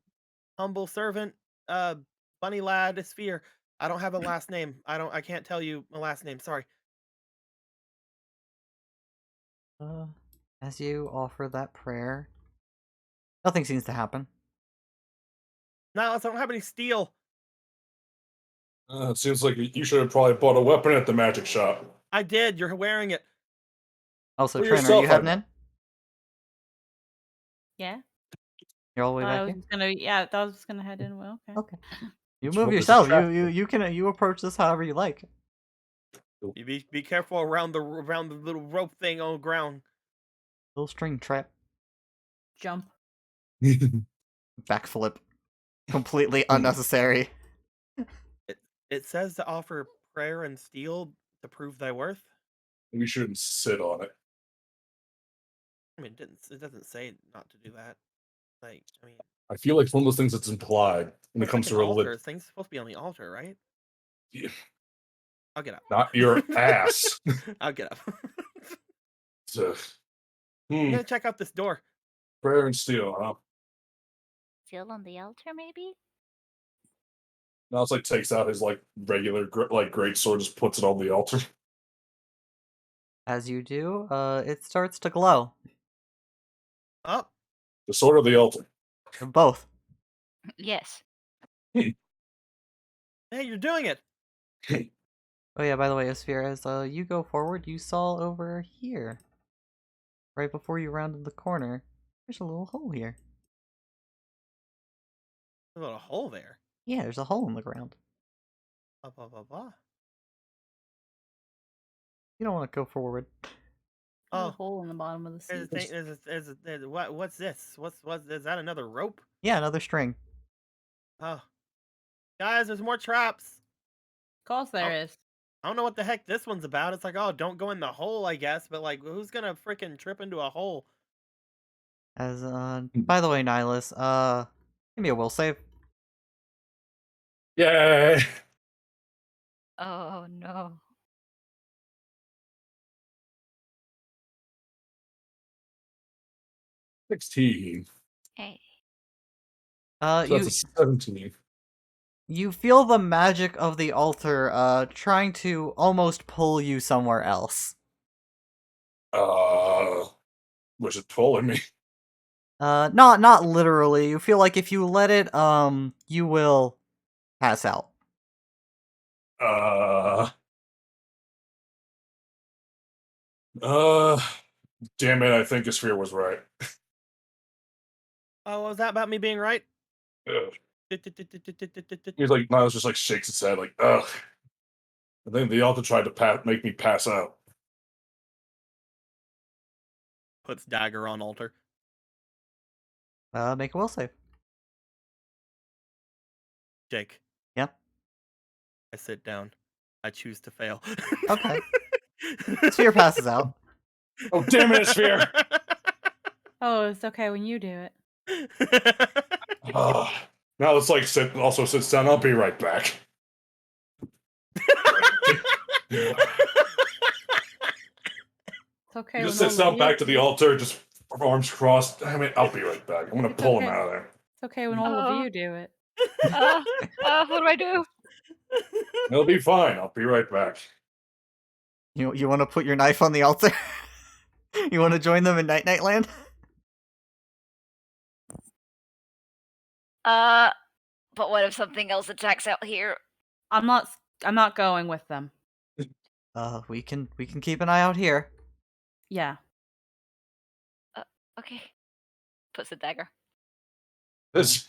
humble servant, uh, Bunny Lad Sphere. I don't have a last name. I can't tell you my last name. Sorry. As you offer that prayer, nothing seems to happen. Nihilus, I don't have any steel. It seems like you should have probably bought a weapon at the magic shop. I did. You're wearing it. Also, For Trin, are yourself, you I heading know. in? Yeah. You're all the way I back was here? just gonna. Yeah, I was just gonna head in. Well, okay. Okay. You It's move what was yourself. attractive. You approach this however you like. You be careful around the little rope thing on the ground. Little string trap. Jump. Backflip. Completely unnecessary. It says to offer prayer and steel to prove thy worth. We shouldn't sit on it. I mean, it doesn't say not to do that. Like, I mean, I feel like it's one of those things that's implied when it it's comes like to an altar. religion. Things supposed to be on the altar, right? Yeah. I'll get up. Not your ass. I'll get up. So, I'm gonna check out this door. prayer and steel, huh? Still on the altar, maybe? Now it's like takes out his like regular great sword, just puts it on the altar. As you do, it starts to glow. Oh, The sword or the altar. Both. Yes. hey, you're doing it. Oh yeah, by the way, Asphere, as you go forward, you saw over here. Right before you rounded the corner, there's a little hole here. There's a little hole there. Yeah, there's a hole in the ground. Blah blah blah blah. You don't want to go forward. There's a Oh, hole in the bottom of the there's a seat. thing. What's this? What's is that another rope? Yeah, another string. Oh, guys, there's more traps. Of course there Oh. is. I don't know what the heck this one's about. It's like, oh, don't go in the hole, I guess. But like, who's gonna freaking trip into a hole? As by the way, Nihilus, give me a will save. Yay! Oh no. $16. Hey. So You that's a 17. you feel the magic of the altar, trying to almost pull you somewhere else. Was it pulling me? Not literally. You feel like if you let it, you will pass out. Damn it, I think Asphere was right. Oh, what was that about me being right? Ugh. He's like, Niles just like shakes his head, like, ugh. And then the altar tried to make me pass out. Puts dagger on altar. Make a will save. Jake. Yeah? I sit down. I choose to fail. Okay. Sphere passes out. Oh, damn it, Asphere! Oh, it's okay when you do it. Now let's like also sits down. I'll be right back. It's okay. He when just sits down Olivia- back to the altar, just arms crossed. Damn it, I'll be right back. I'm gonna It's pull him okay. out of there. It's okay when all of you do it. What do I do? It'll be fine. I'll be right back. You want to put your knife on the altar? You want to join them in Night Night Land? But what if something else attacks out here? I'm not going with them. We can keep an eye out here. Yeah. Okay. Puts a dagger. This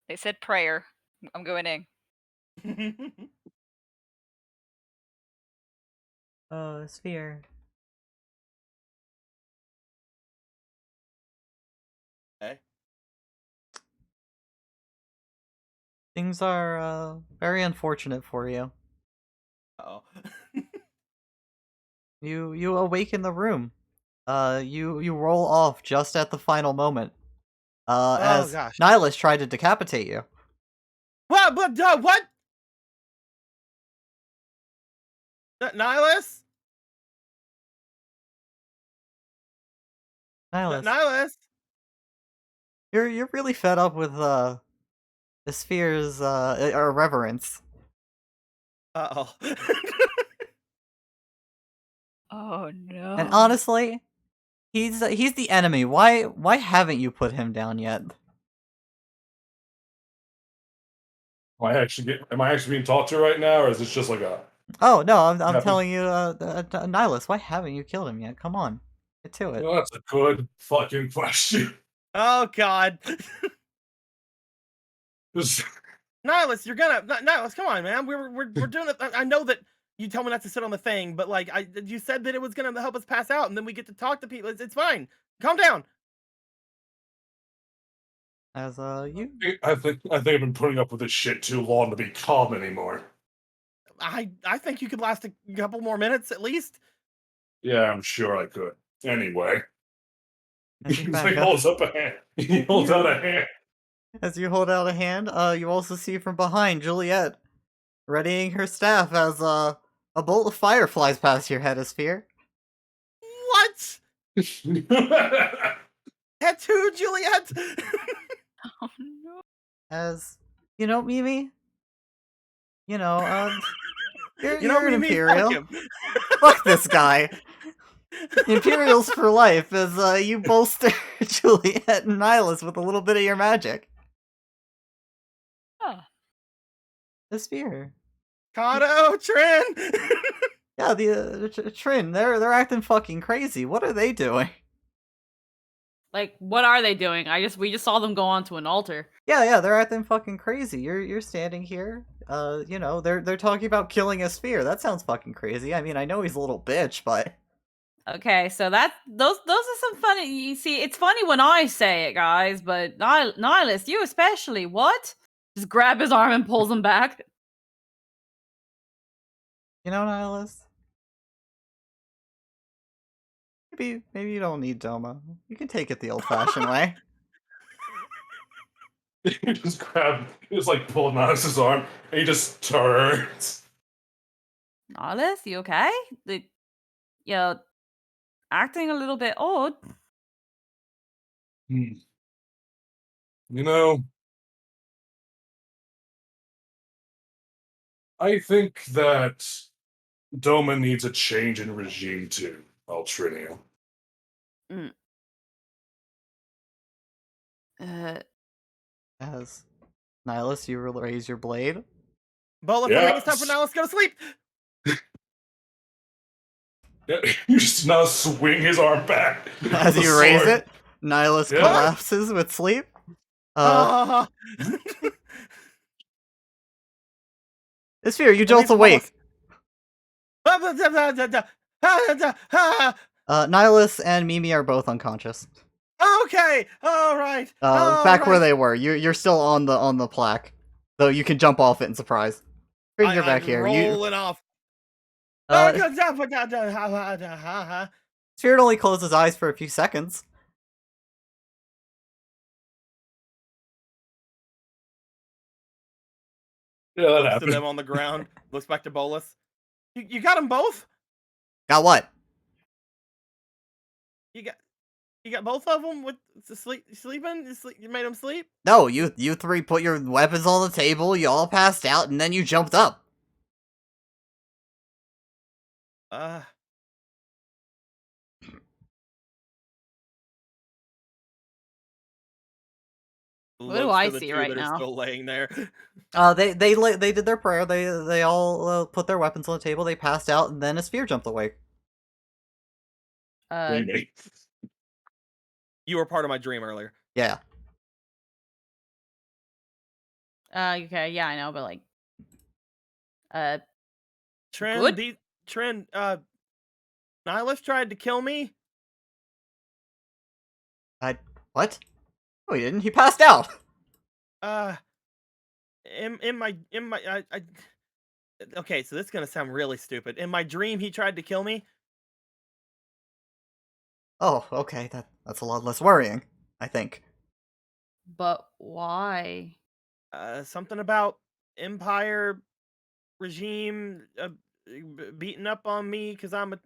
They said prayer. I'm going in. Sphere. Okay. Things are very unfortunate for you. Oh. You awaken the room. You roll off just at the final moment. As gosh. Nihilus tried to decapitate you. What? Nihilus? Nihilus, Nihilus? you're really fed up with the sphere's irreverence. Uh-oh. Oh no. And honestly, he's the enemy. Why haven't you put him down yet? Am I actually being talked to right now, or is this just like a? Oh no, I'm Happy- telling you, Nihilus, why haven't you killed him yet? Come on, get to it. Well, that's a good fucking question. Oh god. Just- Nihilus, you're gonna Nihilus, come on, man. We're doing it. I know that you told me not to sit on the thing, but like you said that it was gonna help us pass out, and then we get to talk to people. It's fine. Calm down. As you I think I've been putting up with this shit too long to be calm anymore. I think you could last a couple more minutes at least. Yeah, I'm sure I could. Anyway, as you he back up, holds up a hand. He holds out a hand. as you hold out a hand, you also see from behind Juliet, readying her staff as a bolt of fire flies past your head, Sphere. What? Tattoo, Juliet? Oh no. As you know, Mimi. You know, you're, You know you're an Mimi? Imperial. Fuck him. Fuck this guy. Imperials for life, as you bolster Juliet and Nihilus with a little bit of your magic. Oh. The Sphere. Kato, Trin. Yeah, the Trin, they're acting fucking crazy. What are they doing? Like, what are they doing? We just saw them go onto an altar. Yeah, they're acting fucking crazy. You're standing here. You know, they're talking about killing a Sphere. That sounds fucking crazy. I mean, I know he's a little bitch, but Okay, so those are some funny. You see, it's funny when I say it, guys, but Nihilus, you especially. What? Just grab his arm and pulls him back. you know, Nihilus. Maybe you don't need Doma. You can take it the old-fashioned way. He just like pulled Nihilus' arm, and he just turns. Nihilus, you okay? You're acting a little bit odd. You know, I think that Doma needs a change in regime too, Altrinia. As Nihilus, you raise your blade. Bola, I think it's time for now. Let's go to sleep. Yeah, you just now swing his arm back. As with the you raise sword. it, Nihilus Yeah. collapses with sleep. Ah. Sphere, you Release jolt the awake. Ah. Nihilus and Mimi are both unconscious. Okay, all right. Back where they were. You're still on the plaque, though you can jump off it in surprise. Sphere, you're back I'm here. rolling off. Sphere only closed his eyes for a few seconds. Yeah, that Looks to happened. them on the ground. Looks back to Bolus. You got them both? Got what? You got both of them with sleeping? You made them sleep? No, you three put your weapons on the table. You all passed out, and then you jumped up. What do I the see two right that now? Are still laying there. They did their prayer. They all put their weapons on the table. They passed out, and then a Sphere jumped awake. Maybe. You were part of my dream earlier. Yeah. Okay, yeah, I know, but like, Trin, Good. Nihilus tried to kill me. What? No, he didn't. He passed out. Okay, so this is gonna sound really stupid. In my dream, he tried to kill me. Oh, okay. That's a lot less worrying, I think. but why? Something about empire regime beating up on me because I'm a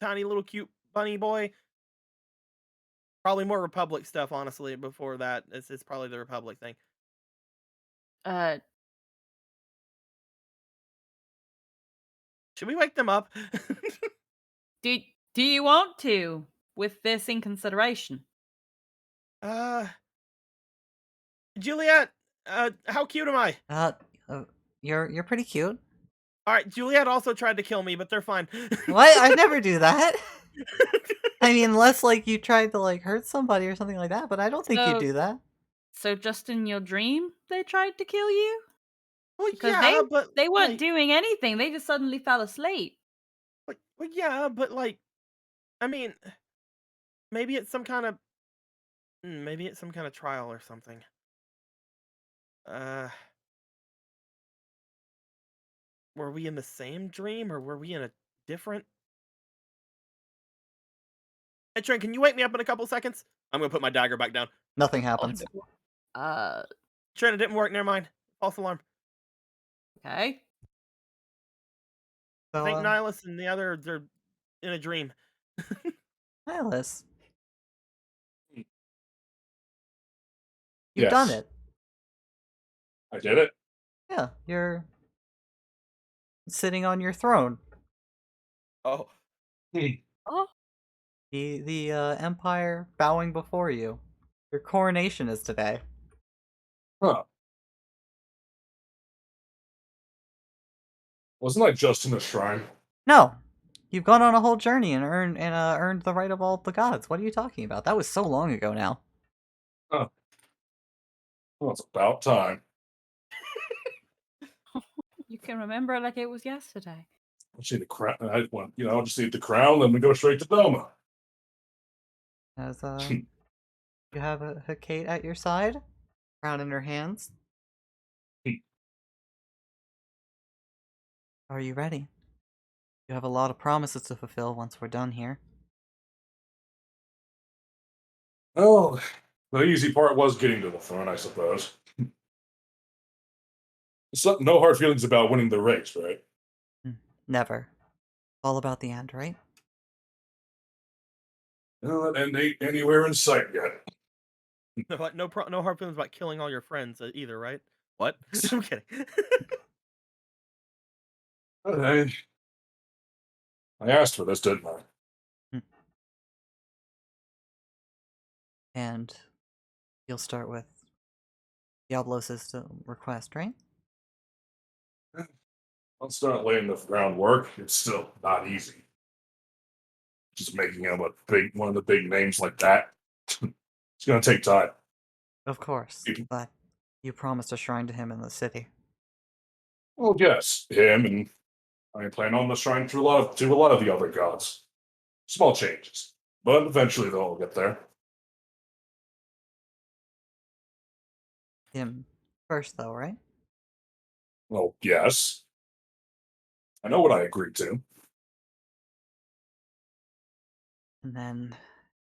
tiny little cute bunny boy. Probably more Republic stuff, honestly. Before that, it's probably the Republic thing. Uh, Should we wake them up? do do you want to with this in consideration? uh, Juliet, how cute am I? Uh, you're pretty cute. All right, Juliet also tried to kill me, but they're fine. What? I'd never do that. I mean, unless like you tried to like hurt somebody or something like that, but I don't think you'd So- do that. So just in your dream, they tried to kill you? Well, Because yeah, but they weren't like, doing anything. They just suddenly fell asleep. well, yeah, but like, I mean, maybe it's some kind of, maybe it's some kind of trial or something. Uh, were we in the same dream or were we in a different? Hey, Trent, can you wake me up in a couple seconds? I'm gonna put my dagger back down. Nothing happens. Uh, Trent, it didn't work. Never mind. False alarm. okay. I So, think Nihilus and the other, they're in a dream. Nihilus, you've done Yes. it. I did it. Yeah, you're sitting on your throne. Oh, Oh, The Empire bowing before you. Your coronation is today. Huh. Wasn't I just in a shrine? No, you've gone on a whole journey and earned the right of all the gods. What are you talking about? That was so long ago now. Well, it's about time. you can remember it like it was yesterday. I see the crown. I want, I'll just eat the crown, then we go straight to Doma. As you have a Hecate at your side, crown in her hands. Are you ready? You have a lot of promises to fulfill once we're done here. Oh, the easy part was getting to the throne, I suppose. No hard feelings about winning the race, right? Never. All about the end, right? No, that end ain't anywhere in sight yet. no hard feelings about killing all your friends either, right? What? I'm kidding. I asked for this, didn't I? And you'll start with Diablos' request, right? I'll start laying the groundwork. It's still not easy. Just making him one of the big names like that. It's gonna take time. Of course, but you promised a shrine to him in the city. Well, yes, him and I plan on the shrine to a lot of the other gods. Small changes, but eventually they'll all get there. Him first, though, right? Well, yes. I know what I agreed to. And then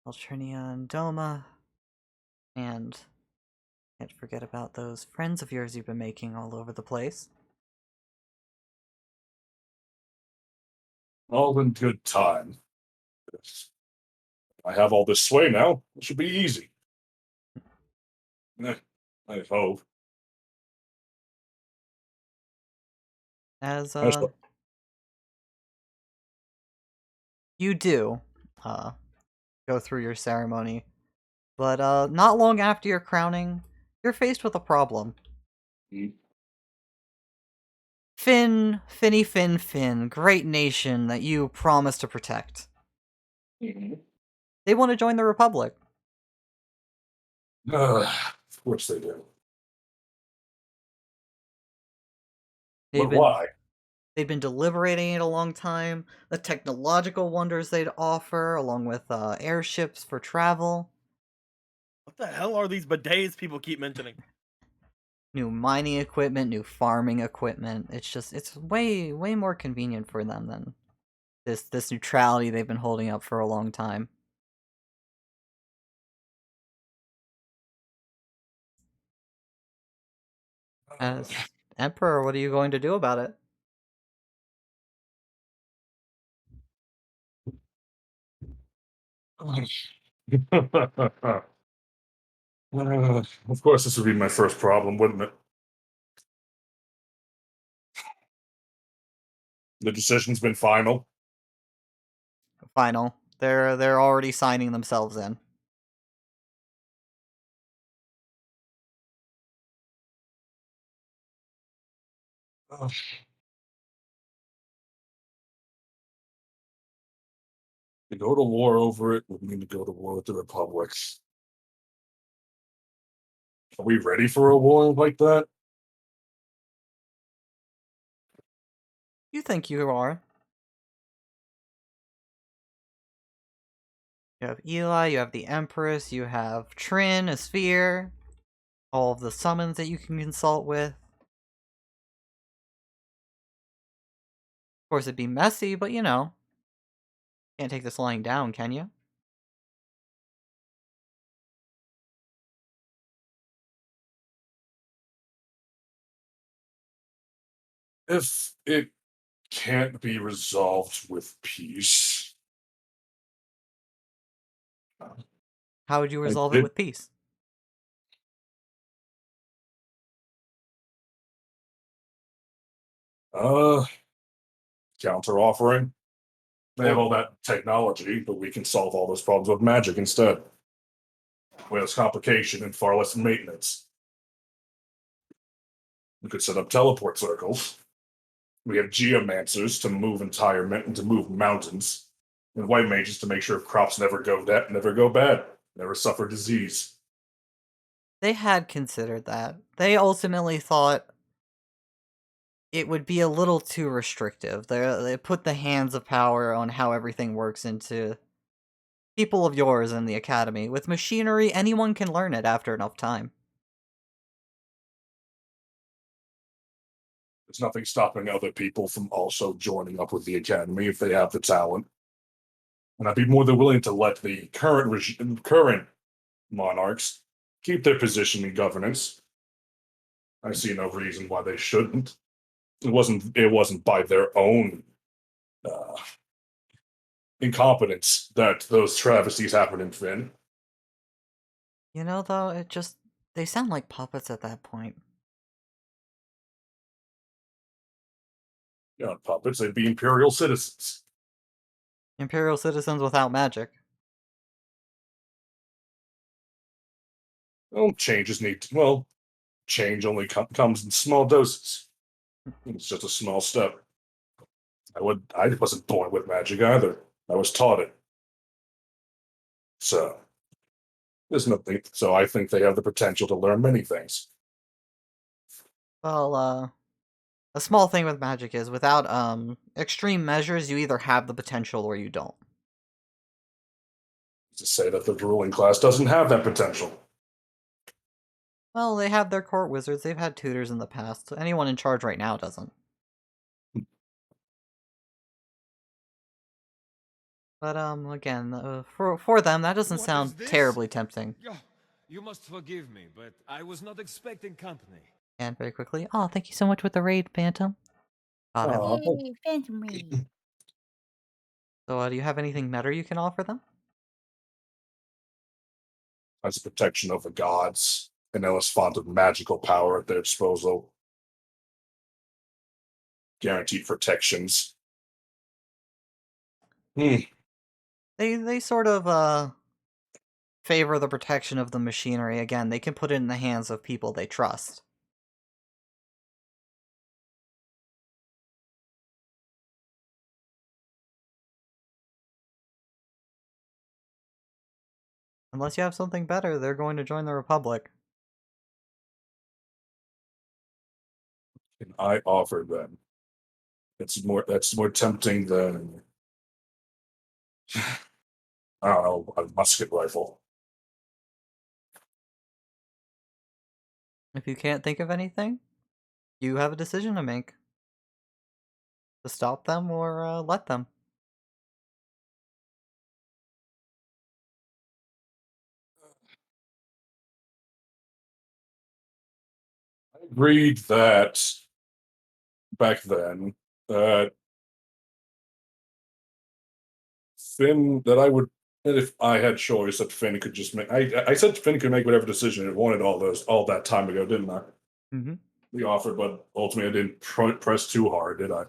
Altrinia and Doma. And can't forget about those friends of yours you've been making all over the place. All in good time. Yes. I have all this sway now. It should be easy. I hope. As That's what- you do go through your ceremony, but not long after your crowning, you're faced with a problem. Mm. Finn, great nation that you promised to protect. Mhm. They want to join the Republic. Of course they do. They've But been why? they've been deliberating it a long time. The technological wonders they'd offer, along with airships for travel, What the hell are these bidets people keep mentioning? new mining equipment, new farming equipment. It's way more convenient for them than this neutrality they've been holding up for a long time. As Emperor, what are you going to do about it? Of course, this would be my first problem, wouldn't it? The decision's been final. Final. They're already signing themselves in. Ugh. To go to war over it would mean to go to war with the Republic. Are we ready for a war like that? You think you are. You have Eli, you have the Empress, you have Trin, a sphere, all of the summons that you can consult with. Of course, it'd be messy, but you know. Can't take this lying down, can you? If it can't be resolved with peace, How would you I resolve it did- with peace? counter offering. They have all that technology, but we can solve all those problems with magic instead. With less complication and far less maintenance. We could set up teleport circles. We have geomancers to move to move mountains, and white mages to make sure crops never go bad, never suffer disease. They had considered that. They ultimately thought it would be a little too restrictive. They put the hands of power on how everything works into people of yours in the academy. With machinery, anyone can learn it after enough time. There's nothing stopping other people from also joining up with the academy if they have the talent. And I'd be more than willing to let the current monarchs keep their position in governance. I see no reason why they shouldn't. It wasn't by their own uh, incompetence that those travesties happened in Finn. You know, though, they sound like puppets at that point. You know, puppets, they'd be imperial citizens. Imperial citizens without magic. Well, change only comes in small doses. It's just a small step. I wasn't born with magic either. I was taught it. So there's nothing. So I think they have the potential to learn many things. Well, a small thing with magic is without, extreme measures, you either have the potential or you don't. To say that the ruling class doesn't have that potential. Well, they have their court wizards, they've had tutors in the past, so anyone in charge right now doesn't. But, again, for them, that doesn't What sound is this? terribly tempting. You must forgive me, but I was not expecting company. And very quickly, oh, thank you so much with the raid, Phantom. Oh, that- Aw. Yay, Phantom Raid. So, do you have anything better you can offer them? As a protection of the gods, an endless font of magical power at their disposal. Guaranteed protections. They sort of, favor the protection of the machinery. Again, they can put it in the hands of people they trust. Unless you have something better, they're going to join the Republic. And I offer them. That's more tempting than I don't know, a musket rifle. If you can't think of anything, you have a decision to make. To stop them or let them. I agreed that back then that Finn that I would And if I had choice, that Finn could just make. I said Finn could make whatever decision it wanted all that time ago, didn't I? Mm-hmm. The offer, but ultimately I didn't press too hard, did I?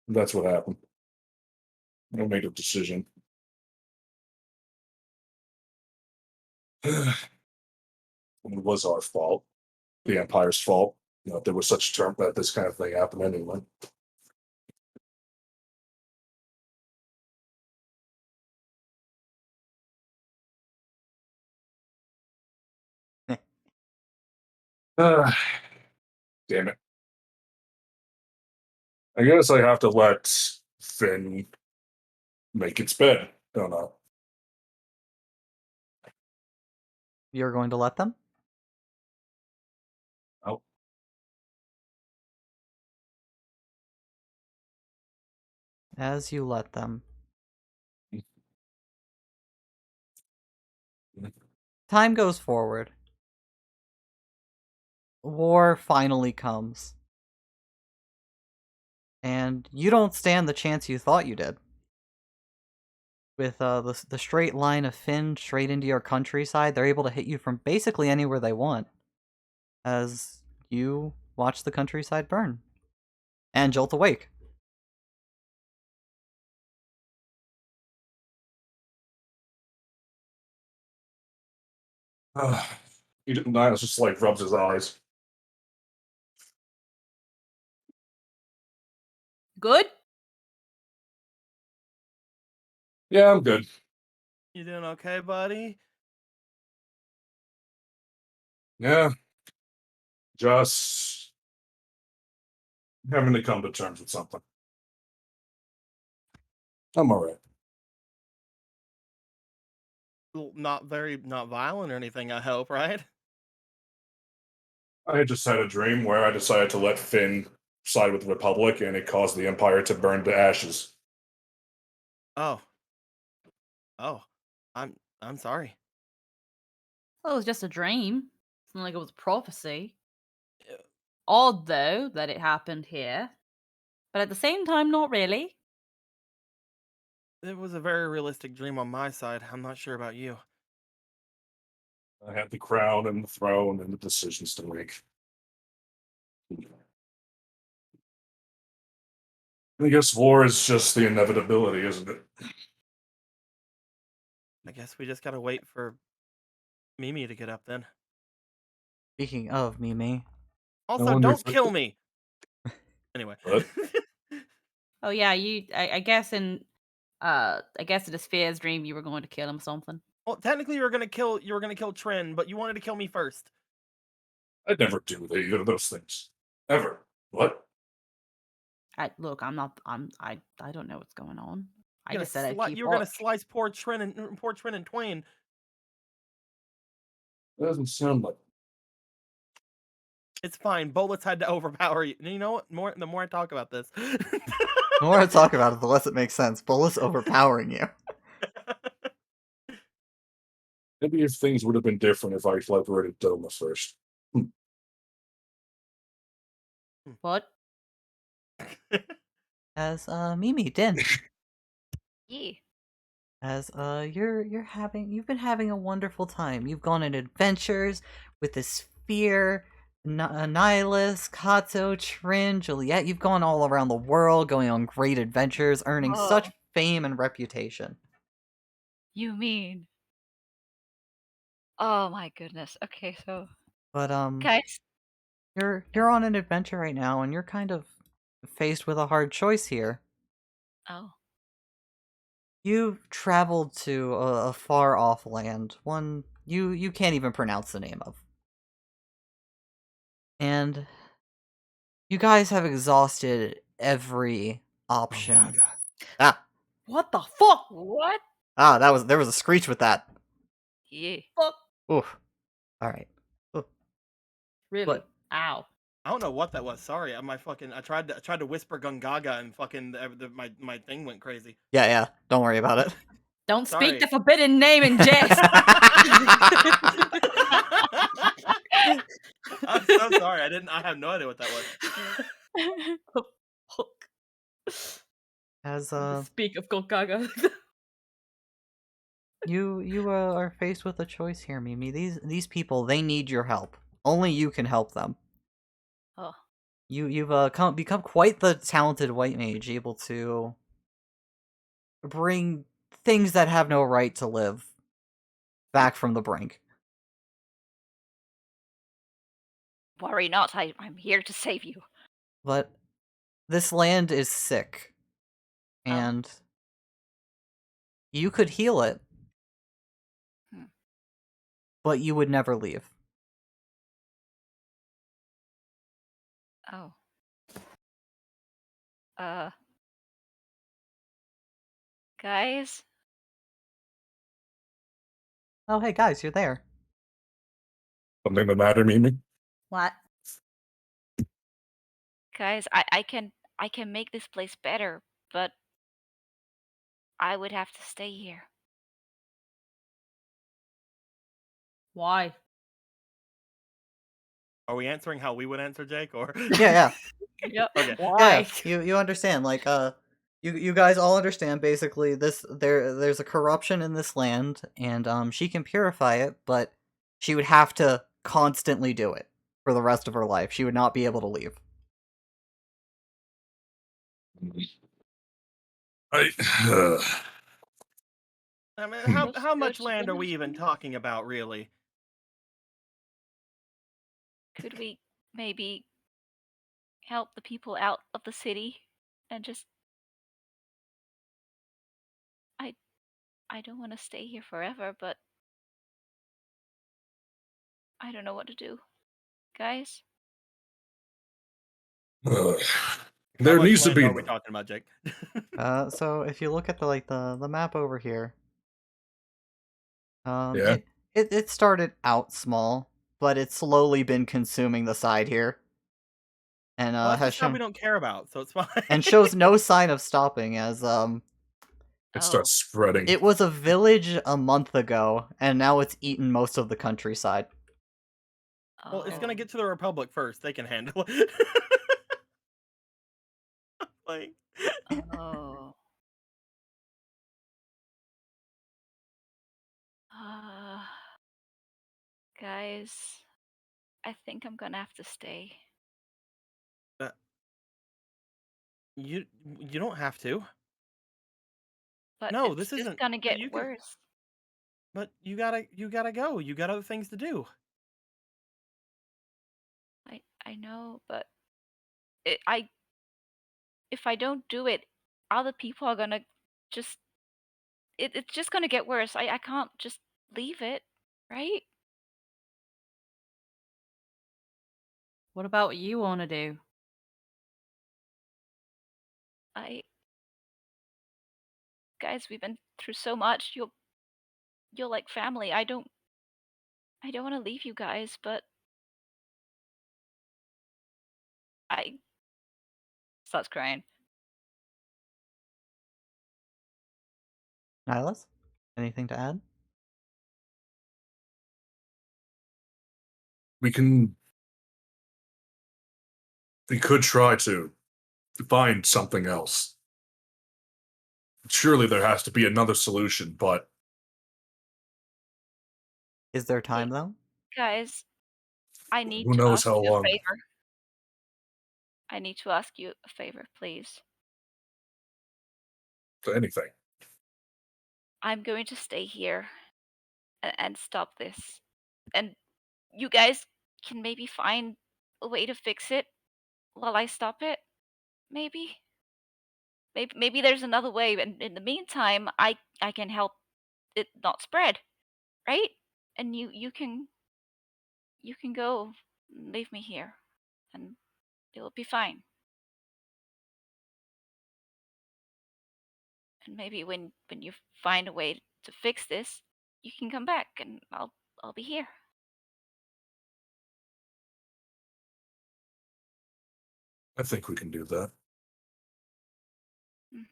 That's what happened. I made a decision. It was our fault, the Empire's fault. If there was such a term that this kind of thing happened anyway. Uh, Damn it. I guess I have to let Finn make its bed, don't I? You're going to let them? Oh. As you let them. Time goes forward. War finally comes. And you don't stand the chance you thought you did. With the straight line of Finn straight into your countryside, they're able to hit you from basically anywhere they want. As you watch the countryside burn. And jolt awake. Niles just like rubs his eyes. Good? Yeah, I'm good. You doing okay, buddy? Yeah. Just having to come to terms with something. I'm alright. Well, not violent or anything, I hope, right? I just had a dream where I decided to let Finn side with the Republic, and it caused the Empire to burn to ashes. Oh. Oh. I'm sorry. Well, it was just a dream. It's not like it was prophecy. Yeah. Odd, though, that it happened here. But at the same time, not really. It was a very realistic dream on my side. I'm not sure about you. I had the crown and the throne and the decisions to make. I guess war is just the inevitability, isn't it? I guess we just gotta wait for Mimi to get up then. Speaking of Mimi. Also, wonder don't if kill me. Anyway. What? Oh yeah, I guess in I guess in the Sphere's dream you were going to kill him or something. Well, technically you were gonna kill Trin, but you wanted to kill me first. I'd never do either of those things. Ever. What? I don't know what's going on. I You're just said I'd keep you were gonna watch. slice poor Trin and Twain. That doesn't sound like. It's fine. Bullets had to overpower you. You know what? The more I talk about this. The more I talk about it, the less it makes sense. Bullets overpowering you. Maybe if things would have been different if I liberated Doma first. What? As Mimi, Din. Yeah. As you've been having a wonderful time. You've gone on adventures with the Sphere, Nihilus, Kato, Trin, Juliet. You've gone all around the world, going on great adventures, earning such Oh. fame and reputation. You mean? Oh my goodness. Okay, so But guys, you're on an adventure right now, and you're kind of faced with a hard choice here. oh, You've traveled to a far off land, one you can't even pronounce the name of. And you guys have exhausted every option. Ah, What the fuck? what? there was a screech with that. Yeah. Fuck. Oof. All right. Really? What? Ow. I don't know what that was. Sorry, I tried to whisper Gungaga and fucking my thing went crazy. Yeah. Don't worry about it. Don't Sorry. speak the forbidden name in jest. I'm so sorry. I have no idea what that was. As Speak of Golgaga. You are faced with a choice here, Mimi. These people, they need your help. Only you can help them. Oh, You've become quite the talented white mage, able to bring things that have no right to live back from the brink. worry not. I'm here to save you. But this land is sick, Oh. and you could heal it, Hmm. but you would never leave. Oh. Guys, Oh, hey guys, you're there. Something the matter, Mimi? What? guys, I can make this place better, but I would have to stay here. Why? Are we answering how we would answer, Jake? Or Yeah. Yep. Okay. Why? You understand, like you guys all understand basically there's a corruption in this land, and she can purify it, but she would have to constantly do it for the rest of her life. She would not be able to leave. I. I mean, Hmm. how Go much to land the are we even mission. talking about, really? Could we maybe help the people out of the city and just I don't want to stay here forever, but I don't know what to do. Guys, There How much needs to land be. are we talking about, Jake? So if you look at the map over here, Yeah. it started out small, but it's slowly been consuming the side here, and Well, that's the has stuff we shown don't care about, so it's fine. and shows no sign of stopping. As It oh, starts spreading. it was a village a month ago, and now it's eaten most of the countryside. Well, it's gonna oh, get to the Republic first. They can handle it. Like, oh. Uh, guys, I think I'm gonna have to stay. uh, you you don't have to. But No, it's this just isn't. gonna But get you can. worse. But you gotta go. You got other things to do. I know, but it, I if I don't do it, other people are gonna just it's just gonna get worse. I can't just leave it, right? What about what you want to do? I guys, we've been through so much. You're like family. I don't want to leave you guys, but I starts crying. Nihilus, anything to add? We can. We could try to find something else. Surely there has to be another solution, but Is there time though? Guys, I need who to knows ask how you a long. favor. I need to ask you a favor, please. To anything. I'm going to stay here and stop this. And you guys can maybe find a way to fix it while I stop it. Maybe. Maybe there's another way. And in the meantime, I can help it not spread, right? And you can go leave me here, and it'll be fine. And maybe when you find a way to fix this, you can come back, and I'll be here. I think we can do that. Mm.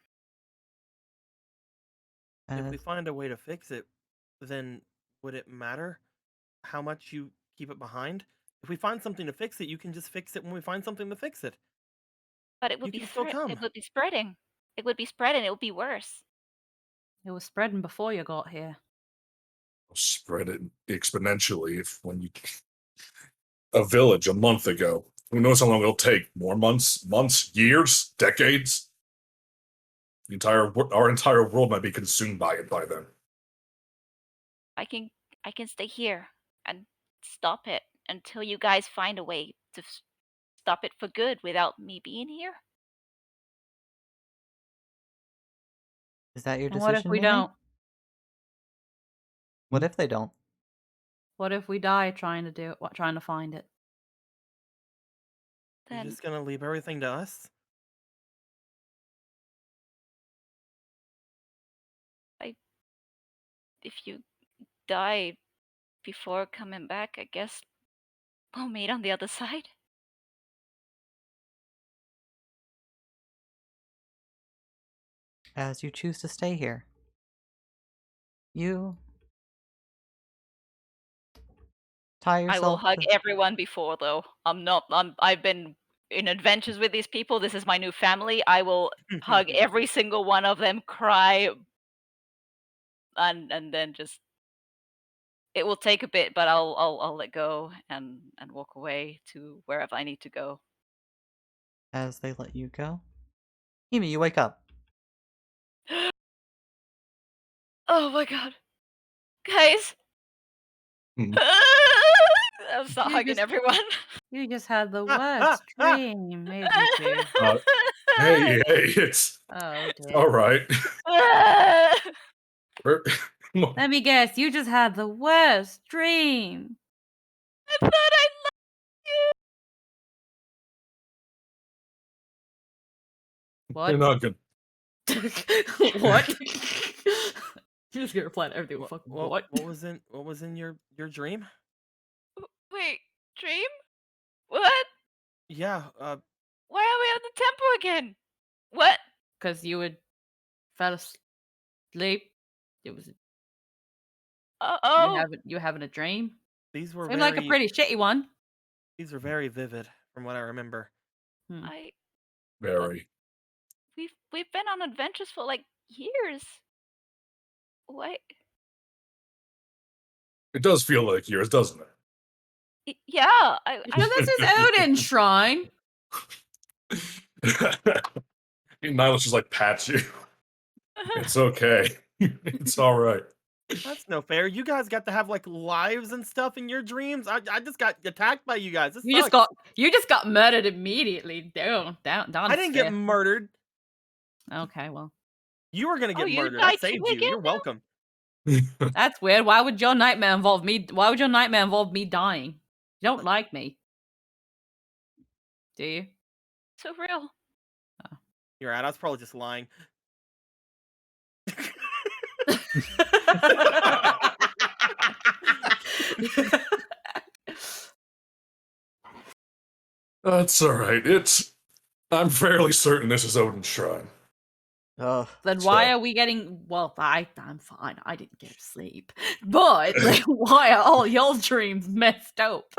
If Uh, we find a way to fix it, then would it matter how much you keep it behind? If we find something to fix it, you can just fix it when we find something to fix it. But it would You be can still it come. would be spreading. It would be spreading. It would be worse. It was spreading before you got here. spread it exponentially if when you a village a month ago. Who knows how long it'll take? More months, years, decades. Our entire world might be consumed by it by then. I can stay here and stop it until you guys find a way to stop it for good without me being here. Is that your And decision? what if we Mimi? don't? What if they don't? What if we die trying to find it? You're Then just gonna leave everything to us? if you die before coming back, I guess we'll meet on the other side. As you choose to stay here. You tie I will yourself hug to- everyone before though. I've been in adventures with these people. This is my new family. I will hug every single one of them, cry, and then just it will take a bit, but I'll let go and walk away to wherever I need to go. as they let you go. Mimi, you wake up. Oh my god. Guys. Hmm. I'll start You hugging just- everyone. You just had the worst dream, made you two. Hey, it's Oh dear. all right. Let me guess, you just had the worst dream. I thought I loved What? You're not good. What? You just gonna reply to everything. What, Fucking what, what? what was in your dream? you. Wait, dream? What? Yeah, Why are we at the temple again? What? Because you would fell asleep. It was Oh. you having a dream. these were Seemed like a pretty shitty one. these were very vivid from what I remember. Very. We've been on adventures for like years. What? It does feel like yours, doesn't it? Yeah. No, this is Odin's shrine. Nyla's just like pats you. It's okay. It's all right. That's no fair. You guys got to have like lives and stuff in your dreams. I just got attacked by you guys. This You just got murdered immediately. Down. I didn't get murdered. Okay, well, You were gonna Oh, get you murdered. I died too saved you. again You're now? welcome. that's weird. Why would your nightmare involve me? Why would your nightmare involve me dying? You don't like me, do you? So real. You're right. I was probably just lying. That's all right. I'm fairly certain this is Odin's shrine. Ugh. Then why So- are we getting? Well, I'm fine. I didn't get sleep, but like, why are all your dreams messed up?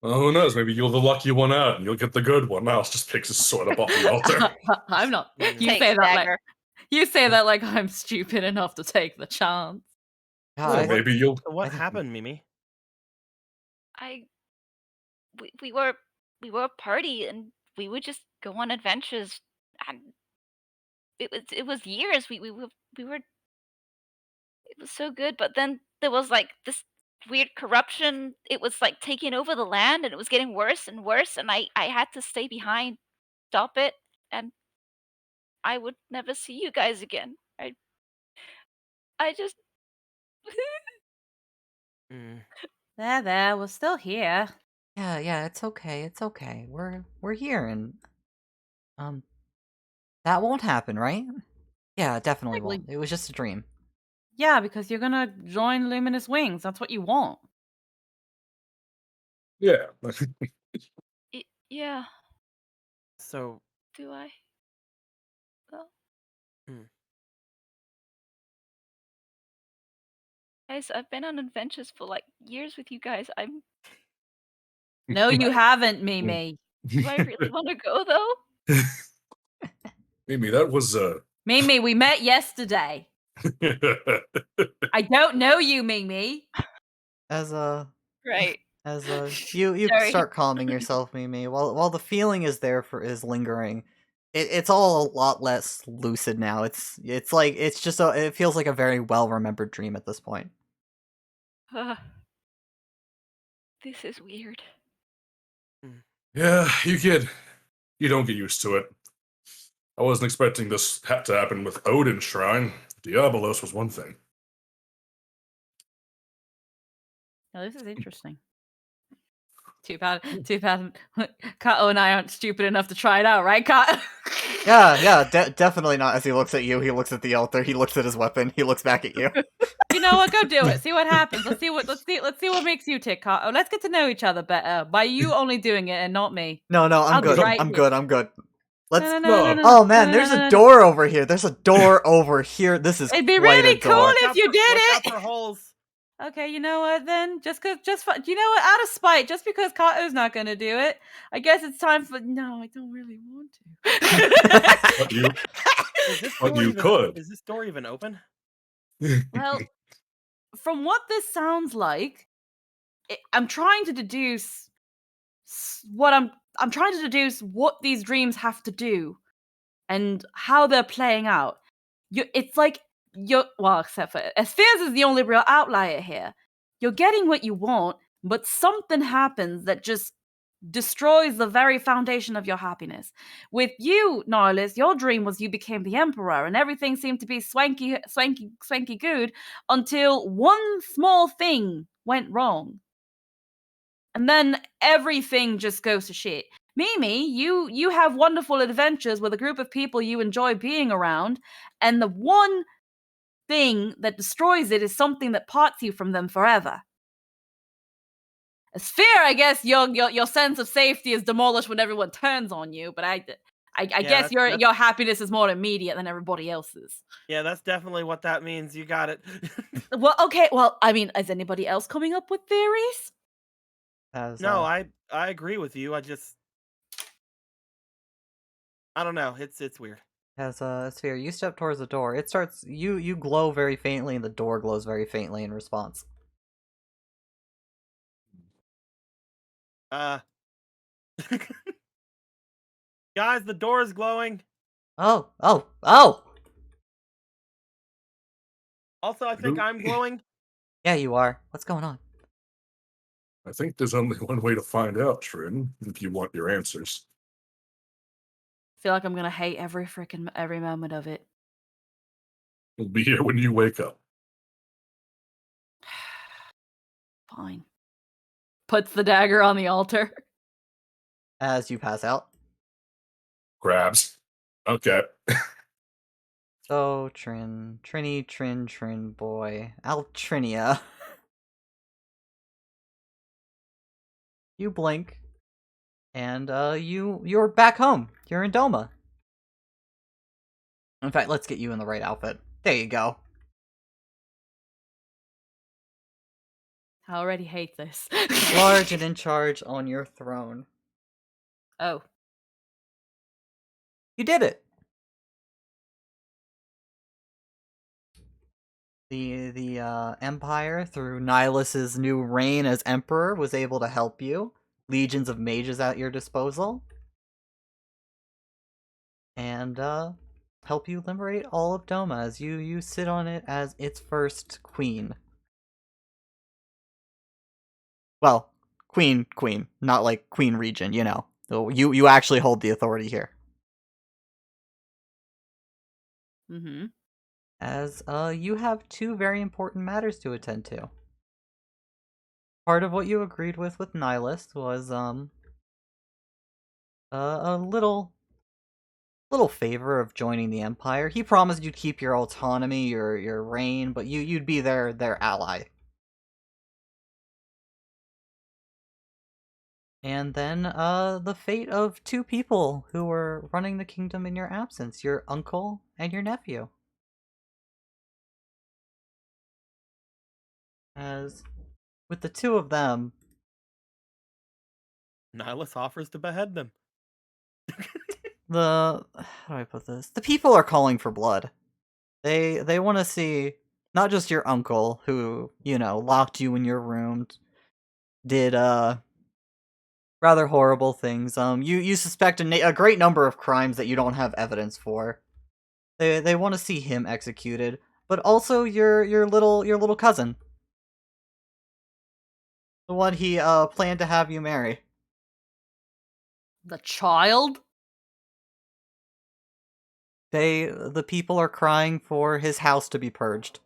Well, who knows? Maybe you're the lucky one out, and you'll get the good one. Miles just picks his sword up off the altar. I'm not. You Take say that like dagger. you say that like I'm stupid enough to take the chance. Yeah, Well, I- maybe you'll. So what I think- happened, Mimi? We were a party and we would just go on adventures and it was years. We were it was so good, but then there was like this weird corruption. It was like taking over the land and it was getting worse and worse and I had to stay behind, stop it, and I would never see you guys again. I just Mm. There, we're still here. yeah, it's okay. It's okay. We're here and that won't happen, right? Yeah, it definitely Likely. won't. It was just a dream. Yeah, because you're gonna join Luminous Wings. That's what you want. Yeah. yeah, So do I? Well. Hmm. Guys, I've been on adventures for like years with you guys. No, you haven't, Mimi. Do I really want to go though? Mimi, that was Mimi, we met yesterday. I don't know you, Mimi. As Right. you Sorry. start calming yourself, Mimi. While the feeling is lingering, it's all a lot less lucid now. It's like it's just it feels like a very well remembered dream at this point. This is weird. Yeah, you don't get used to it. I wasn't expecting this to happen with Odin's shrine. Diabolos was one thing. Now this is interesting. Too bad Kato and I aren't stupid enough to try it out, right, Kato? Yeah, definitely not. As he looks at you, he looks at the altar, he looks at his weapon, he looks back at you. You know what? Go do it. See what happens. Let's see what makes you tick, Kato. Let's get to know each other better by you only doing it and not me. No, I'm I'll be good. right I'm here. good. I'm good. Let's. no, Oh man, there's a door over here. There's a door over here. This is It'd be quite really a door. cool Watch if out you for- did watch it. out for holes. Okay, you know what then? You know what? Out of spite, just because Kato's not gonna do it, I guess it's time for. No, I don't really want to. But you, Is this But door you even, could. Is this door even open? Well, from what this sounds like, I'm trying to deduce I'm trying to deduce what these dreams have to do and how they're playing out. It's like well, except for Spheres is the only real outlier here. You're getting what you want, but something happens that just destroys the very foundation of your happiness. With you, Nihilus, your dream was you became the emperor, and everything seemed to be swanky good until one small thing went wrong. And then everything just goes to shit. Mimi, you have wonderful adventures with a group of people you enjoy being around, and the one thing that destroys it is something that parts you from them forever. A Sphere, I guess your sense of safety is demolished when everyone turns on you, but I guess that's- your happiness is more immediate than everybody else's. Yeah, that's definitely what that means. You got it. Well, okay, well, I mean, is anybody else coming up with theories? As, No, I agree with you. I don't know. It's weird. as Sphere, you step towards the door. It starts. You glow very faintly, and the door glows very faintly in response. Guys, the door is glowing. Oh! Also, I think I'm glowing. Yeah, you are. What's going on? I think there's only one way to find out, Trin, if you want your answers. I feel like I'm gonna hate every moment of it. We'll be here when you wake up. Fine. Puts the dagger on the altar. As you pass out. Grabs. Okay. So, Trin boy. Altrinia. You blink. And, you're back home. You're in Doma. In fact, let's get you in the right outfit. There you go. I already hate this. Large and in charge on your throne. Oh. You did it! The Empire, through Nihilus's new reign as Emperor, was able to help you. Legions of mages at your disposal. And, help you liberate all of Doma as you sit on it as its first queen. Well, queen, not like Queen Region, you know. So you actually hold the authority here. Mm-hmm. As, you have two very important matters to attend to. Part of what you agreed with Nihilus was, a little favor of joining the Empire. He promised you'd keep your autonomy, your reign, but you'd be their ally. And then, the fate of two people who were running the kingdom in your absence, your uncle and your nephew. As, with the two of them, Nihilus offers to behead them. how do I put this? The people are calling for blood. They want to see not just your uncle who, locked you in your room, did rather horrible things. You suspect a great number of crimes that you don't have evidence for. They want to see him executed, but also your little cousin, the one he planned to have you marry. The child? The people are crying for his house to be purged.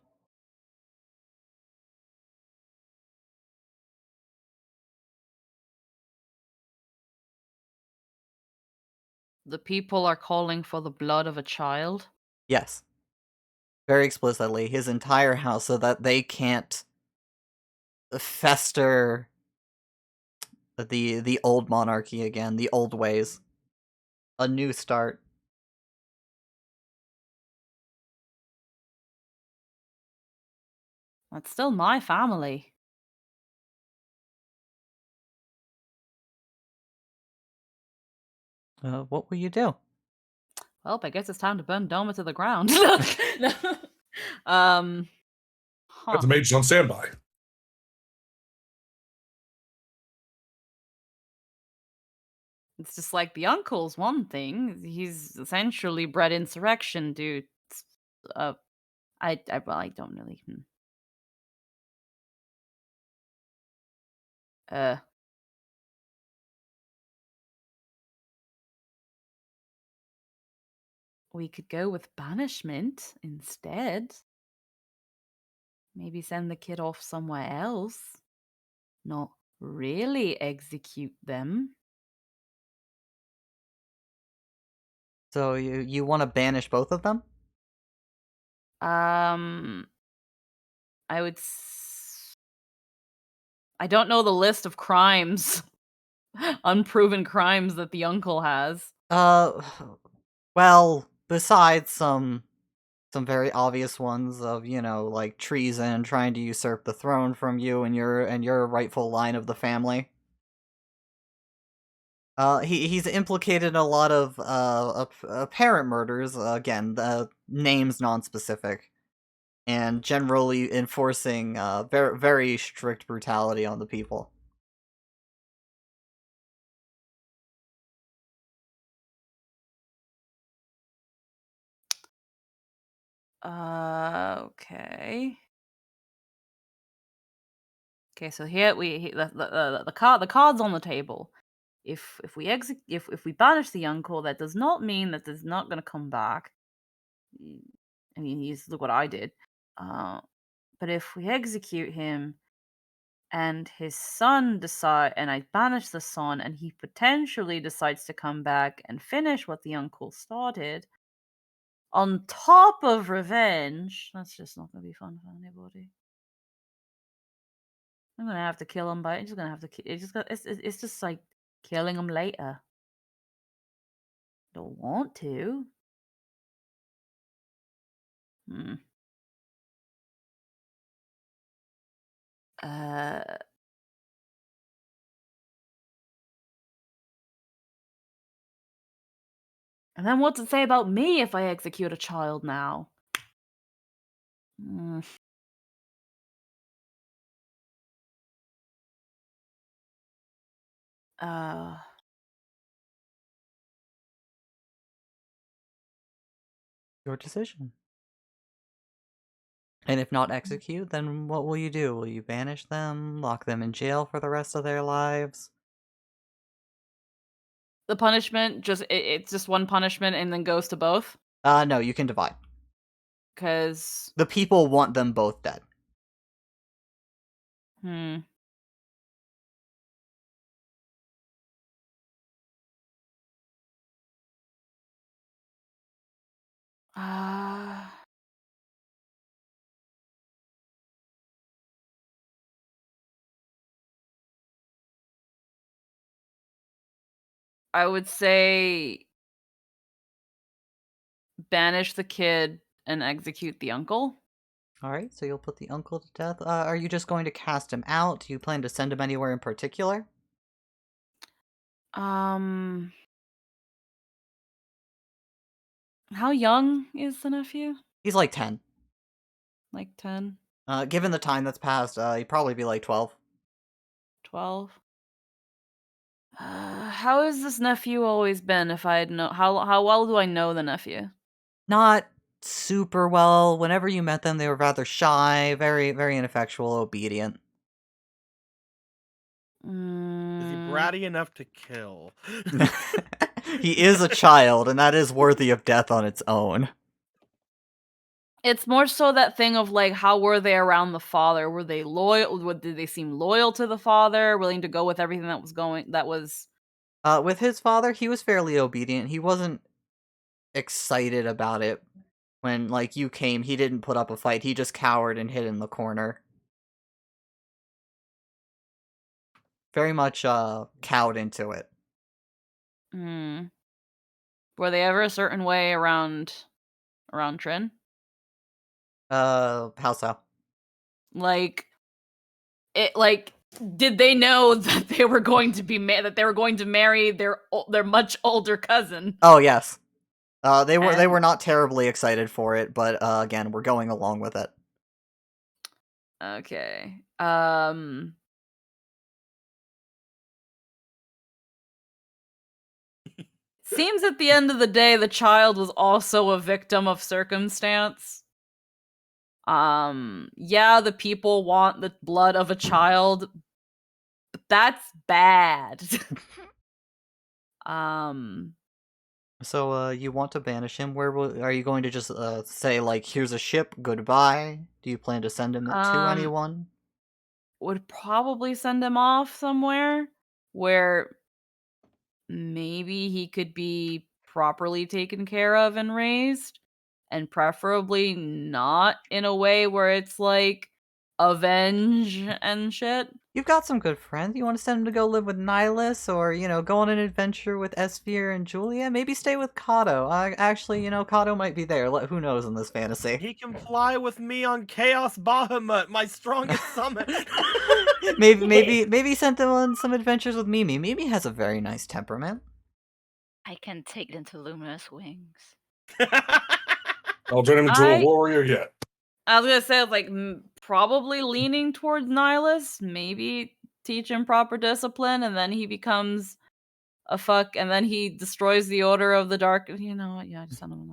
The people are calling for the blood of a child? Yes. Very explicitly, his entire house, so that they can't fester the old monarchy again, the old ways. A new start. That's still my family. What will you do? Well, I guess it's time to burn Doma to the ground. No. Got the mages on standby. It's just like the uncle's one thing. He's essentially bred insurrection, dude. I don't really. Uh, we could go with banishment instead. Maybe send the kid off somewhere else. Not really execute them. So you want to banish both of them? I would. I don't know the list of crimes, unproven crimes that the uncle has. Well, besides some very obvious ones of, like treason, trying to usurp the throne from you and your rightful line of the family. He's implicated in a lot of apparent murders, again, the names non-specific, and generally enforcing very very strict brutality on the people. Okay. Okay, so here the cards on the table. If we banish the uncle, that does not mean that there's not gonna come back. I mean, he's look what I did. But if we execute him and his son decide, and I banish the son, and he potentially decides to come back and finish what the uncle started, on top of revenge, that's just not gonna be fun for anybody. I'm gonna have to kill him, but I'm just gonna have to. It's just like killing him later. Don't want to. Hmm. Uh. And then what's it say about me if I execute a child now? Hmm. Uh. Your decision. And if not execute, then what will you do? Will you banish them, lock them in jail for the rest of their lives? The punishment it's just one punishment and then goes to both. No, you can divide. Cause The people want them both dead. hmm. Uh, I would say banish the kid and execute the uncle. Alright, so you'll put the uncle to death. Are you just going to cast him out? Do you plan to send him anywhere in particular? How young is the nephew? He's like 10. Like 10, Given the time that's passed, he'd probably be like 12. 12. How has this nephew always been? If I know how well do I know the nephew? Not super well. Whenever you met them, they were rather shy, very, very ineffectual, obedient. Is he Mm, bratty enough to kill? He is a child, and that is worthy of death on its own. it's more so that thing of like, how were they around the father? Were they loyal? Did they seem loyal to the father? Willing to go with everything that was going? That was. With his father, he was fairly obedient. He wasn't excited about it. When, like, you came, he didn't put up a fight. He just cowered and hid in the corner. Very much, cowed into it. Hmm. Were they ever a certain way around Trin? How so? Like did they know that they were going to be that they were going to marry their much older cousin? Oh, yes. They were And- not terribly excited for it, but, again, we're going along with it. Okay. Seems at the end of the day the child was also a victim of circumstance. Yeah, the people want the blood of a child, but that's bad. So, you want to banish him? Are you going to just, say, like, here's a ship, goodbye? Do you plan to send him to anyone? Would probably send him off somewhere where maybe he could be properly taken care of and raised, and preferably not in a way where it's like avenge and shit. You've got some good friends. You want to send him to go live with Nihilus, or, go on an adventure with Esphere and Julia? Maybe stay with Kato. Actually, Kato might be there. Who knows in this fantasy? He can fly with me on Chaos Bahamut, my strongest summon. maybe send him on some adventures with Mimi. Mimi has a very nice temperament. I can take them to luminous wings. I'll turn him into a warrior yet. I was gonna say, like, probably leaning towards Nihilus. Maybe teach him proper discipline, and then he becomes a fuck, and then he destroys the Order of the Dark. You know what? Yeah, I just sent him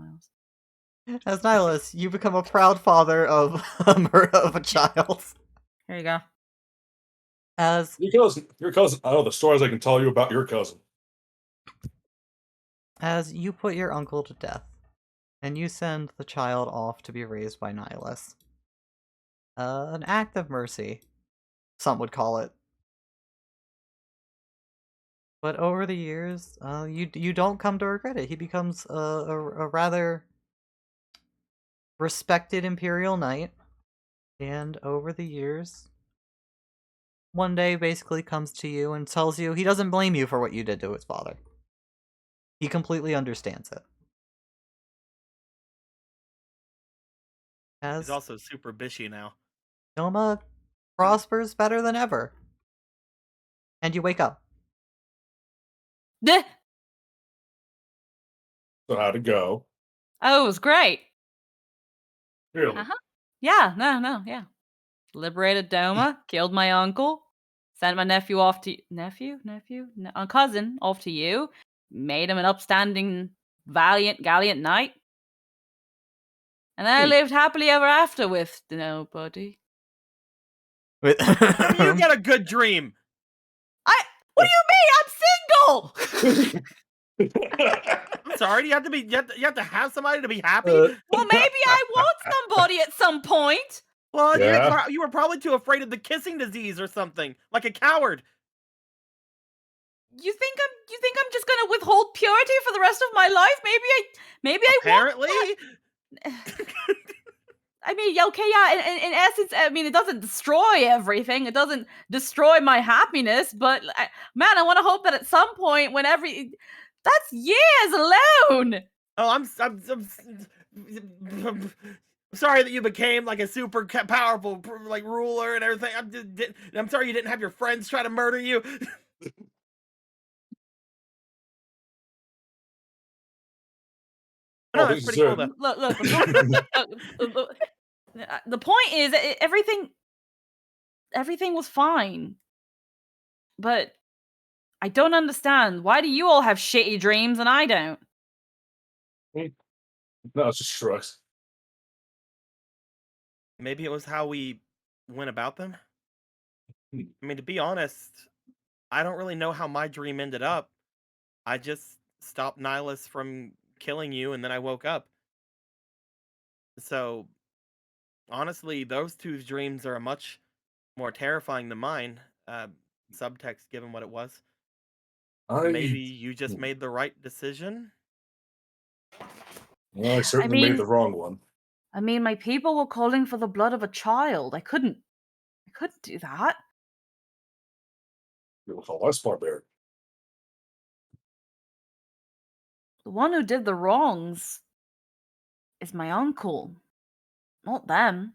Nihilus. As Nihilus, you become a proud father of a child. Here you go. As Your cousin. I know the stories I can tell you about your cousin. As you put your uncle to death, and you send the child off to be raised by Nihilus. An act of mercy, some would call it. But over the years, you don't come to regret it. He becomes a rather respected Imperial Knight, and over the years, one day basically comes to you and tells you he doesn't blame you for what you did to his father. He completely understands it. He's also super bishy now. Noma prospers better than ever. And you wake up. Duh. So how'd it go? Oh, it was great. Really? Yeah, no, yeah. Liberated Doma, killed my uncle, sent my nephew off to cousin off to you, made him an upstanding, valiant, gallant knight, and then I lived happily ever after with nobody. You get a good dream. What do you mean? I'm single. I'm sorry. You have to have somebody to be happy. Well, maybe I want somebody at some point. Well, Yeah. you were probably too afraid of the kissing disease or something, like a coward. You think I'm just gonna withhold purity for the rest of my life? Maybe I Apparently. I mean, okay, yeah. In essence, I mean, it doesn't destroy everything. It doesn't destroy my happiness. But man, I want to hope that at some point, that's years alone. Oh, I'm sorry that you became like a super powerful like ruler and everything. I'm sorry you didn't have your friends try to murder you. No, Oh, it's this is pretty cool it. though. Look, the point is, everything was fine. But I don't understand. Why do you all have shitty dreams and I don't? No, it's just shrugs. Maybe it was how we went about them. Hmm. I mean, to be honest, I don't really know how my dream ended up. I just stopped Nihilus from killing you, and then I woke up. So, honestly, those two dreams are much more terrifying than mine. Subtext, given what it was. Maybe you just made the right decision. Well, I certainly made mean- the wrong one. I mean, my people were calling for the blood of a child. I couldn't do that. You'll call us barbaric. The one who did the wrongs is my uncle, not them.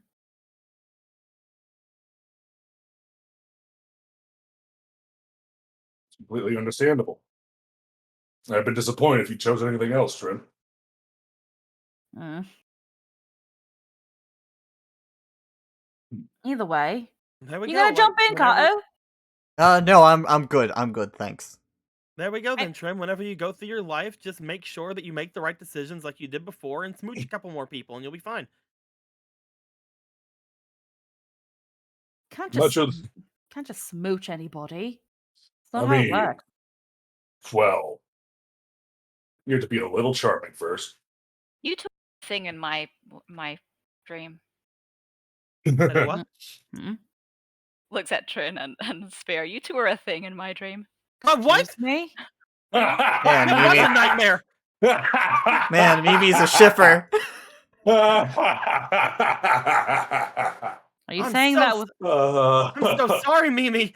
It's completely understandable. I'd been disappointed if you chose anything else, Trin. Mm. Either way, There we you go. gonna jump in, whenever- Kato? No, I'm good. I'm good, thanks. There we go then, Trim. Whenever you go through your life, just make sure that you make the right decisions like you did before and smooch a couple more people and you'll be fine. Can't Much just of can't just smooch anybody. It's not I how it mean, works. well, you have to be a little charming first. You took a thing in my dream. Say what? Hmm? Looks at Trin and Spear. You two are a thing in my dream. What? Excuse me? Man, It was a Mimi, nightmare. man, Mimi's a shipper. Are you I'm saying so that with? I'm so sorry, Mimi.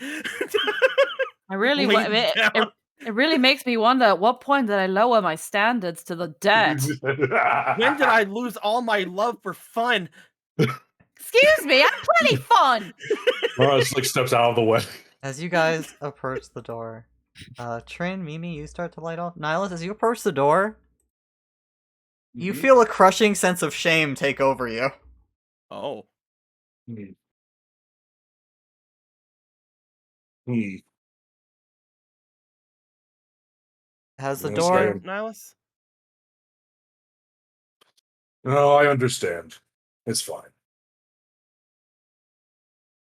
I really. Laid down. It really makes me wonder. At what point did I lower my standards to the dirt? When did I lose all my love for fun? Excuse me, I'm plenty fun. Morris like steps out of the way. As you guys approach the door, Trin, Mimi, you start to light off. Nihilus, as you approach the door, you Mhm. feel a crushing sense of shame take over you. Oh. Hmm. Hmm. As the Yes, door, ma'am. Nihilus? No, I understand. It's fine.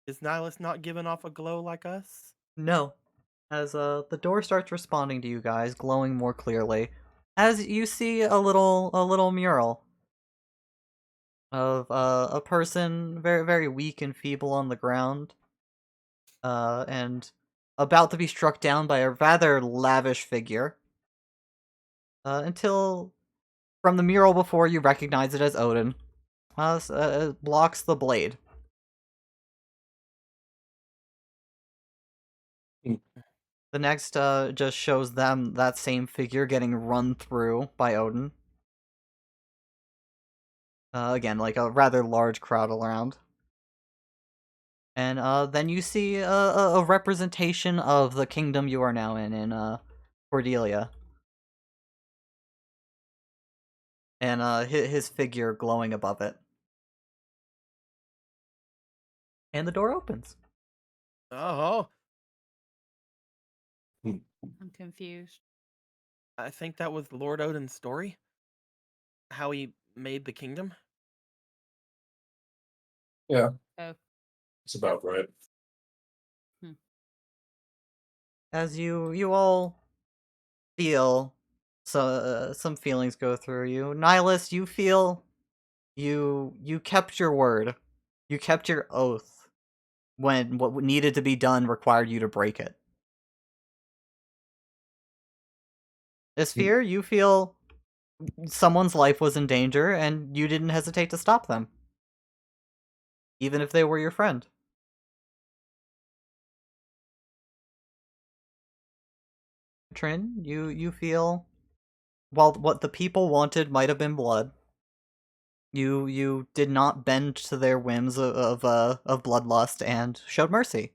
Is Nihilus not giving off a glow like us? no, as the door starts responding to you guys, glowing more clearly, as you see a little mural of a person very very weak and feeble on the ground, and about to be struck down by a rather lavish figure. Until from the mural before you recognize it as Odin. Blocks the blade. Hmm. The next just shows them that same figure getting run through by Odin. Again, like a rather large crowd around. And then you see a representation of the kingdom you are now in Cordelia. And his figure glowing above it. And the door opens. Oh, I'm confused. I think that was Lord Odin's story. How he made the kingdom. Yeah. Oh. It's about right. As you all feel some feelings go through you. Nihilus, you feel you kept your word. You kept your oath when what needed to be done required you to break it. Asphere, you feel someone's life was in danger and you didn't hesitate to stop them. Even if they were your friend. Trin, you feel while what the people wanted might have been blood, you did not bend to their whims of bloodlust and showed mercy.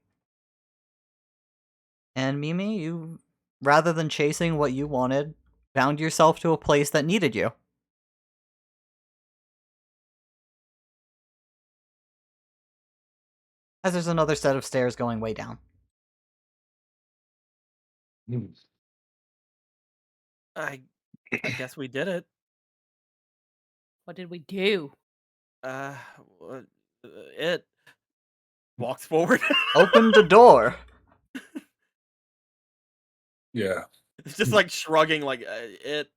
And Mimi, you rather than chasing what you wanted, found yourself to a place that needed you. As there's another set of stairs going way down. Hmm. I guess we did it. What did we do? Uh, uh, it walks forward. Open the door. Yeah. It's just like shrugging, like it.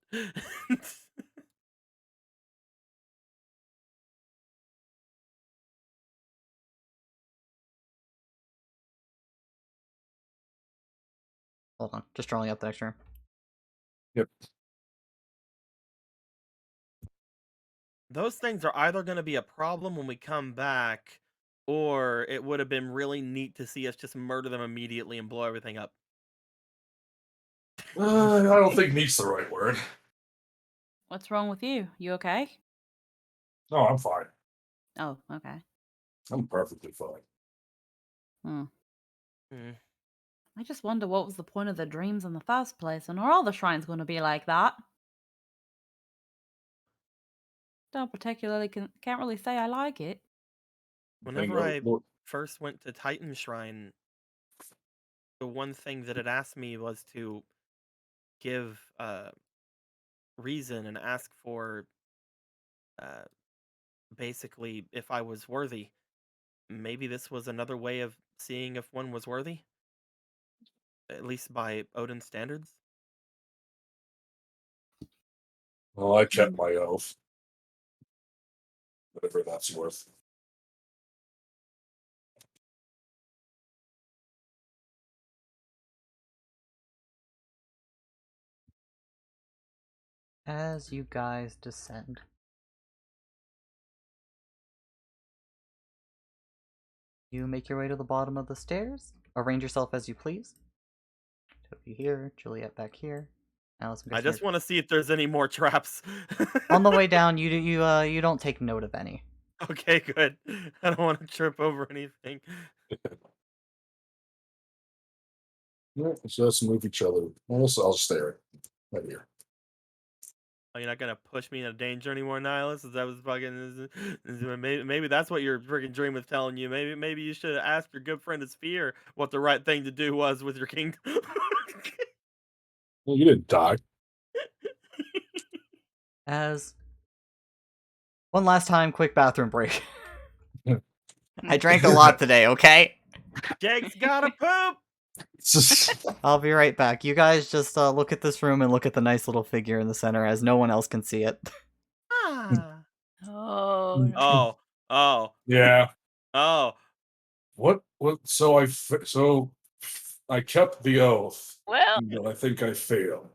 Hold on, just drawing up the next room. Yep. Those things are either going to be a problem when we come back, or it would have been really neat to see us just murder them immediately and blow everything up. I don't think neat's the right word. What's wrong with you? You okay? No, I'm fine. Oh, okay. I'm perfectly fine. Hmm. Hmm. I just wonder what was the point of the dreams in the first place, and are all the shrines going to be like that? Don't particularly can't really say I like it. Whenever I Look, first went to Titan Shrine, the one thing that it asked me was to give reason and ask for uh, basically if I was worthy. Maybe this was another way of seeing if one was worthy, at least by Odin standards. well, I kept my oath. Whatever that's worth. As you guys descend. You make your way to the bottom of the stairs. Arrange yourself as you please. Toby here, Juliet back here. Allison I goes just here. want to see if there's any more traps. On the way down, you don't take note of any. Okay, good. I don't want to trip over anything. Yeah, so let's move each other. I'll stay right here. Oh, you're not gonna push me into danger anymore, Nihilus? Is that what's fucking? Maybe that's what your freaking dream was telling you. Maybe you should have asked your good friend Sphere what the right thing to do was with your kingdom. Well, you didn't die. As one last time, quick bathroom break. I drank a lot today, okay? Jake's gotta poop. It's just, I'll be right back. You guys just look at this room and look at the nice little figure in the center as no one else can see it. Ah. Oh, no. Oh, oh, yeah. oh. What? So I kept the oath, Well, but I think I failed.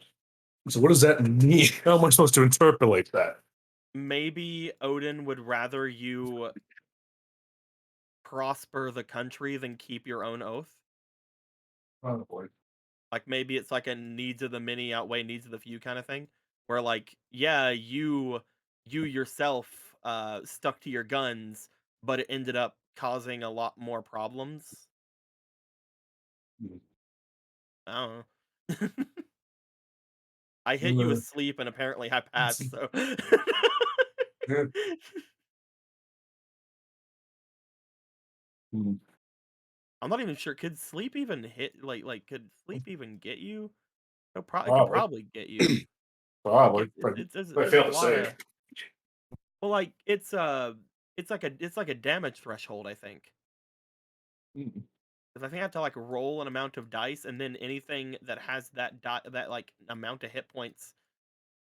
So what does that mean? How am I supposed to interpolate that? Maybe Odin would rather you prosper the country than keep your own oath. Probably. Like maybe it's like a needs of the many outweigh needs of the few kind of thing, where like yeah, you yourself stuck to your guns, but it ended up causing a lot more problems. Hmm. I don't know. I hit you asleep and apparently I passed, so Yeah. Hmm. I'm not even sure could sleep even hit like could sleep even get you? It could Probably. probably get you. Probably. There's I a failed to lot save. of well, like it's like a damage threshold, I think. Hmm. Because I think I have to like roll an amount of dice, and then anything that has that like amount of hit points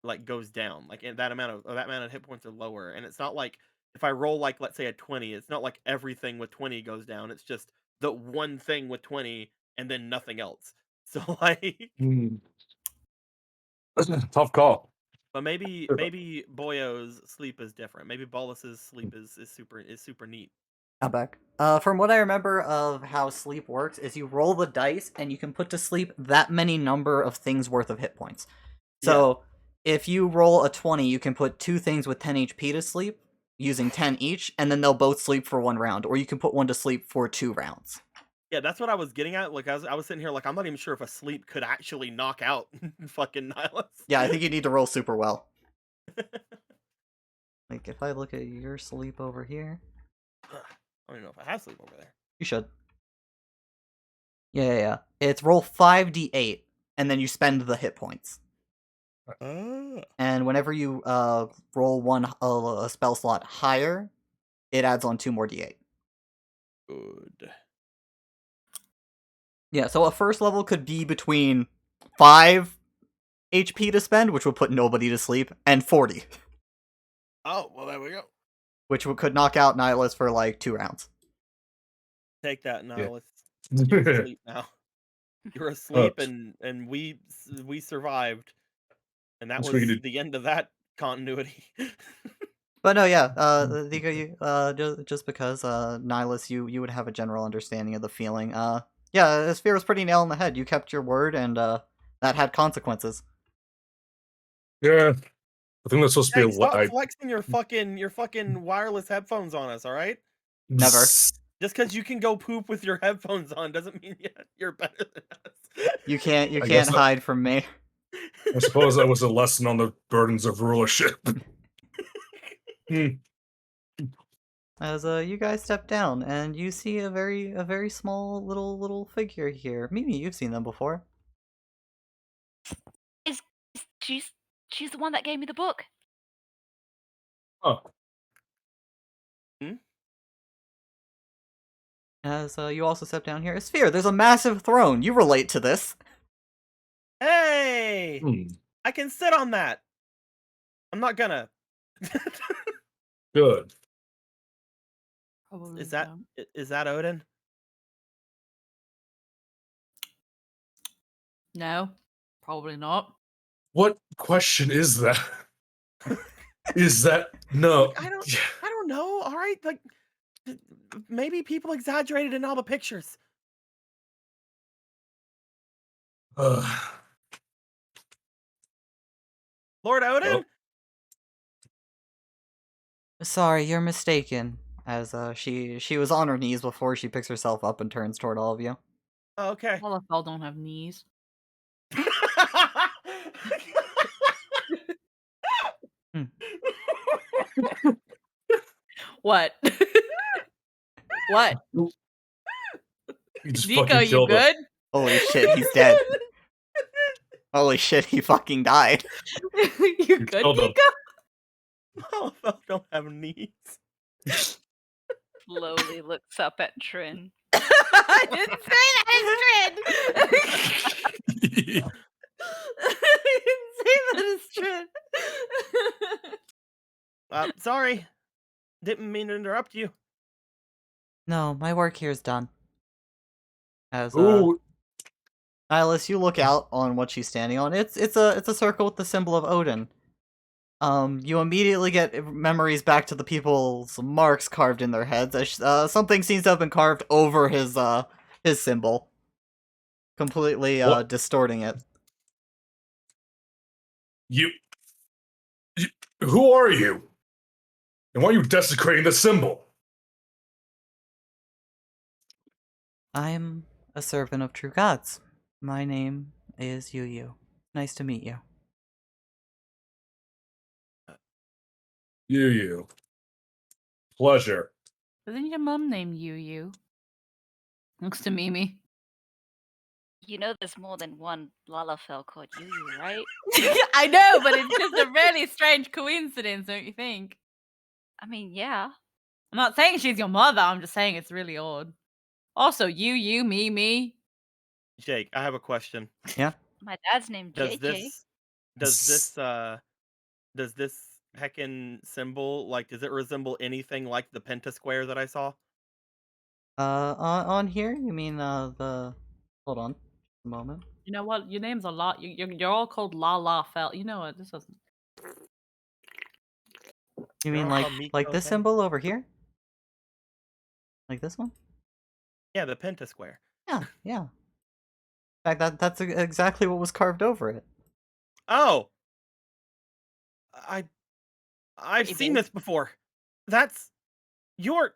like goes down. Like and that amount of hit points are lower, and it's not like if I roll like let's say a 20, it's not like everything with 20 goes down. It's just the one thing with 20, and then nothing else. So like, Hmm. Tough call. but maybe Boyo's sleep is different. Maybe Bolus's sleep is super neat. I'm back. From what I remember of how sleep works, is you roll the dice and you can put to sleep that many number of things worth of hit points. So if you roll a 20, you can put 2 things with 10 HP to sleep using 10 each, and then they'll both sleep for 1 round, or you can put one to sleep for 2 rounds. Yeah, that's what I was getting at. Like I was sitting here like I'm not even sure if a sleep could actually knock out fucking Nihilus. Yeah, I think you need to roll super well. Like if I look at your sleep over here, I don't even know if I have sleep over there. You should. Yeah. It's roll 5d8, and then you spend the hit points. And whenever you roll a spell slot higher, it adds on 2 more d8. Good. Yeah, so a first level could be between 5 HP to spend, which would put nobody to sleep, and 40, Oh, well, there we go. which could knock out Nihilus for like 2 rounds. Take that, Yeah. Nihilus. You're asleep now. You're asleep, Oh. and we survived, and that That's was what you did. the end of that continuity. But no, yeah, just because Nihilus, you would have a general understanding of the feeling. Yeah, Sphere was pretty nail on the head. You kept your word, and that had consequences. Yeah. I think that's supposed to Hey, be stop what flexing your fucking wireless headphones on us, all right? Never. Just because you can go poop with your headphones on doesn't mean you're better than us. You can't I guess that- hide from me. I suppose that was a lesson on the burdens of rulership. As you guys step down, and you see a very small little figure here. Mimi, you've seen them before. She's the one that gave me the book. Oh, As you also step down here, Sphere, there's a massive throne. You relate to this. Hey, hmm, I can sit on that. I'm not gonna. good. Probably Is that don't. is that Odin? No, probably not. What question is that? Is that no? Look, I don't know. All right, like maybe people exaggerated in all the pictures. Lord Odin? Well. Sorry, you're mistaken. As she was on her knees before she picks herself up and turns toward all of you. Oh, okay. LFL don't have knees. What? What? You just Nico, fucking you killed her. good? Holy shit, he's dead. Holy shit, he fucking died. You good, killed him. Nico? Malifaux don't have knees. Slowly looks up at Trin. I didn't say that it's Trin. I didn't say that it's Trin. Sorry. Didn't mean to interrupt you. No, my work here is done. As Ooh, Nihilus, you look out on what she's standing on. It's a circle with the symbol of Odin. You immediately get memories back to the people's marks carved in their heads. As something seems to have been carved over his symbol, completely What? distorting it. you. Who are you? And why are you desecrating the symbol? I'm a servant of true gods. My name is Yu. Nice to meet you. You. Pleasure. Isn't your mom named Yu? Looks to Mimi. You know there's more than one Lalafell called Yu, right? I know, but it's just a really strange coincidence, don't you think? I mean, yeah. I'm not saying she's your mother, I'm just saying it's really odd. Also, you, me. Jake, I have a question. My dad's named Does JJ. does this heckin' symbol, like, does it resemble anything like the pentasquare that I saw? On here, you mean the? Hold on, a moment. You know what? Your name's a lot. You're all called La Fel. You know what? This doesn't. You They're mean all like called Miko this things? symbol over here? Like this one? Yeah, the pentasquare. Yeah. In fact, that's exactly what was carved over it. Oh, I've seen Maybe. this before. That's your.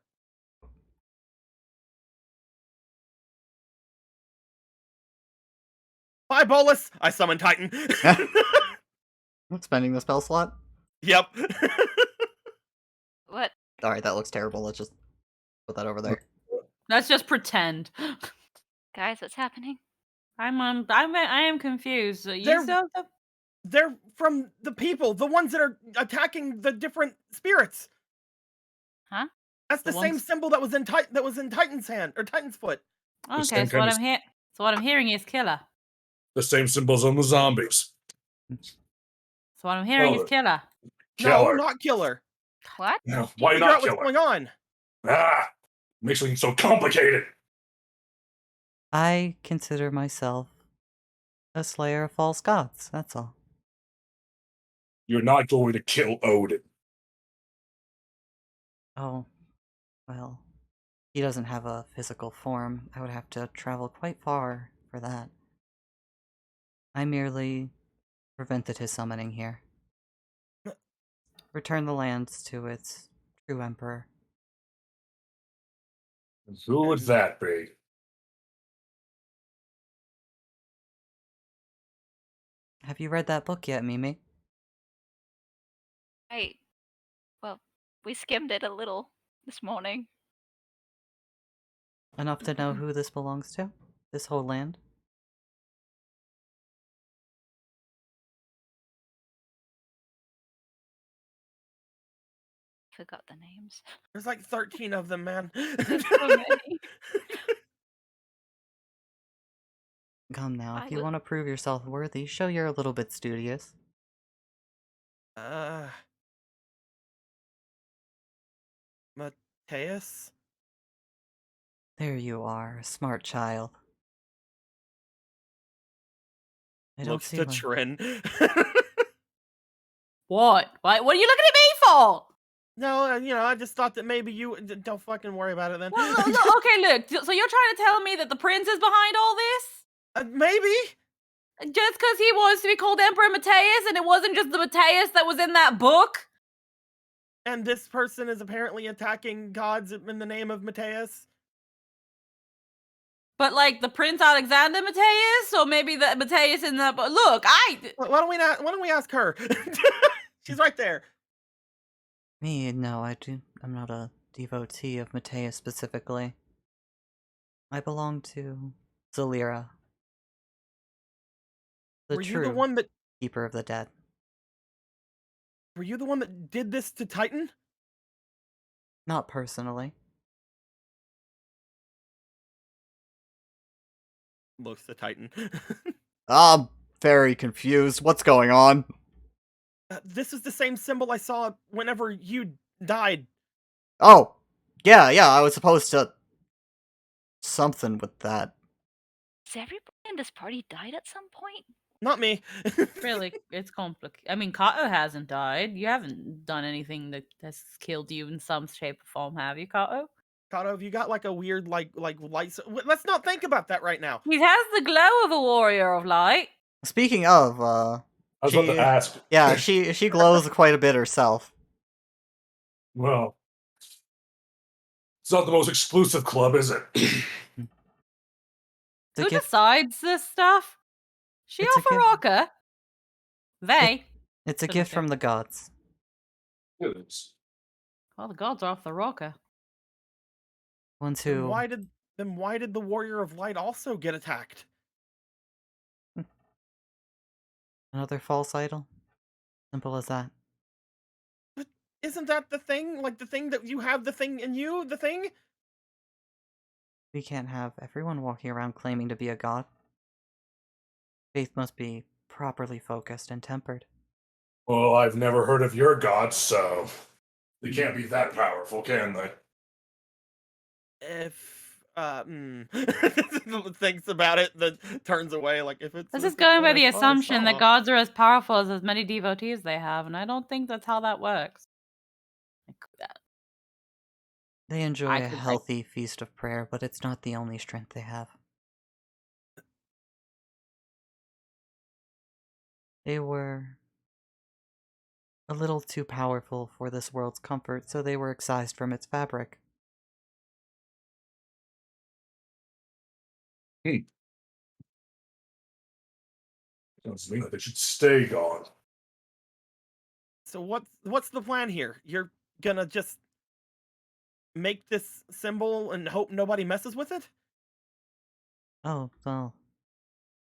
Bye, Bolus. I summon Titan. Spending the spell slot. Yep. What? All right, that looks terrible. Let's just put that over there. Let's just pretend. Guys, what's happening? I am confused. You They're- still have They're from the people, the ones that are attacking the different spirits. Huh? That's The the same ones- symbol that was in Titan's hand or Titan's foot. okay. same So what kind of- I'm hearing is killer. The same symbols on the zombies. So what I'm hearing is Well, killer. No, Killer. not killer. What? No, why Figure not out what's killer? going on. Ah, makes things so complicated. I consider myself a slayer of false gods. That's all. You're not going to kill Odin. Oh, well, he doesn't have a physical form. I would have to travel quite far for that. I merely prevented his summoning here. Return the lands to its true emperor. Who would that be? Have you read that book yet, Mimi? Well, we skimmed it a little this morning. Enough to know who this belongs to? This whole land? Forgot the names. There's like 13 of them, man. There's so many. Come now, I if you would- want to prove yourself worthy, show you're a little bit studious. Mateus? There you are, a smart child. I don't Looks see to why- Trin. What? What are you looking at me for? No, I just thought that maybe you don't fucking worry about it then. Well, look, okay, look. So you're trying to tell me that the prince is behind all this? Maybe. Just because he wants to be called Emperor Mateus, and it wasn't just the Mateus that was in that book? And this person is apparently attacking gods in the name of Mateus. But like the Prince Alexander Mateus, or maybe the Mateus in the book. Look, Why don't we ask her? She's right there. Me, no, I'm not a devotee of Mateus specifically. I belong to Zalira. The Were you true the one that keeper of the dead. did this to Titan? Not personally. Looks to Titan. I'm very confused. What's going on? This is the same symbol I saw whenever you died. Oh, yeah, I was supposed to... something with that. Has everybody in this party died at some point? Not me. really, it's complicated. I mean, Kato hasn't died. You haven't done anything that has killed you in some shape or form, have you, Kato? Kato, have you got like a weird like light? Let's not think about that right now. He has the glow of a warrior of light. Speaking of, I was about She- to ask. yeah, she glows quite a bit herself. Well, it's not the most exclusive club, is it? The Who gift, decides this stuff? She It's a or gift. Faraka? They. it's a Doesn't gift fit. from the gods. It is. Well, the gods are off the rocker. Ones Then who... why did the Warrior of Light also get attacked? Another false idol? Simple as that. Isn't that the thing? Like the thing that you have the thing in you? The thing? We can't have everyone walking around claiming to be a god. Faith must be properly focused and tempered. Well, I've never heard of your gods, so they can't be that powerful, can they? If thinks about it, then turns away. Like if it's This is if going what by I the thought I assumption saw. that gods are as powerful as many devotees they have, and I don't think that's how that works. They enjoy I a could, like- healthy feast of prayer, but it's not the only strength they have. They were a little too powerful for this world's comfort, so they were excised from its fabric. Sounds to me like they should stay gone. So what's the plan here? You're gonna just make this symbol and hope nobody messes with it? Oh, well,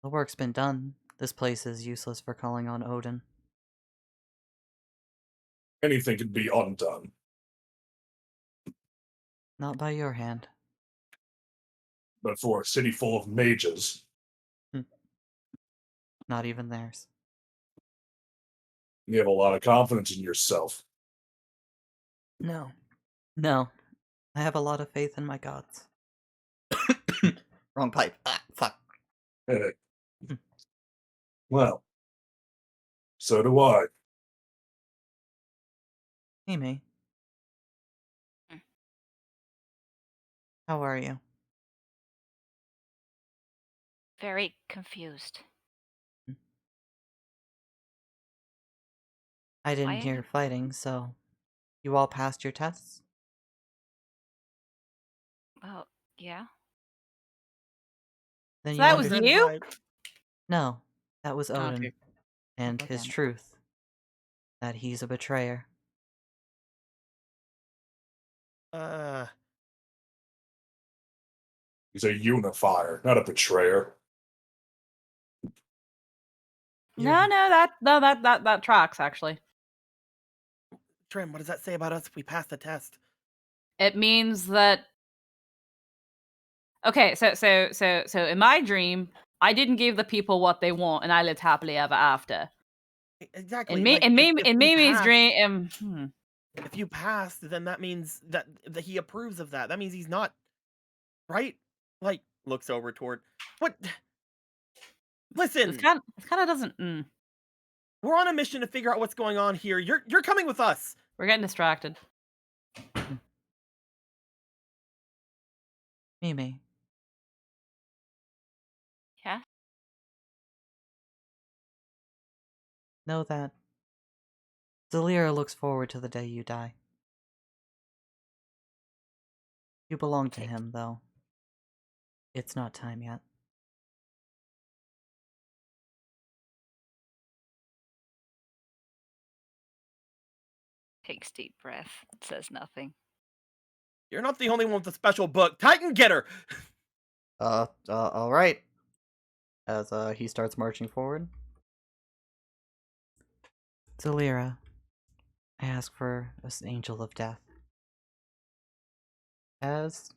the work's been done. This place is useless for calling on Odin. Anything can be undone. Not by your hand. But for a city full of mages, Not even theirs. you have a lot of confidence in yourself. No. No. I have a lot of faith in my gods. Wrong pipe. Ah, fuck. Eh. Well, so do I. Mimi. Hmm. How are you? Very confused. I didn't Why? hear fighting, so you all passed your tests? Well, yeah. Then So you that was under- Then you? by- No, that was Oh, Odin okay. and Oh, his damn it. truth. That he's a betrayer. He's a unifier, not a betrayer. No, that tracks actually. Trim, what does that say about us if we pass the test? It means that. Okay, so in my dream, I didn't give the people what they want, and I lived happily ever after. Exactly. In me, like, in if- me, if in we Mimi's pass- dream. If you passed, then that means that he approves of that. That means he's not right. Like, looks over toward what? Listen, It kind of doesn't. we're on a mission to figure out what's going on here. You're coming with us. We're getting distracted. Mimi, Yeah. know that Zelira looks forward to the day you die. You belong to Take- him, though. It's not time yet. Takes deep breath. Says nothing. You're not the only one with a special book. Titan, get her. All right. As he starts marching forward. Zelira, I ask for this angel of death. As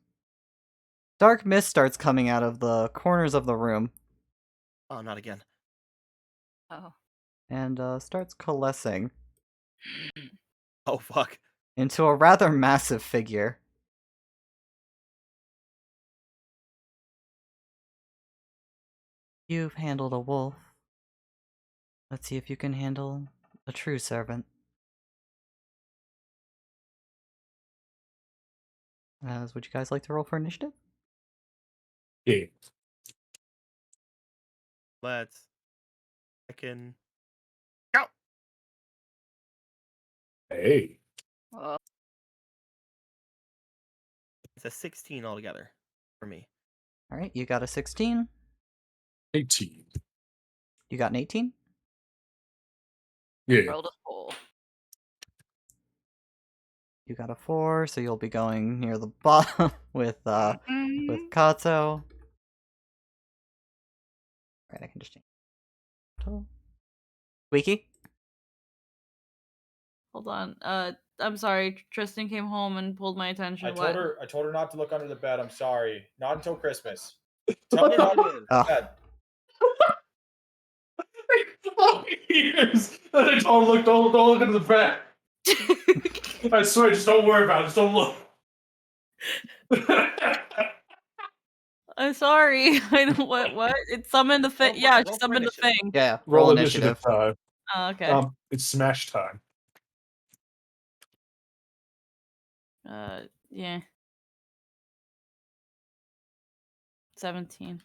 dark mist starts coming out of the corners of the room Oh, not again. Oh. and starts coalescing Oh fuck. into a rather massive figure. You've handled a wolf. Let's see if you can handle a true servant. Would you guys like to roll for initiative? Yeah. Let's. I can. Go. Hey. Well, It's a 16 altogether for me. All right, you got a 16. 18. You got an 18. Yeah. rolled a 4. You got a 4, so you'll be going near the bottom with Katso. Alright, I can just change. Total. Wiki? Hold on. I'm sorry. Tristan came home and pulled my attention. I What? told her not to look under the bed. I'm sorry. Not until Christmas. Tell me not to look under Oh. the bed. Years. And I told him, don't look into the back. I swear, just don't worry about it. Just don't look. I'm sorry. I don't, what? It summoned the thing. Roll- Yeah, roll she for summoned the initiative. thing. Yeah, Roll initiative time. Oh, okay. It's smash time. Yeah. 17.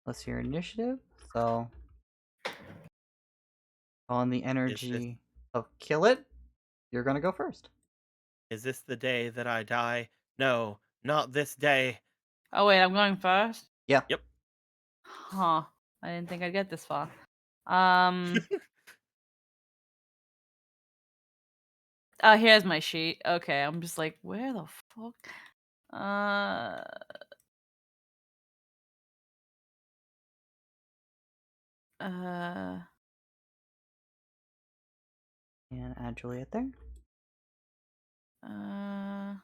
What's your initiative? So, on the energy of kill it, you're gonna go first. Is this the day that I die? No, not this day. Oh wait, I'm going first. Yeah. Yep. Huh. I didn't think I'd get this far. Here's my sheet. Okay, I'm just like, where the fuck? Uh, uh, And add Juliet there. uh.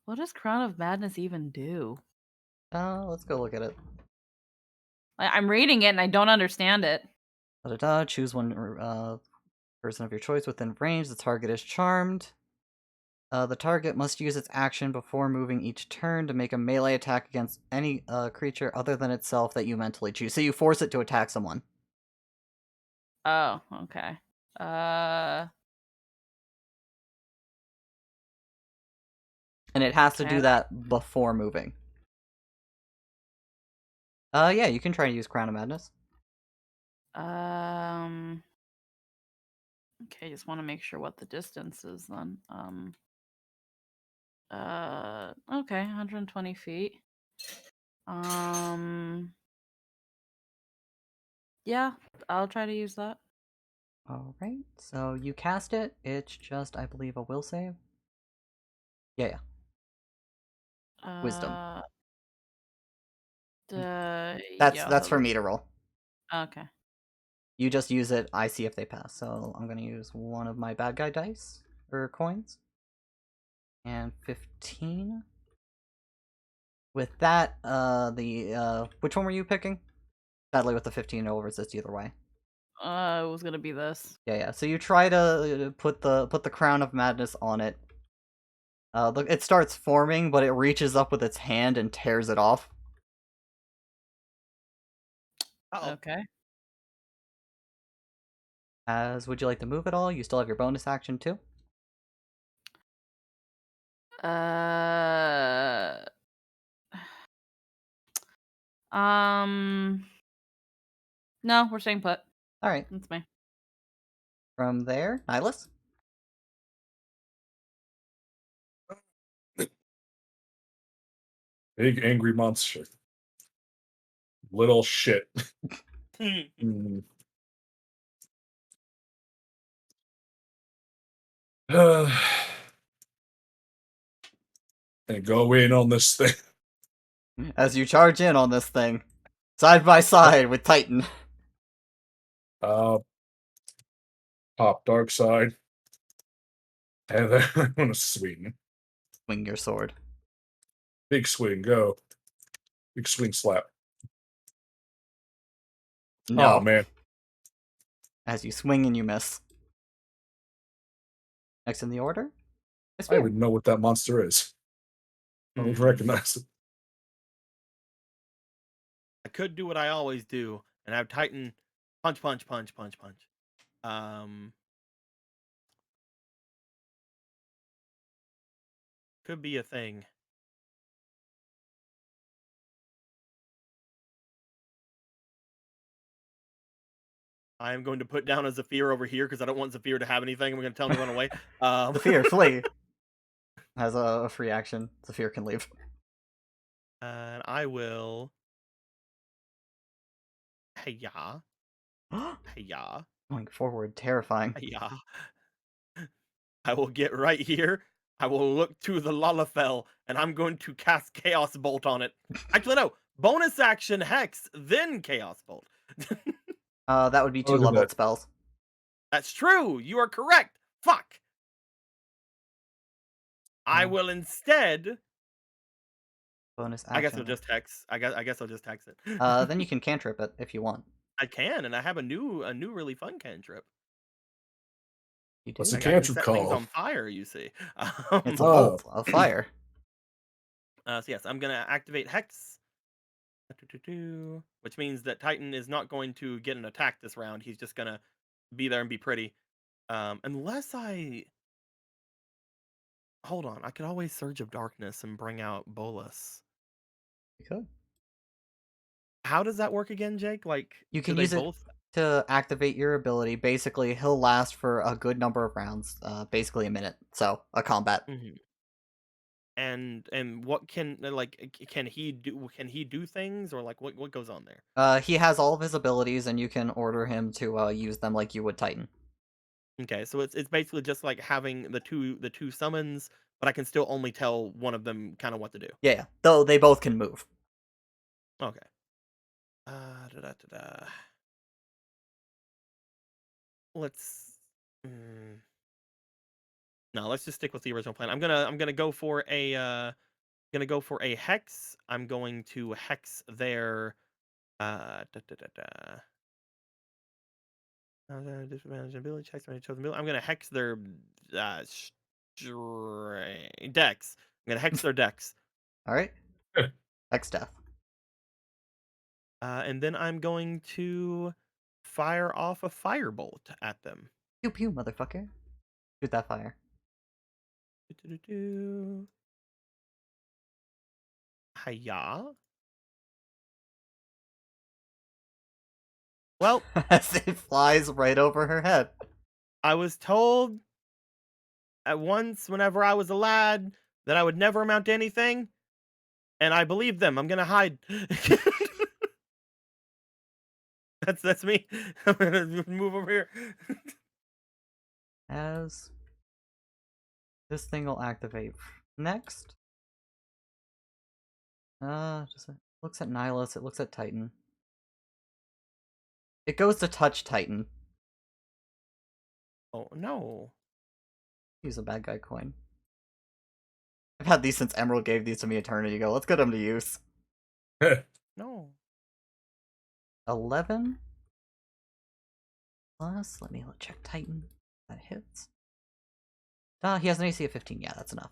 What does Crown of Madness even do? Let's go look at it. I'm reading it and I don't understand it. Da-da-da, choose one person of your choice within range. The target is charmed. The target must use its action before moving each turn to make a melee attack against any creature other than itself that you mentally choose. So you force it to attack someone. Oh, okay. And it has to do Okay. that before moving. Yeah, you can try to use Crown of Madness. Okay, just want to make sure what the distance is then. Okay, 120 feet. Yeah, I'll try to use that. Alright, so you cast it. It's just, I believe, a will save. Yeah. Wisdom. That's for me to roll. Okay. You just use it, I see if they pass. So I'm gonna use one of my bad guy dice, or coins. And 15. With that, which one were you picking? Sadly, with the 15, it'll resist either way. It was gonna be this. Yeah. So you try to put the Crown of Madness on it. Look, it starts forming, but it reaches up with its hand and tears it off. Uh-oh. Okay. Would you like to move at all? You still have your bonus action too. No, we're staying put. All right. That's me. From there, Nihilus. Big angry monster. Little shit. Mm. And go in on this thing. As you charge in on this thing, side by side with Titan. Pop dark side. And then I'm gonna swing. Swing your sword. Big swing, go. Big swing slap. No. Oh man. As you swing and you miss. Next in the order? I don't even know what that monster is. I don't even recognize it. I could do what I always do and have Titan punch. Could be a thing. I am going to put down a Zephyr over here because I don't want Zephyr to have anything. I'm going to tell him to run away. Zephyr, flee. Has a free action. Zephyr can leave. And I will. Hey-ya. Hey-ya. Going forward, terrifying. Hey-ya. I will get right here. I will look to the Lalafell, and I'm going to cast Chaos Bolt on it. Actually, no. Bonus action Hex, then Chaos Bolt. That would be two Look at leveled that. spells. That's true. You are correct. Fuck. I will instead. Bonus action. I guess I'll just hex. I guess I'll just hex it. Then you can cantrip it if you want. I can, and I have a new really fun cantrip. You do. What's the I can cantrip set things called? on fire. You see. It's a bolt of fire. So yes, I'm gonna activate Hex, which means that Titan is not going to get an attack this round. He's just gonna be there and be pretty. Unless I hold on, I could always Surge of Darkness and bring out Bolus. You could. How does that work again, Jake? Like You do can they use it both? to activate your ability. Basically, he'll last for a good number of rounds. Basically a minute. So, a combat. Mhm. and what can can he do? Can he do things, or like what goes on there? He has all of his abilities, and you can order him to use them like you would Titan. Okay, so it's basically just like having the two summons, but I can still only tell one of them kind of what to do. Yeah, though they both can move. Okay. Da, da, da, da. Let's. No, let's just stick with the original plan. I'm gonna go for a hex. I'm going to hex their da, da, da, da. Disadvantage ability checks when you chose ability. I'm gonna hex their decks. I'm gonna hex their decks. All right. Yeah. Hex death. And then I'm going to fire off a firebolt at them. Pew pew, motherfucker. Shoot that fire. Do-do-do-do. Hiya. Well, As it flies right over her head. I was told at once, whenever I was a lad, that I would never amount to anything, and I believed them. I'm gonna hide. That's me. I'm gonna move over here. As this thing will activate next. Just looks at Nihilus, it looks at Titan. It goes to touch Titan. Oh no. Use a bad guy coin. I've had these since Emerald gave these to me eternity ago. Let's get them to use. No. 11 plus, let me check Titan. That hits. He has an AC of 15. Yeah, that's enough.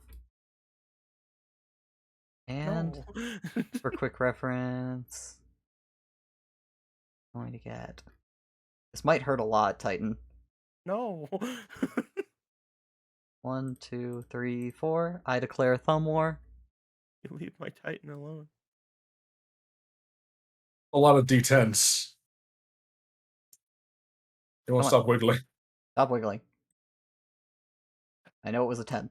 And No. for quick reference, I'm going to get. This might hurt a lot, Titan. No. 1, 2, 3, 4. I declare Thumb War. You leave my Titan alone. A lot of D10s. You want Come to on. stop wiggling? Stop wiggling. I know it was a 10.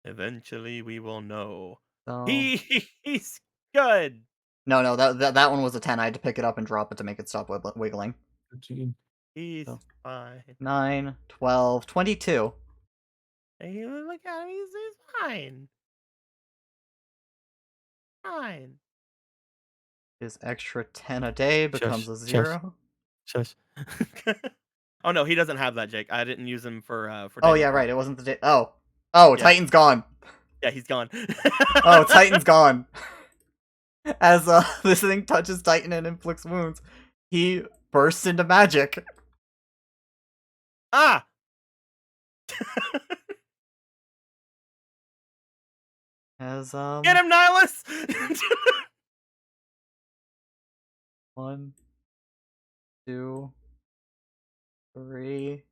Eventually, we will know. So... He's good. No, that one was a 10. I had to pick it up and drop it to make it stop wiggling. 13. He's So- fine. 9, 12, 22. Hey, look at him. He's fine. Fine. His extra 10 a day becomes a Shush. 0. Shush. Oh no, he doesn't have that, Jake. I didn't use him for. Oh daily yeah, points. right. It wasn't the day. Oh, Yeah. Titan's gone. Yeah, he's gone. Oh, Titan's gone. As this thing touches Titan and inflicts wounds, he bursts into magic. Ah. As Get him, Nihilus! 1, 2, 3,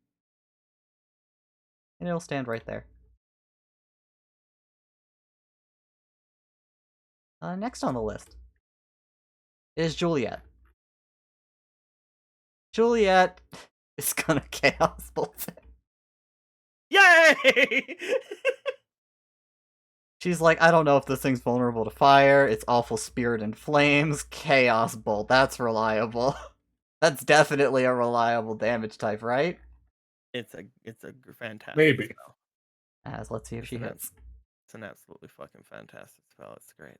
and it'll stand right there. Next on the list is Juliet. Juliet is gonna Chaos Bolt it. Yay! She's like, I don't know if this thing's vulnerable to fire. It's awful spirit and flames. Chaos Bolt. That's reliable. That's definitely a reliable damage type, right? It's a fantastic. Maybe. spell. As let's see if she Isn't it? hits. It's an absolutely fucking fantastic spell. It's great.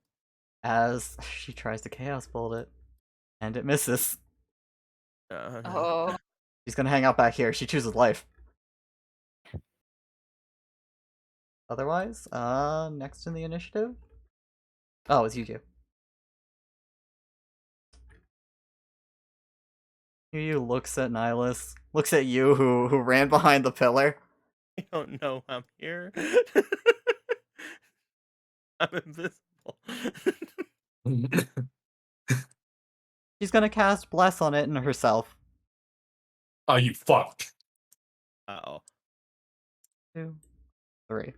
As she tries to Chaos Bolt it, and it misses. Oh. She's gonna hang out back here. She chooses life. Otherwise, next in the initiative. Oh, it's you two. Yu looks at Nihilus, looks at you who ran behind the pillar. I don't know I'm here. I'm invisible. She's gonna cast Bless on it and herself. Oh, you fuck. Uh-oh. 2, 3.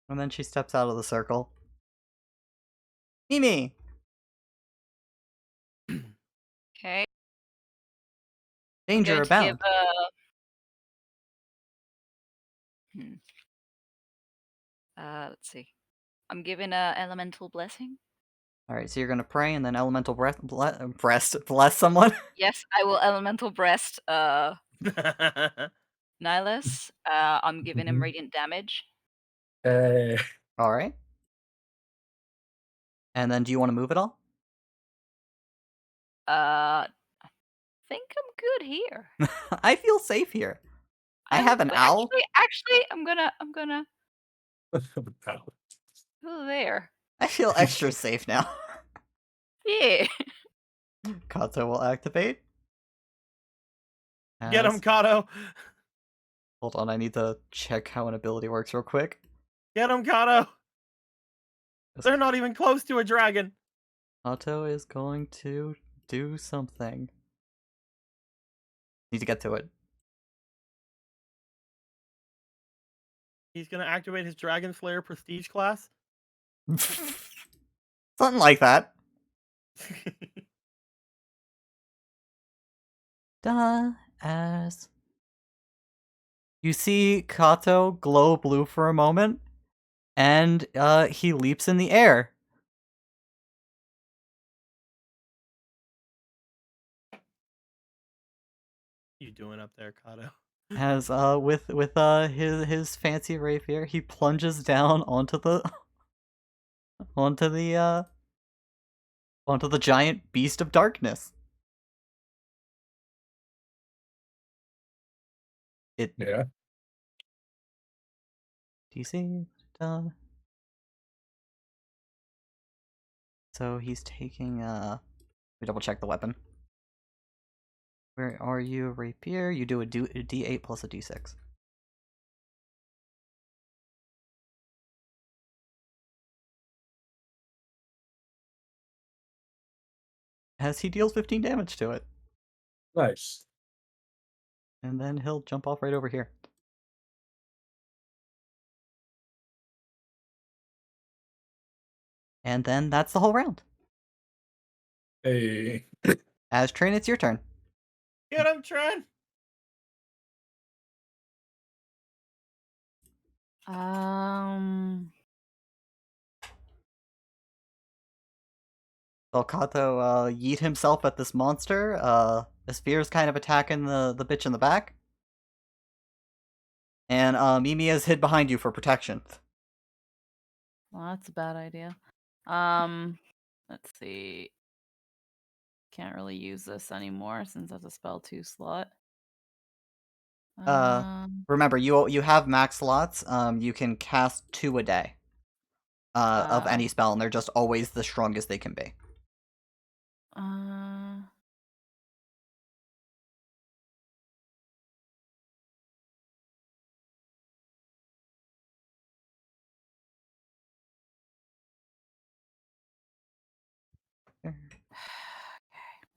And then she steps out of the circle. Mimi! Okay. Danger Going to give abound. Let's see. I'm giving a elemental blessing. Alright, so you're gonna pray and then elemental bless someone? Yes, I will elemental breast Nihilus. I'm giving him Mhm. radiant damage. Hey. Alright. And then do you want to move at all? I think I'm good here. I feel safe here. I have an owl. Actually, I'm gonna go there. I feel extra safe now. Yeah. Kato will activate. Get him, As- Kato. Hold on, I need to check how an ability works real quick. Get him, Kato. They're not even close to a dragon. Kato is going to do something. Need to get to it. He's gonna activate his Dragon Slayer Prestige class. Something like that. As you see Kato glow blue for a moment, and he leaps in the air. You doing up there, Kato? As with his fancy rapier, he plunges down onto the onto the giant beast of darkness. Yeah. DC. So he's taking let me double check the weapon. Where are you, rapier? You do a D8 plus a D6. As he deals 15 damage to it. Nice. And then he'll jump off right over here. And then that's the whole round. Hey. As Train, it's your turn. Get him, Tren. Kato yeet himself at this monster. The spear's kind of attacking the bitch in the back. And Mimi is hid behind you for protection. Well, that's a bad idea. Let's see. Can't really use this anymore since that's a spell 2 slot. Remember, you have max slots. You can cast 2 a day. Of any spell, and they're just always the strongest they can be.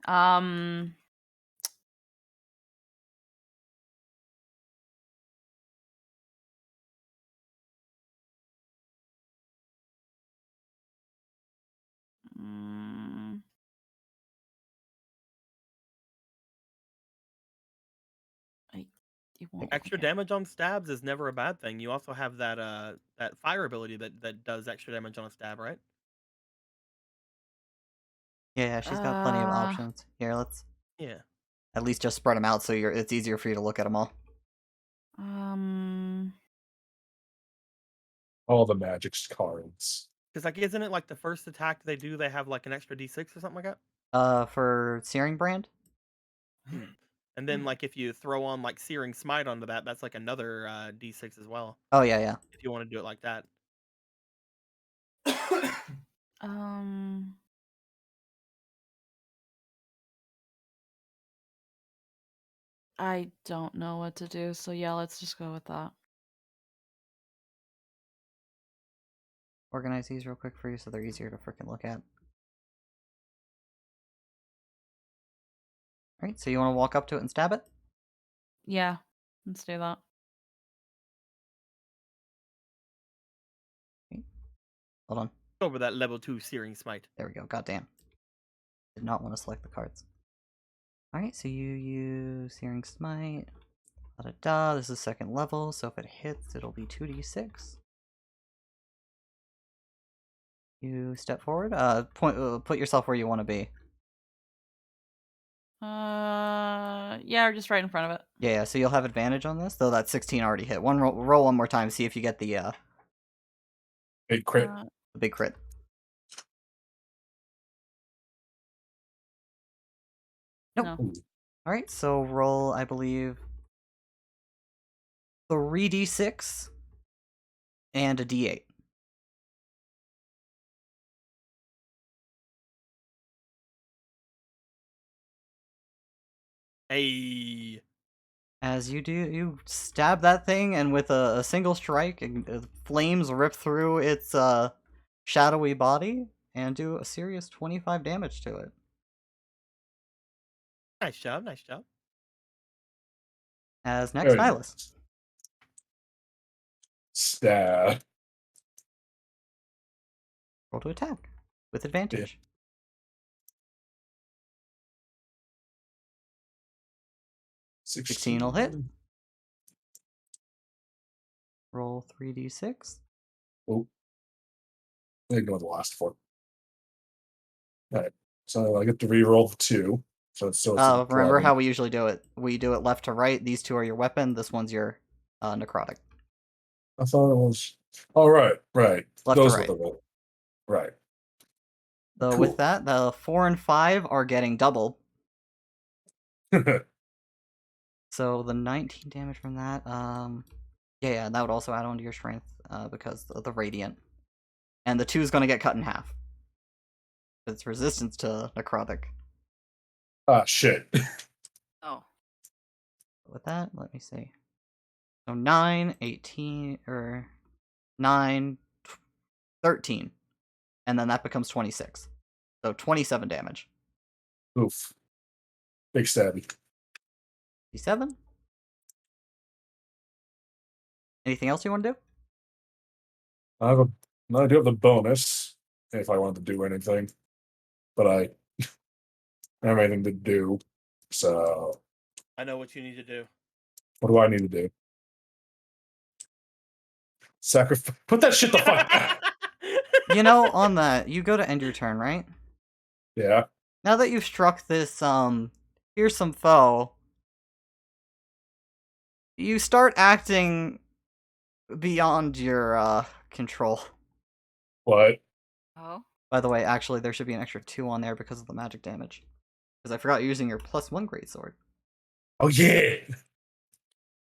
Um. mm, it won't Extra okay. damage on stabs is never a bad thing. You also have that that fire ability that does extra damage on a stab, right? Yeah, she's got plenty of options. Here, let's Yeah. at least just spread them out so it's easier for you to look at them all. All the magic cards. Because like, isn't it like the first attack they do? They have like an extra D6 or something like that. For Searing Brand? And then like if you throw on like Searing Smite onto that, that's like another D6 as well. Oh, yeah. If you want to do it like that. I don't know what to do, so yeah, let's just go with that. Organize these real quick for you so they're easier to freaking look at. Alright, so you want to walk up to it and stab it? Yeah, let's do that. Okay. Hold on. Over that level 2 Searing Smite. There we go. Goddamn. Did not want to select the cards. Alright, so you use Searing Smite. Da-da-da. This is second level, so if it hits, it'll be 2d6. You step forward. Put yourself where you want to be. Yeah, or just right in front of it. Yeah, so you'll have advantage on this, though that 16 already hit. Roll one more time, see if you get the Big crit. big crit. Nope. No. Alright, so roll, I believe, 3d6 and a d8. Hey. As you do, you stab that thing, and with a single strike, flames rip through its shadowy body and do a serious 25 damage to it. Nice job. Nice job. As next, Very Nihilus. nice. Stab. Roll to attack with advantage. 16 will hit. Roll 3d6. Oh. Ignore the last one. Alright. So I get to reroll the 2. So it's still Remember how we usually do it? We do it left to right. These two are your weapon. This one's your necrotic. I thought it was. Oh, right. Left to Those right. were the right. Though Cool. with that, the 4 and 5 are getting doubled. So the 19 damage from that, yeah, that would also add on to your strength, because of the radiant. And the 2 is going to get cut in half. It's resistance to necrotic. Ah, shit. Oh. With that, let me see. So 9, 18, or 9, 13. And then that becomes 26. So 27 damage. Oof. Big stabby. 57? Anything else you want to do? I do have the bonus if I wanted to do anything, but I don't have anything to do. So I know what you need to do. what do I need to do? Sacrifice. Put that shit the fuck down. You know, on that, you go to end your turn, right? Yeah. Now that you've struck this, fearsome foe, you start acting beyond your, control. What? Oh. By the way, actually, there should be an extra 2 on there because of the magic damage. Because I forgot using your +1 greatsword. Oh yeah.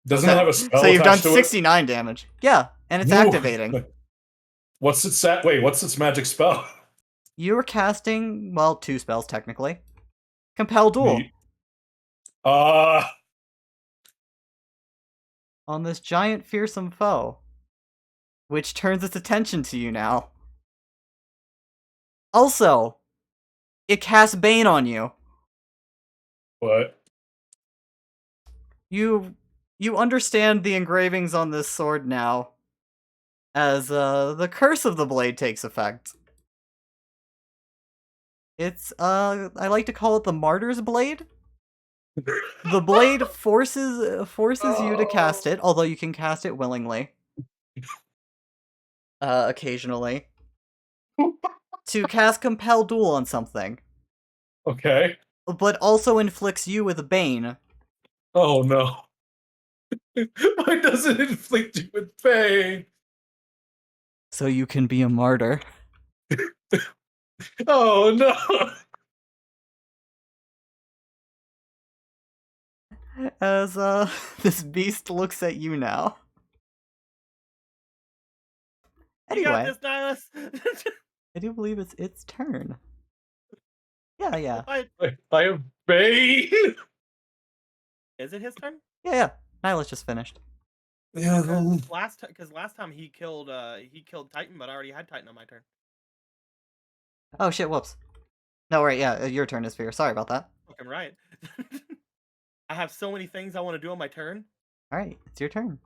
Doesn't it have a spell? So you've done attached to it? 69 damage. Yeah, and it's Ooh. activating. What's its Wait, what's its magic spell? You are casting, well, 2 spells technically. Compel Duel. Neat. On this giant fearsome foe, which turns its attention to you now. Also, it casts Bane on you. What? You understand the engravings on this sword now, as the curse of the blade takes effect. It's I like to call it the Martyr's Blade. The blade forces you to cast it, although you can cast it willingly. Occasionally. To cast Compel Duel on something. Okay. But also inflicts you with Bane. Oh no. Why does it inflict you with pain? So you can be a martyr. Oh no. As this beast looks at you now. You got Anyway, this, Nihilus. I do believe it's its turn. Yeah. I have Bane. Is it his turn? Yeah. Nihilus just finished. Yeah. Because last time he killed Titan, but I already had Titan on my turn. Oh shit, whoops. No, right, yeah, your turn is fear. Sorry about that. Fucking right. I have so many things I want to do on my turn. Alright, it's your turn.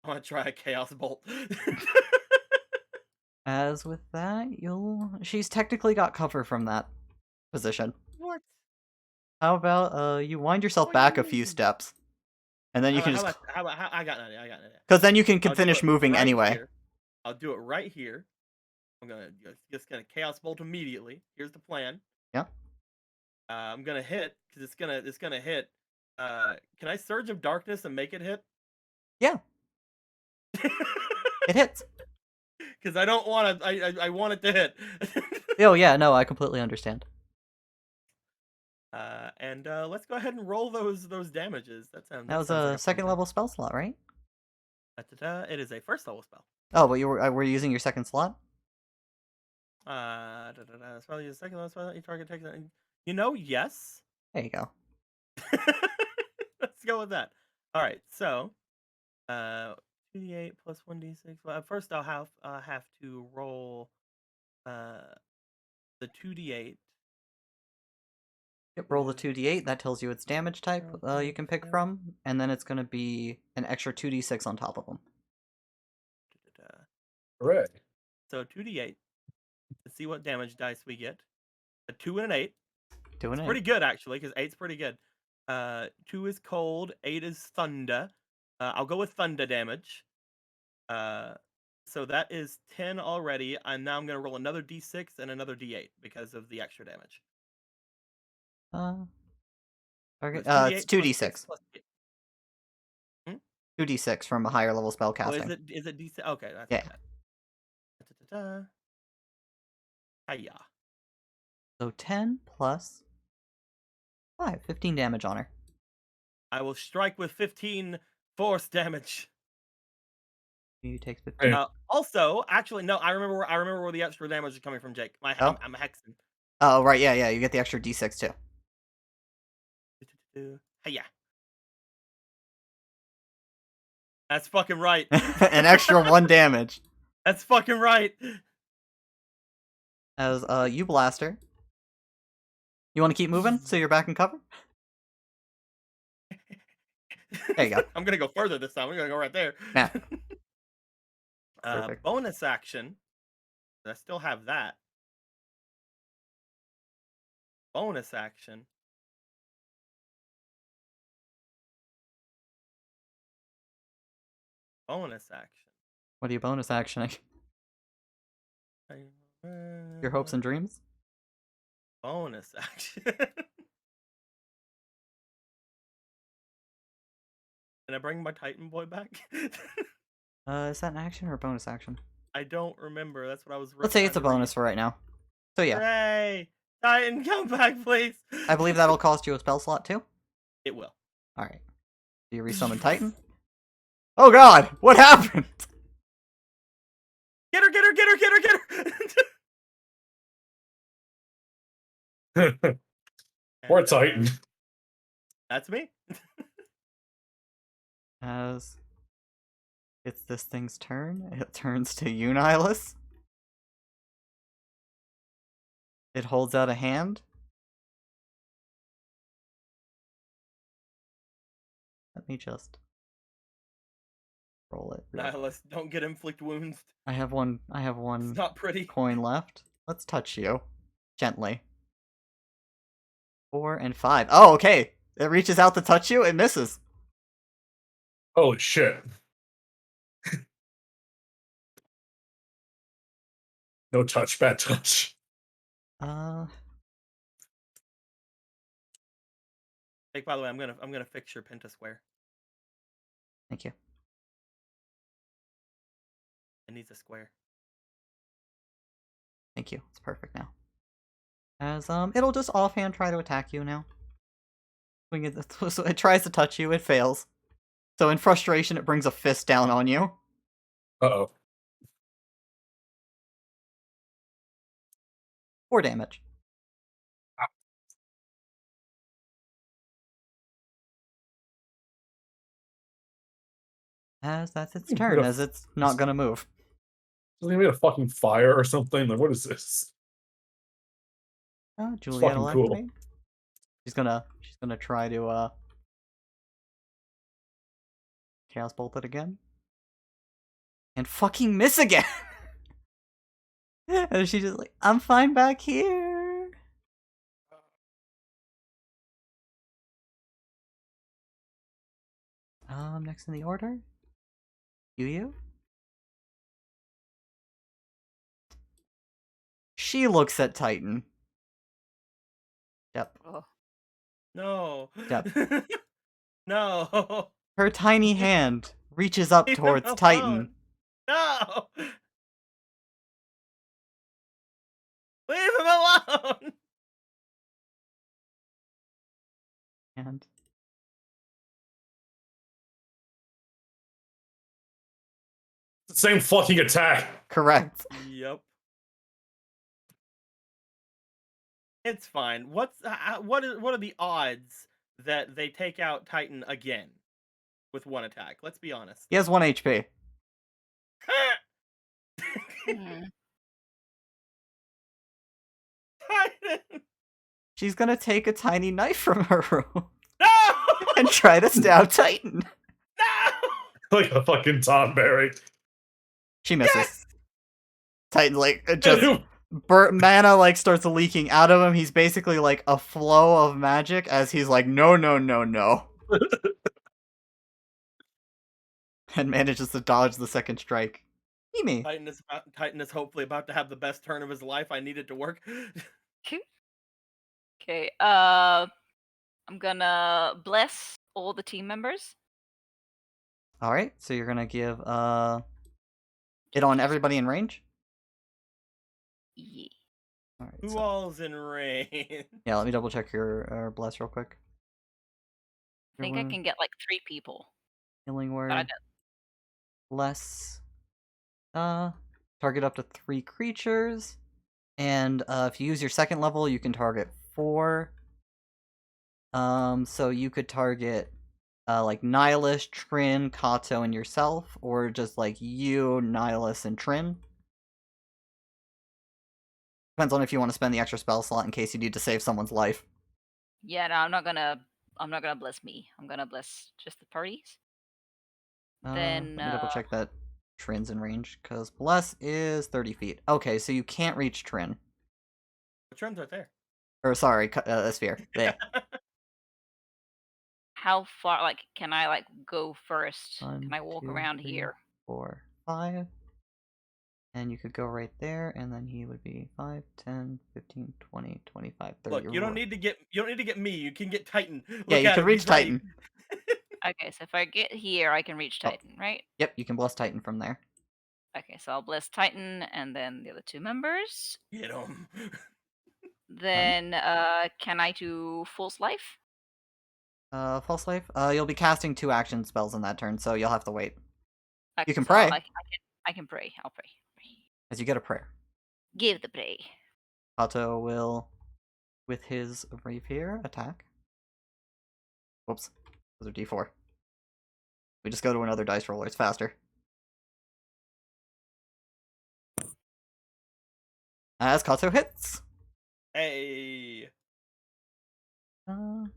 I want to try a Chaos Bolt. As with that, she's technically got cover from that position. What? How about you wind yourself What do back you a few mean? steps, and then you can just I got an idea. I got an idea. because then you can I'll do finish it moving right anyway. here. I'll do it right here. I'm just gonna chaos bolt immediately. Here's the plan. Yeah. I'm gonna hit because it's gonna hit. Can I Surge of Darkness and make it hit? Yeah, it hits. Because I don't want to. I want it to hit. Oh yeah, no, I completely understand. And let's go ahead and roll those damages. That That sounds was a like second fun level spell slot, right? thing. It is a first level spell. Oh, but you were using your second slot. Spell use second level spell. You target takes. Yes. There you go. Let's go with that. All right. So, 2d8 plus 1d6. Well, first I'll have to roll the 2d8. Yep, roll the 2d8. That tells you its damage type you can pick from, and then it's going to be an extra 2d6 on top of them. Hooray. So 2d8. Let's see what damage dice we get. A 2 and an 8. Doing it. Pretty good, actually, because 8's pretty good. 2 is cold. 8 is thunder. I'll go with thunder damage. So that is 10 already. And now I'm going to roll another d6 and another d8 because of the extra damage. It's 2d6. 2d6 from a higher level spell Oh, casting. is it d6? Okay, that's Yeah. bad. Hiya. So 10 plus 5, 15 damage on her. I will strike with 15 force damage. You take 15. Hey. Also, actually, no. I remember where the extra damage is coming from, Jake. Oh? I'm a hexen. Oh, right, yeah, you get the extra d6 too. Hiya. That's fucking right. An extra 1 damage. That's fucking right. As you blast her. You want to keep moving so you're back in cover? There you go. I'm gonna go further this time. We're gonna go right there. Yeah. Perfect. Bonus action. I still have that. Bonus action. Bonus action. What are you bonus actioning? Your hopes and dreams? Bonus action. Can I bring my Titan boy back? Is that an action or a bonus action? I don't remember. That's what I was. Let's say it's a trying to read. bonus for right now. So yeah, Hooray! Titan, come back, please. I believe that'll cost you a spell slot too. It will. Alright. Do you resummon Titan? Oh god! What happened? Get her! Get her! Get her! Get her! Get her! Poor And, Titan. That's me. As it's this thing's turn, it turns to you, Nihilus. It holds out a hand. Let me just roll it. Nihilus, don't get inflict wounds. I have one It's not pretty. coin left. Let's touch you. Gently. 4 and 5. Oh, okay. It reaches out to touch you, it misses. Holy shit. No touch, bad touch. Jake, by the way, I'm gonna fix your Penta square. Thank you. It needs a square. Thank you. It's perfect now. As it'll just offhand try to attack you now. So it tries to touch you, it fails. So in frustration, it brings a fist down on you. Uh-oh. 4 damage. As that's its turn, as it's not gonna move. Does he made a fucking fire or something? Like, what is this? Juliet will fucking cool. activate. She's gonna try to Chaos Bolt it again. And fucking miss again! And she's just like, I'm fine back here. Next in the order, Yu. She looks at Titan. Yep. Oh. No. Yep. No. Her tiny hand reaches up Leave him towards alone. Titan. No. Leave him alone. And Same fucking attack. correct. Yep. It's fine. What are the odds that they take out Titan again with one attack? Let's be honest. He has 1 HP. Hmm. Titan. She's gonna take a tiny knife from her room No. and try to stab Titan. No. Like a fucking Tom Berry. She misses. Yes! Titan just mana like starts leaking out of him. He's basically like a flow of magic as he's like, no, no, no, no. And manages to dodge the second strike. Mimi. Titan is hopefully about to have the best turn of his life. I need it to work. Okay. I'm gonna bless all the team members. Alright, so you're gonna give it on everybody in range? Yeah. Alright, Who so all's in rain? yeah, let me double check your bless real quick. I think I can get like 3 people. Healing But I word. don't. Bless. Target up to 3 creatures. And if you use your second level, you can target 4. So you could target like Nihilus, Trin, Kato, and yourself, or just like you, Nihilus, and Trin. Depends on if you want to spend the extra spell slot in case you need to save someone's life. Yeah, no, I'm not gonna bless me. I'm gonna bless just the parties. Then Let me double check that Trin's in range, because Bless is 30 feet. Okay, so you can't reach Trin. The trim's right there. Or sorry, Sphere. There. how far like can I like go first? 1, Can I walk 2, around 3, here? 4, 5. And you could go right there, and then he would be 5, 10, 15, 20, 25, 30. Look, you don't need to get me. You can get Titan. Yeah, Look you at can him, reach he's ready. Titan. Okay, so if I get here, I can reach Oh. Titan, right? Yep, you can bless Titan from there. Okay, so I'll bless Titan and then the other 2 members. Get him. Then can I do False Life? False Life? You'll be casting 2 action spells in that turn, so you'll have to wait. Okay, can so pray. I can pray. I'll pray. As you get a prayer. Give the pray. Kato will, with his rapier, attack. Whoops. Those are d4. We just go to another dice roller, it's faster. As Kato hits. Hey, And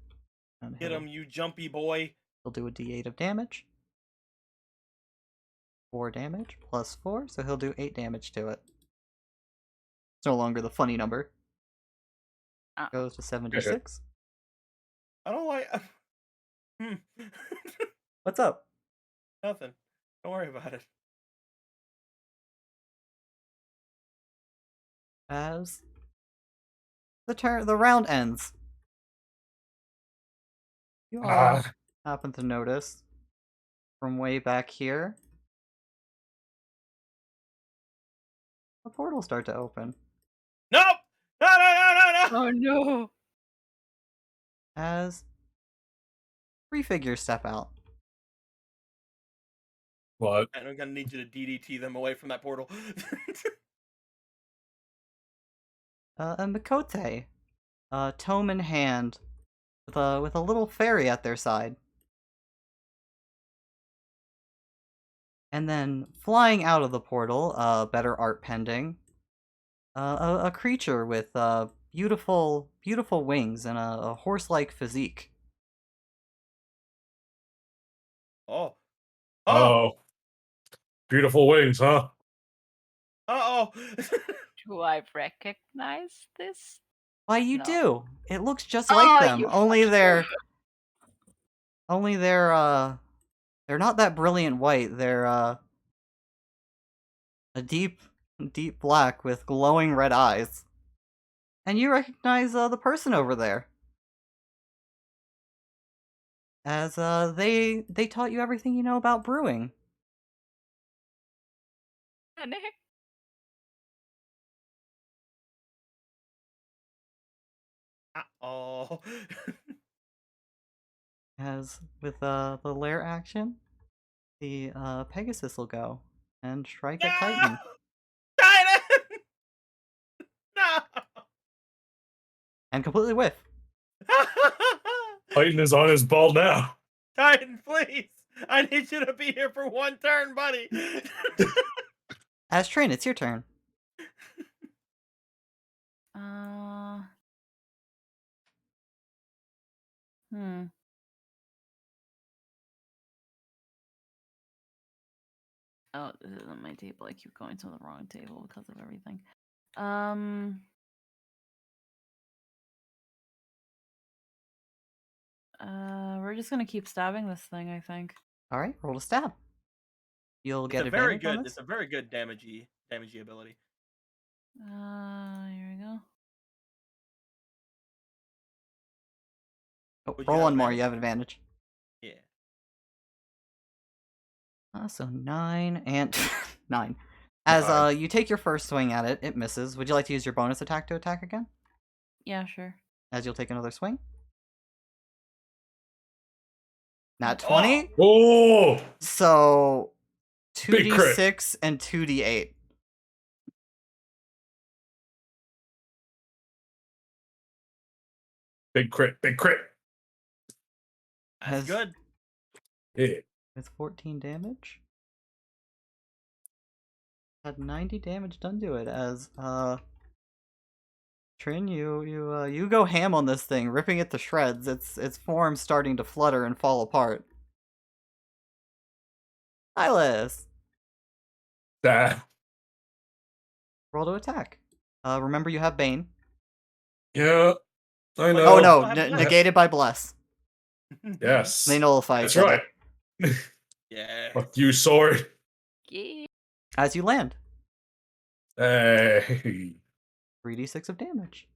get him, you jumpy boy. He'll do a d8 of damage. 4 damage plus 4, so he'll do 8 damage to it. It's no longer the funny number. Goes to 76. I don't like. What's up? Nothing. Don't worry about it. As the round ends. You all happen to notice from way back here a portal start to open. Nope. No. Oh no. As 3 figures step out. What? I'm gonna need you to DDT them away from that portal. And Mikote, tome in hand, with a little fairy at their side. And then flying out of the portal, better art pending, a creature with beautiful wings and a horse-like physique. Oh. Oh. Beautiful wings, huh? Uh-oh. Do I recognize this? Why, you No. do. It looks just Oh, like them. you Only fucking they're idiot. they're not that brilliant white. They're a deep black with glowing red eyes. And you recognize the person over there. As they taught you everything you know about brewing. Nick. Oh. As with the lair action, the Pegasus will go and strike at Titan. Titan! No! And completely whiff. Titan is on his ball now. Titan, please! I need you to be here for one turn, buddy! As Trin, it's your turn. Hmm. Oh, this isn't my table. I keep going to the wrong table because of everything. We're just gonna keep stabbing this thing, I think. Alright, roll to stab. You'll get It's a very advantage on good, this. it's a very good damagey ability. Here we go. Oh, Would you roll have one more, advantage? you have advantage. Yeah. So 9 and 9. As you take your first swing at it, it misses. Would you like to use your bonus attack to attack again? Yeah, sure. As you'll take another swing. Not 20. Oh, So Big crit. 2d6 and 2d8. big crit, big crit. That's Has- good. Yeah. With 14 damage. Had 90 damage done to it as Trin, you go ham on this thing, ripping it to shreds. Its form starting to flutter and fall apart. Silas, That. roll to attack. Remember you have Bane. Yeah. I know. Oh no, Still have Bless. negated by Bless. Yes. They nullify That's each other. right. Yeah. Fuck you, sword. Yeah. As you land, Hey. 3d6 of damage.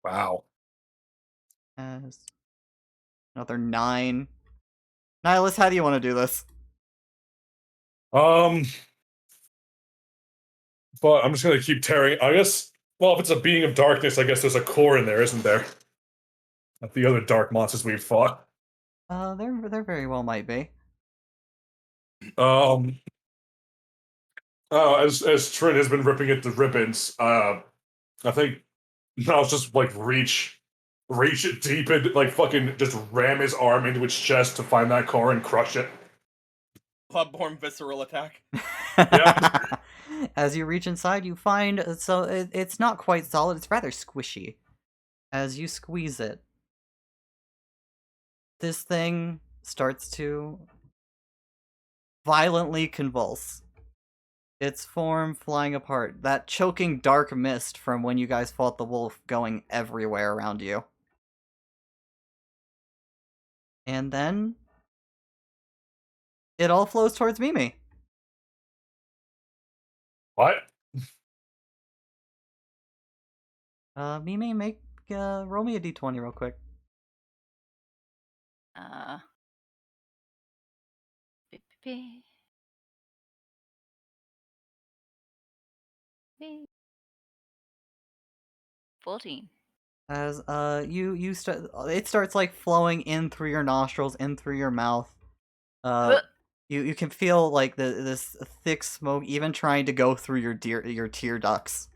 Wow. As another 9. Nihilus, how do you want to do this? But I'm just gonna keep tearing. I guess. Well, if it's a being of darkness, I guess there's a core in there, isn't there? Like the other dark monsters we've fought. There very well might be. As Trin has been ripping it to ribbons, I think I'll just like reach it deep and like fucking just ram his arm into its chest to find that core and crush it. Bloodborne visceral attack. Yeah. As you reach inside, you find it's not quite solid. It's rather squishy. As you squeeze it, this thing starts to violently convulse. Its form flying apart. That choking dark mist from when you guys fought the wolf going everywhere around you. And then it all flows towards Mimi. What? Mimi, roll me a d20 real quick. Beep, beep, beep. 14. As it starts like flowing in through your nostrils, in through your mouth. You can feel like this thick smoke even trying to go through your tear ducts.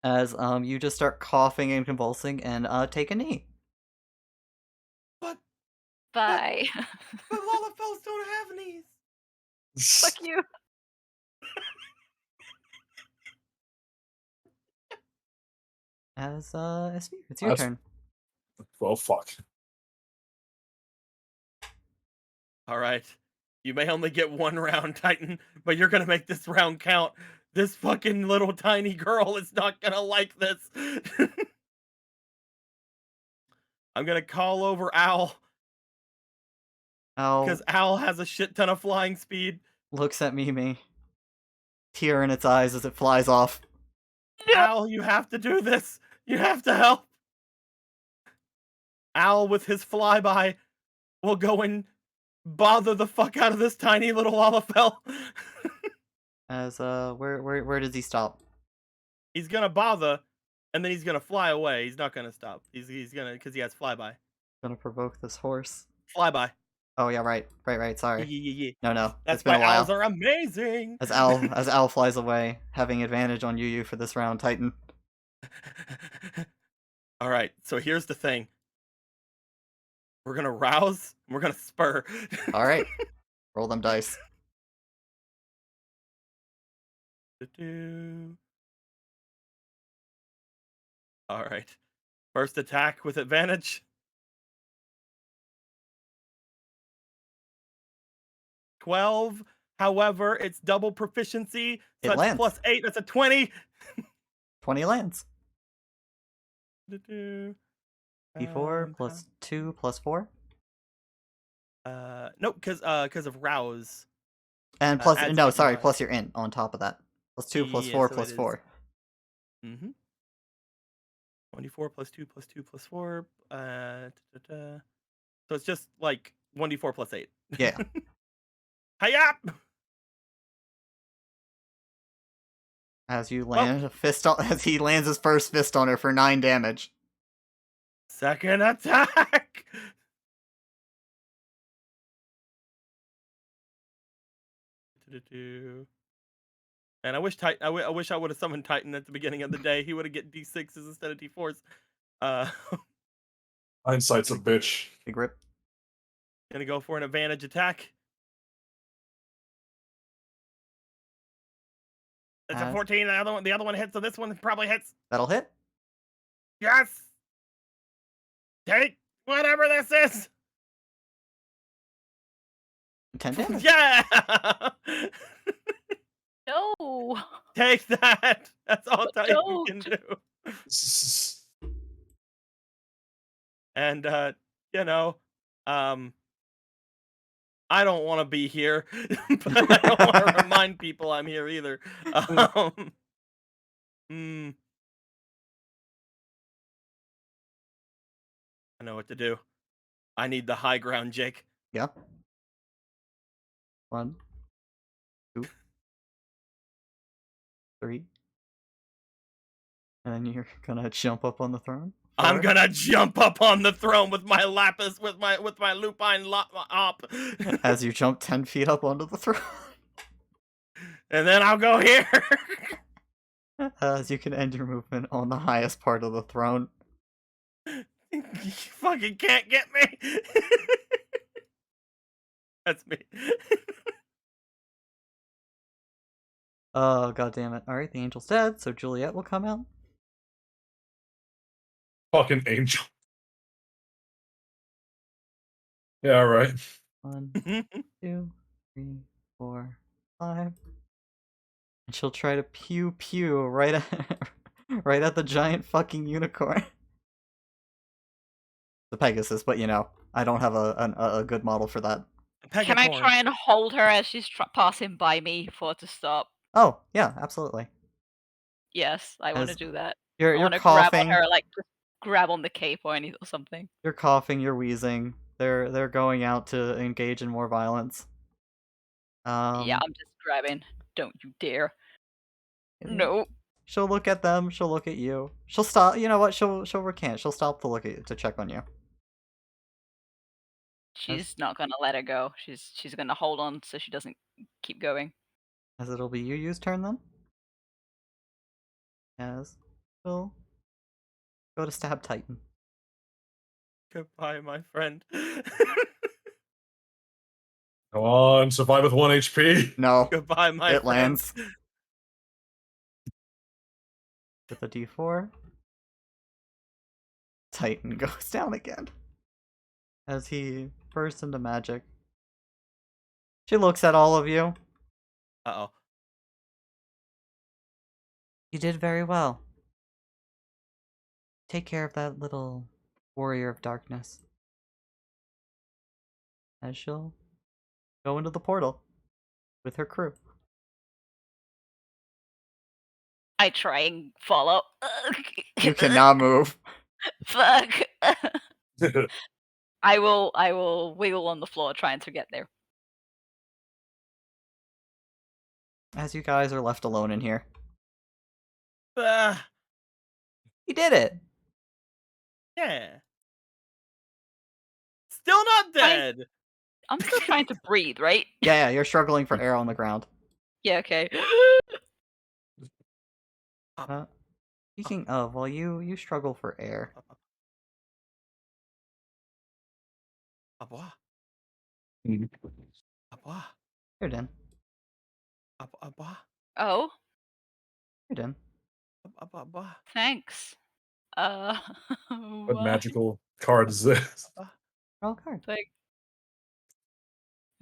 As you just start coughing and convulsing and take a knee. But Bye. but Lalafels don't have knees. Fuck you. As Steve, it's your That's- turn. Well, fuck. All right. You may only get one round, Titan, but you're gonna make this round count. This fucking little tiny girl is not gonna like this. I'm gonna call over Owl Owl because Owl has a shit ton of flying speed. looks at Mimi, tear in its eyes as it flies off. Owl, you have to do this. You have to help. Owl with his flyby will go and bother the fuck out of this tiny little Lalafell. As where does he stop? He's gonna bother, and then he's gonna fly away. He's not gonna stop. He's gonna because he has flyby. Gonna provoke this horse. Flyby. Oh yeah, right. Sorry. Yeah. No. That's It's been why a while. owls are amazing. As Owl flies away, having advantage on Yu for this round, Titan. All right, so here's the thing. We're gonna rouse. We're gonna spur. All right, roll them dice. All right. First attack with advantage. 12. However, it's double proficiency. It So that's lands. plus 8. That's a 20. 20 lands. D4 Um, plus 2 plus 4. Nope, because of rouse. And plus, adds no, something sorry, on it. plus your int on top of that. Plus 2 plus Yeah, 4 so plus it is. 4. 24 plus 2 plus 2 plus 4. So it's just like 1d4 plus 8. Yeah. Hi-yap! As you land a fist on, as he lands his first fist on her for 9 damage. Second attack! And I wish I wish I would have summoned Titan at the beginning of the day. He would have get D6s instead of D4s. Hindsight's a bitch. Big rip. Gonna go for an advantage attack. It's a As- 14. The other one hits, so this one probably hits. That'll hit. Yes. Take whatever this is. 10 damage. Yeah. No. Take that. That's all Titan Don't. can do. And you know, I don't want to be here, but I don't want to remind people I'm here either. I know what to do. I need the high ground, Jake. Yeah. 1, 2, 3. And then you're gonna jump up on the throne. I'm 4. gonna jump up on the throne with my lapis, with my lupine op, As you jump 10 feet up onto the throne. and then I'll go here. As you can end your movement on the highest part of the throne. You fucking can't get me. That's me. Oh, god damn it. Alright, the angel's dead, so Juliet will come out. Fucking angel. Yeah, right. 1, 2, 3, 4, 5. And she'll try to pew pew right at right at the giant fucking unicorn. The Pegasus, but you know, I don't have a good model for that. Can I Pegacorn. try and hold her as she's passing by me for her to stop? Oh, yeah, absolutely. Yes, I want to As do that. You're I want to coughing. grab on her, like just grab on the cape or anything or something. You're coughing, you're wheezing. They're going out to engage in more violence. Yeah, I'm just grabbing. Don't you dare. yeah. No. She'll look at them, she'll look at you. She'll stop, you know what, she'll recant. She'll stop to look at you, to check on you. She's not gonna let her go. She's gonna hold on so she doesn't keep going. As it'll be Yu's turn then. As she'll go to stab Titan. Goodbye, my friend. Come on, survive with 1 HP. No, Goodbye, my it friend. lands. With a D4. Titan goes down again. As he bursts into magic. She looks at all of you. Uh-oh. You did very well. Take care of that little warrior of darkness. As she'll go into the portal with her crew. I try and follow. You cannot move. Fuck. I will wiggle on the floor trying to get there. As you guys are left alone in here. Ah, You did it! yeah. Still not dead. I'm still trying to breathe, right? Yeah, you're struggling for air on the ground. Yeah, okay. Speaking of, well, you struggle for air. Abwa. Mhm. Abwa. You're done. Abwa. Oh, You're done. Abwa. thanks. What What? magical card is this? Roll a card. Like,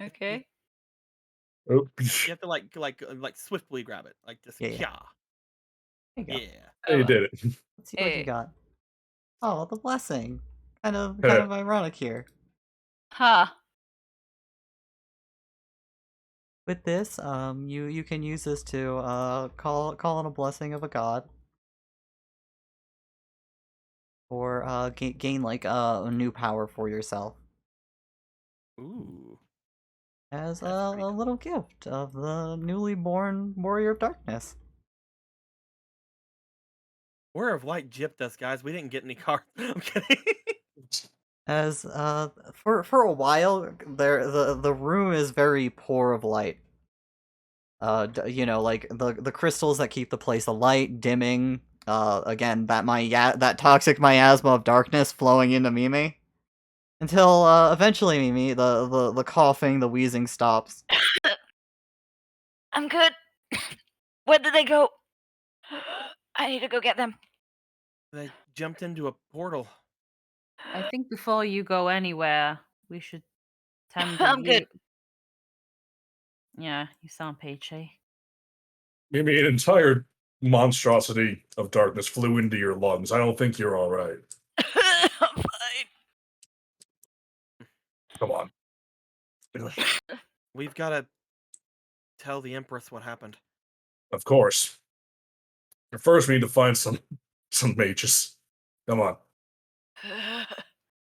okay. Oh, You have to like swiftly grab it. Like just Yeah, yeah. yeah. There you go. Yeah. you did it. Let's see what Hey. you got. Oh, the blessing. Kind of Heh. ironic here. Huh. With this, you can use this to call on a blessing of a god, or gain like a new power for yourself Ooh. as That's a pretty cool. little gift of the newly born warrior of darkness. Warrior of Light gypped us, guys. We didn't get any cards. I'm kidding. As for a while there, the room is very poor of light. You know, like the crystals that keep the place alight dimming. Again, that toxic miasma of darkness flowing into Mimi. Until eventually, Mimi, the coughing, the wheezing stops. I'm good. Where did they go? I need to go get them. They jumped into a portal. I think before you go anywhere, we should tend to I'm good. Yeah, you sound peachy. Maybe an entire monstrosity of darkness flew into your lungs. I don't think you're all right. I'm fine. Come on. We've got to tell the Empress what happened. Of course. But first, we need to find some mages. Come on.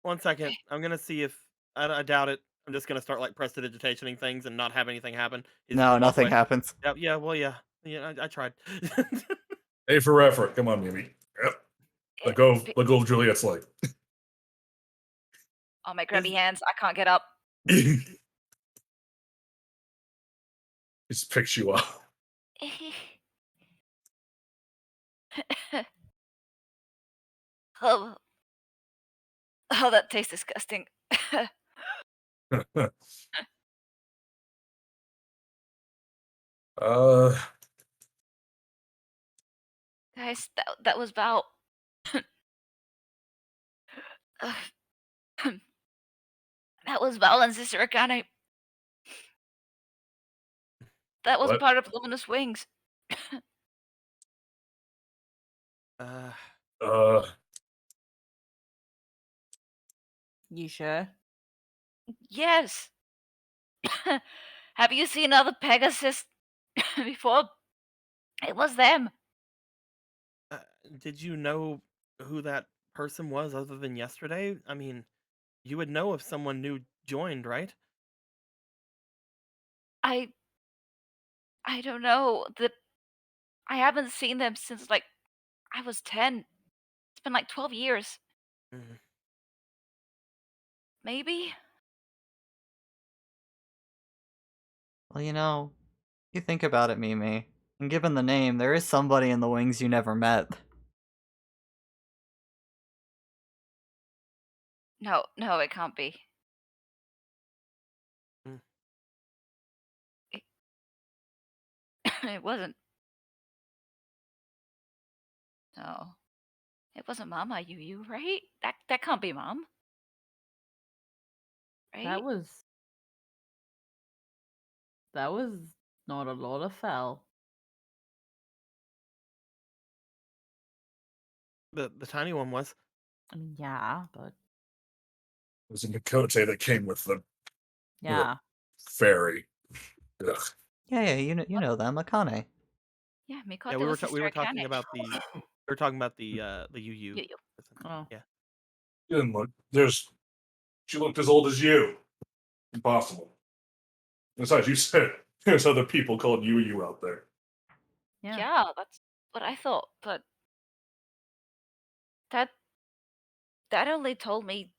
1 second. I'm gonna see if I doubt it. I'm just gonna start like prestidigitationing things and not have anything happen. He's No, gonna walk nothing away. happens. Yeah. Well, yeah. Yeah. I tried. A for effort. Come on, Mimi. Yep. Let go of Juliet's leg. Oh, my grubby hands. I can't get up. Just picks you up. Oh, oh, that tastes disgusting. uh, Guys, that was Val. That was Val and Sister Akane. That was What? part of Luminous Wings. uh, You sure? Yes. Have you seen other Pegasus before? It was them. Did you know who that person was other than yesterday? I mean, you would know if someone new joined, right? I don't know. I haven't seen them since like I was 10. It's been like 12 years. Mhm. Maybe? Well, you know, you think about it, Mimi, and given the name, there is somebody in the wings you never met. No, it can't be. Mm. It wasn't. No. It wasn't Mama Yu, right? That can't be Mom. Right? That was That was not a lot of foul. The tiny one was. I mean, yeah, but It was a Mikote that came with the yeah. fairy. Ugh. Yeah, you know them, Akane. Yeah, Mikoto Yeah, we were was we were Sister talking Akane. about the we were talking about the UU. Yu-Yu. Oh. Yeah. She didn't look. She looked as old as you. Impossible. Besides, you said there's other people called you out there. Yeah. Yeah, that's what I thought, but that only told me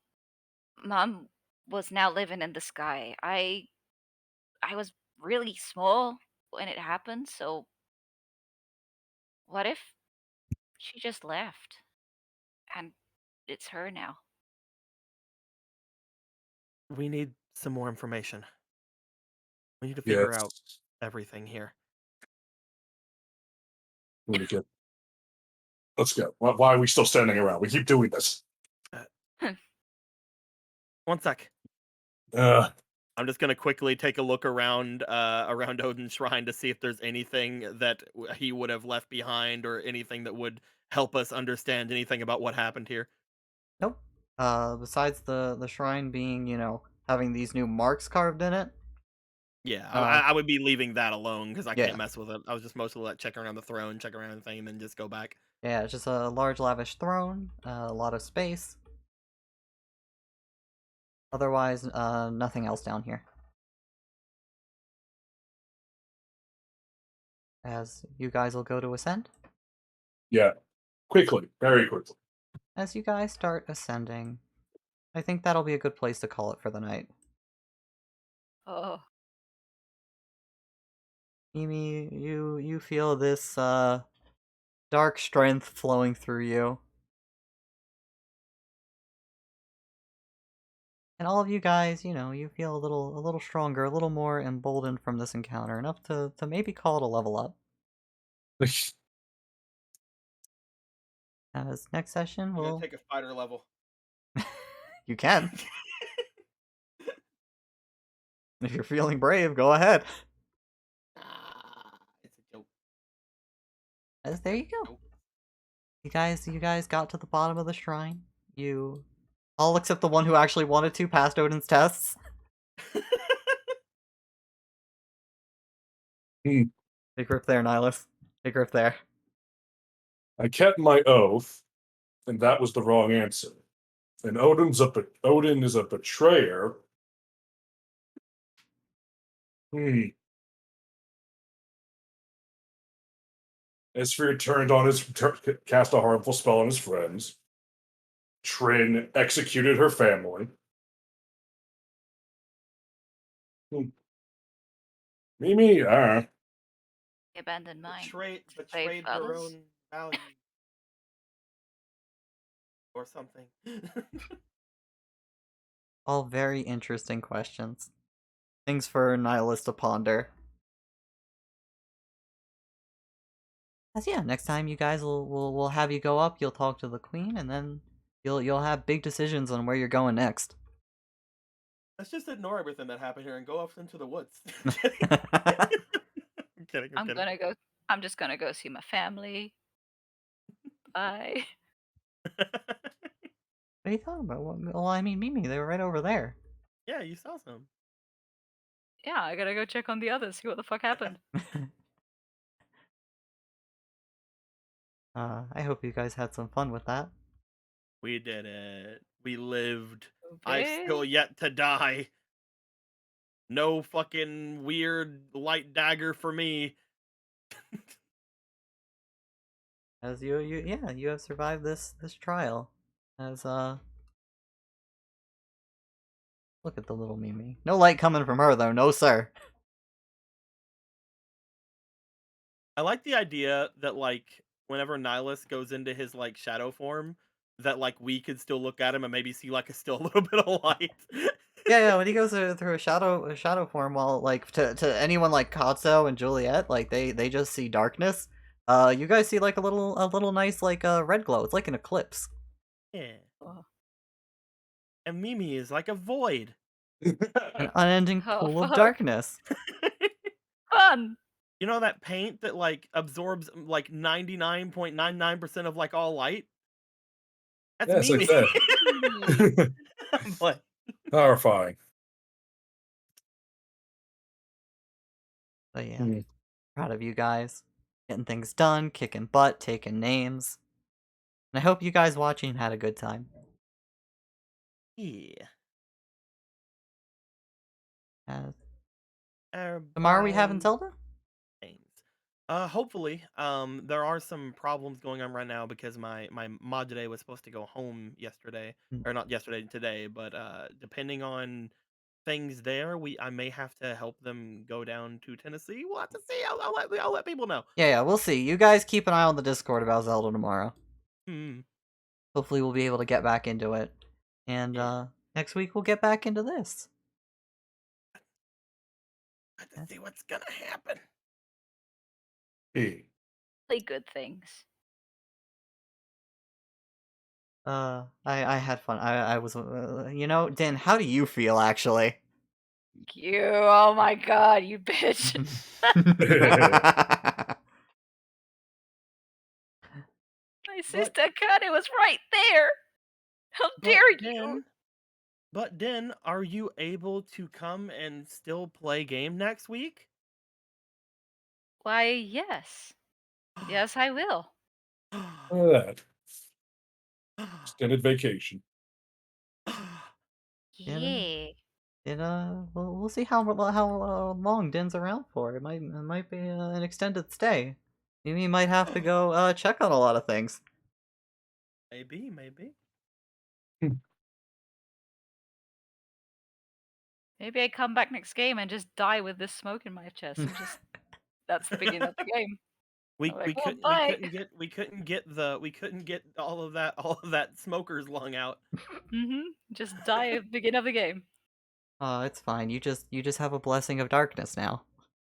Mom was now living in the sky. I was really small when it happened, so what if she just left and it's her now? We need some more information. We need to Yeah, figure out everything here. really good. Let's go. Why are we still standing around? We keep doing this. One sec. Uh, I'm just gonna quickly take a look around around Odin's shrine to see if there's anything that he would have left behind or anything that would help us understand anything about what happened here. Nope. Besides the shrine being, having these new marks carved in it. Yeah, Uh, I would be leaving that alone because I yeah. can't mess with it. I was just mostly like checking around the throne, checking around the thing, and then just go back. Yeah, it's just a large lavish throne, a lot of space. Otherwise, nothing else down here. As you guys will go to ascend. yeah. Quickly. Very quickly. As you guys start ascending, I think that'll be a good place to call it for the night. Oh, Mimi, you feel this dark strength flowing through you. And all of you guys, you feel a little stronger, a little more emboldened from this encounter, enough to maybe call it a level up. As next session, I'm we'll gonna take a fighter level. you can. If you're feeling brave, go ahead. It's a joke. As there you go. You guys got to the bottom of the shrine. You all except the one who actually wanted to passed Odin's tests. Hmm. Big rip there, Nihilus. Big rip there. I kept my oath, and that was the wrong answer. And Odin is a betrayer. Esfir turned on cast a harmful spell on his friends. Trin executed her family. Mimi, he abandoned mine. Betrayed Save her others? own value. Or something. All very interesting questions. Things for Nihilus to ponder. As yeah, next time you guys will have you go up, you'll talk to the queen, and then you'll have big decisions on where you're going next. Let's just ignore everything that happened here and go off into the woods. I'm kidding. I'm just gonna go see my family. Bye. What are you talking about? Well, I mean, Mimi, they were right over there. Yeah, you saw some. Yeah, I gotta go check on the others, see what the fuck happened. I hope you guys had some fun with that. We did it. We lived. I've Okay. still yet to die. No fucking weird light dagger for me. As you have survived this trial. As look at the little Mimi. No light coming from her though, no sir. I like the idea that like whenever Nihilus goes into his like shadow form, that like we could still look at him and maybe see like still a little bit of light. Yeah, when he goes through a shadow form, while like to anyone like Katsuo and Juliet, like they just see darkness. You guys see like a little nice like red glow. It's like an eclipse. Yeah. Oh. And Mimi is like a void. An unending Oh, pool of fuck. darkness. fun. You know that paint that like absorbs like 99.99% of like all light? That's Yes, like Mimi. that. But Horrifying. But yeah, Hmm. proud of you guys. Getting things done, kicking butt, taking names. And I hope you guys watching had a good time. yeah. Uh, tomorrow we having Bye. Zelda? Games. Hopefully. There are some problems going on right now because my mod today was supposed to go home yesterday, Hmm. or not yesterday, today. But depending on things there, I may have to help them go down to Tennessee. We'll have to see. I'll let people know. Yeah, we'll see. You guys keep an eye on the Discord about Zelda tomorrow. Hmm. Hopefully we'll be able to get back into it. And Yeah. next week we'll get back into this. Let's see what's gonna happen. Hey. Play good things. I had fun. I was, you know, Dan, how do you feel actually? You, oh my god, you bitch. My sister cut it was right there. How dare you? But Den, are you able to come and still play game next week? Why, yes. Yes, I will. Look at that. Extended vacation. Yeah. We'll see how long Din's around for. It might be an extended stay. Maybe he might have to go check on a lot of things. Maybe. Maybe I come back next game and just die with this smoke in my chest. And just that's the beginning of the game. We I'm like, we "Well, couldn't bye." we couldn't get all of that smoker's lung out. Just die at the beginning of the game. It's fine. You just have a blessing of darkness now.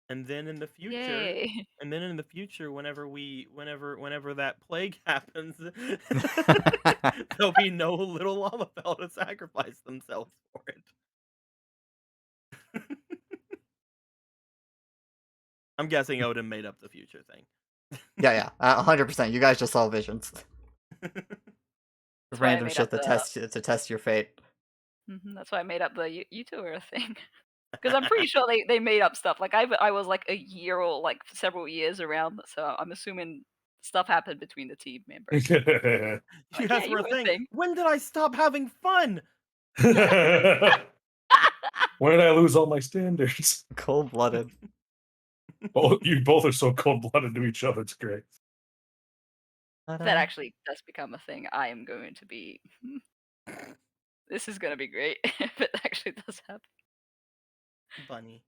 And then in the future, Yay. whenever that plague happens, there'll be no little Lalafell to sacrifice themselves for it. I'm guessing Odin made up the future thing. Yeah, 100%. You guys just saw visions. That's why I Random made shit up to test your fate. That's why I made up the YouTuber thing. Because I'm pretty sure they made up stuff. Like I was like a year or like several years around, so I'm assuming stuff happened between the team members. You Like, asked yeah, for you a were a thing. thing. When did I stop having fun? When did I lose all my standards? Cold-blooded. You both are so cold-blooded to each other. It's great. But, If that actually does become a thing, I am going to be. This is gonna be great if it actually does happen. Bunny.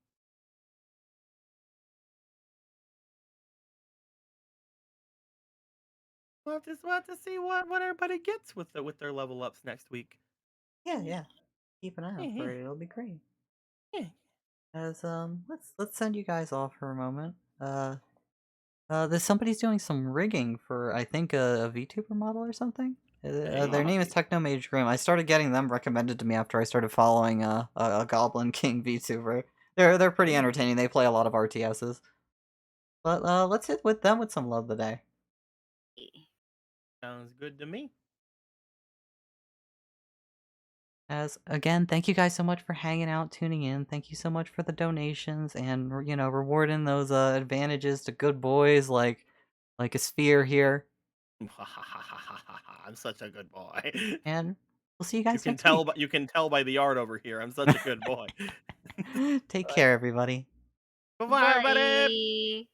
We'll have to see what everybody gets with their level ups next week. yeah. Keep an eye out for Yeah. it. It'll be great. Yeah. As let's send you guys off for a moment. There's somebody's doing some rigging for I think a VTuber model or something. Their name is Technomage Grim. I started getting them recommended to me after I started following a Goblin King VTuber. They're pretty entertaining. They play a lot of RTSs. But let's hit with them with some love today. Sounds good to me. As again, thank you guys so much for hanging out, tuning in. Thank you so much for the donations and rewarding those advantages to good boys like a Sphere here. I'm such a good boy. And we'll see you guys You next week. you can tell by the art over here. I'm such a good boy. Take care, everybody. Bye-bye, everybody. Bye.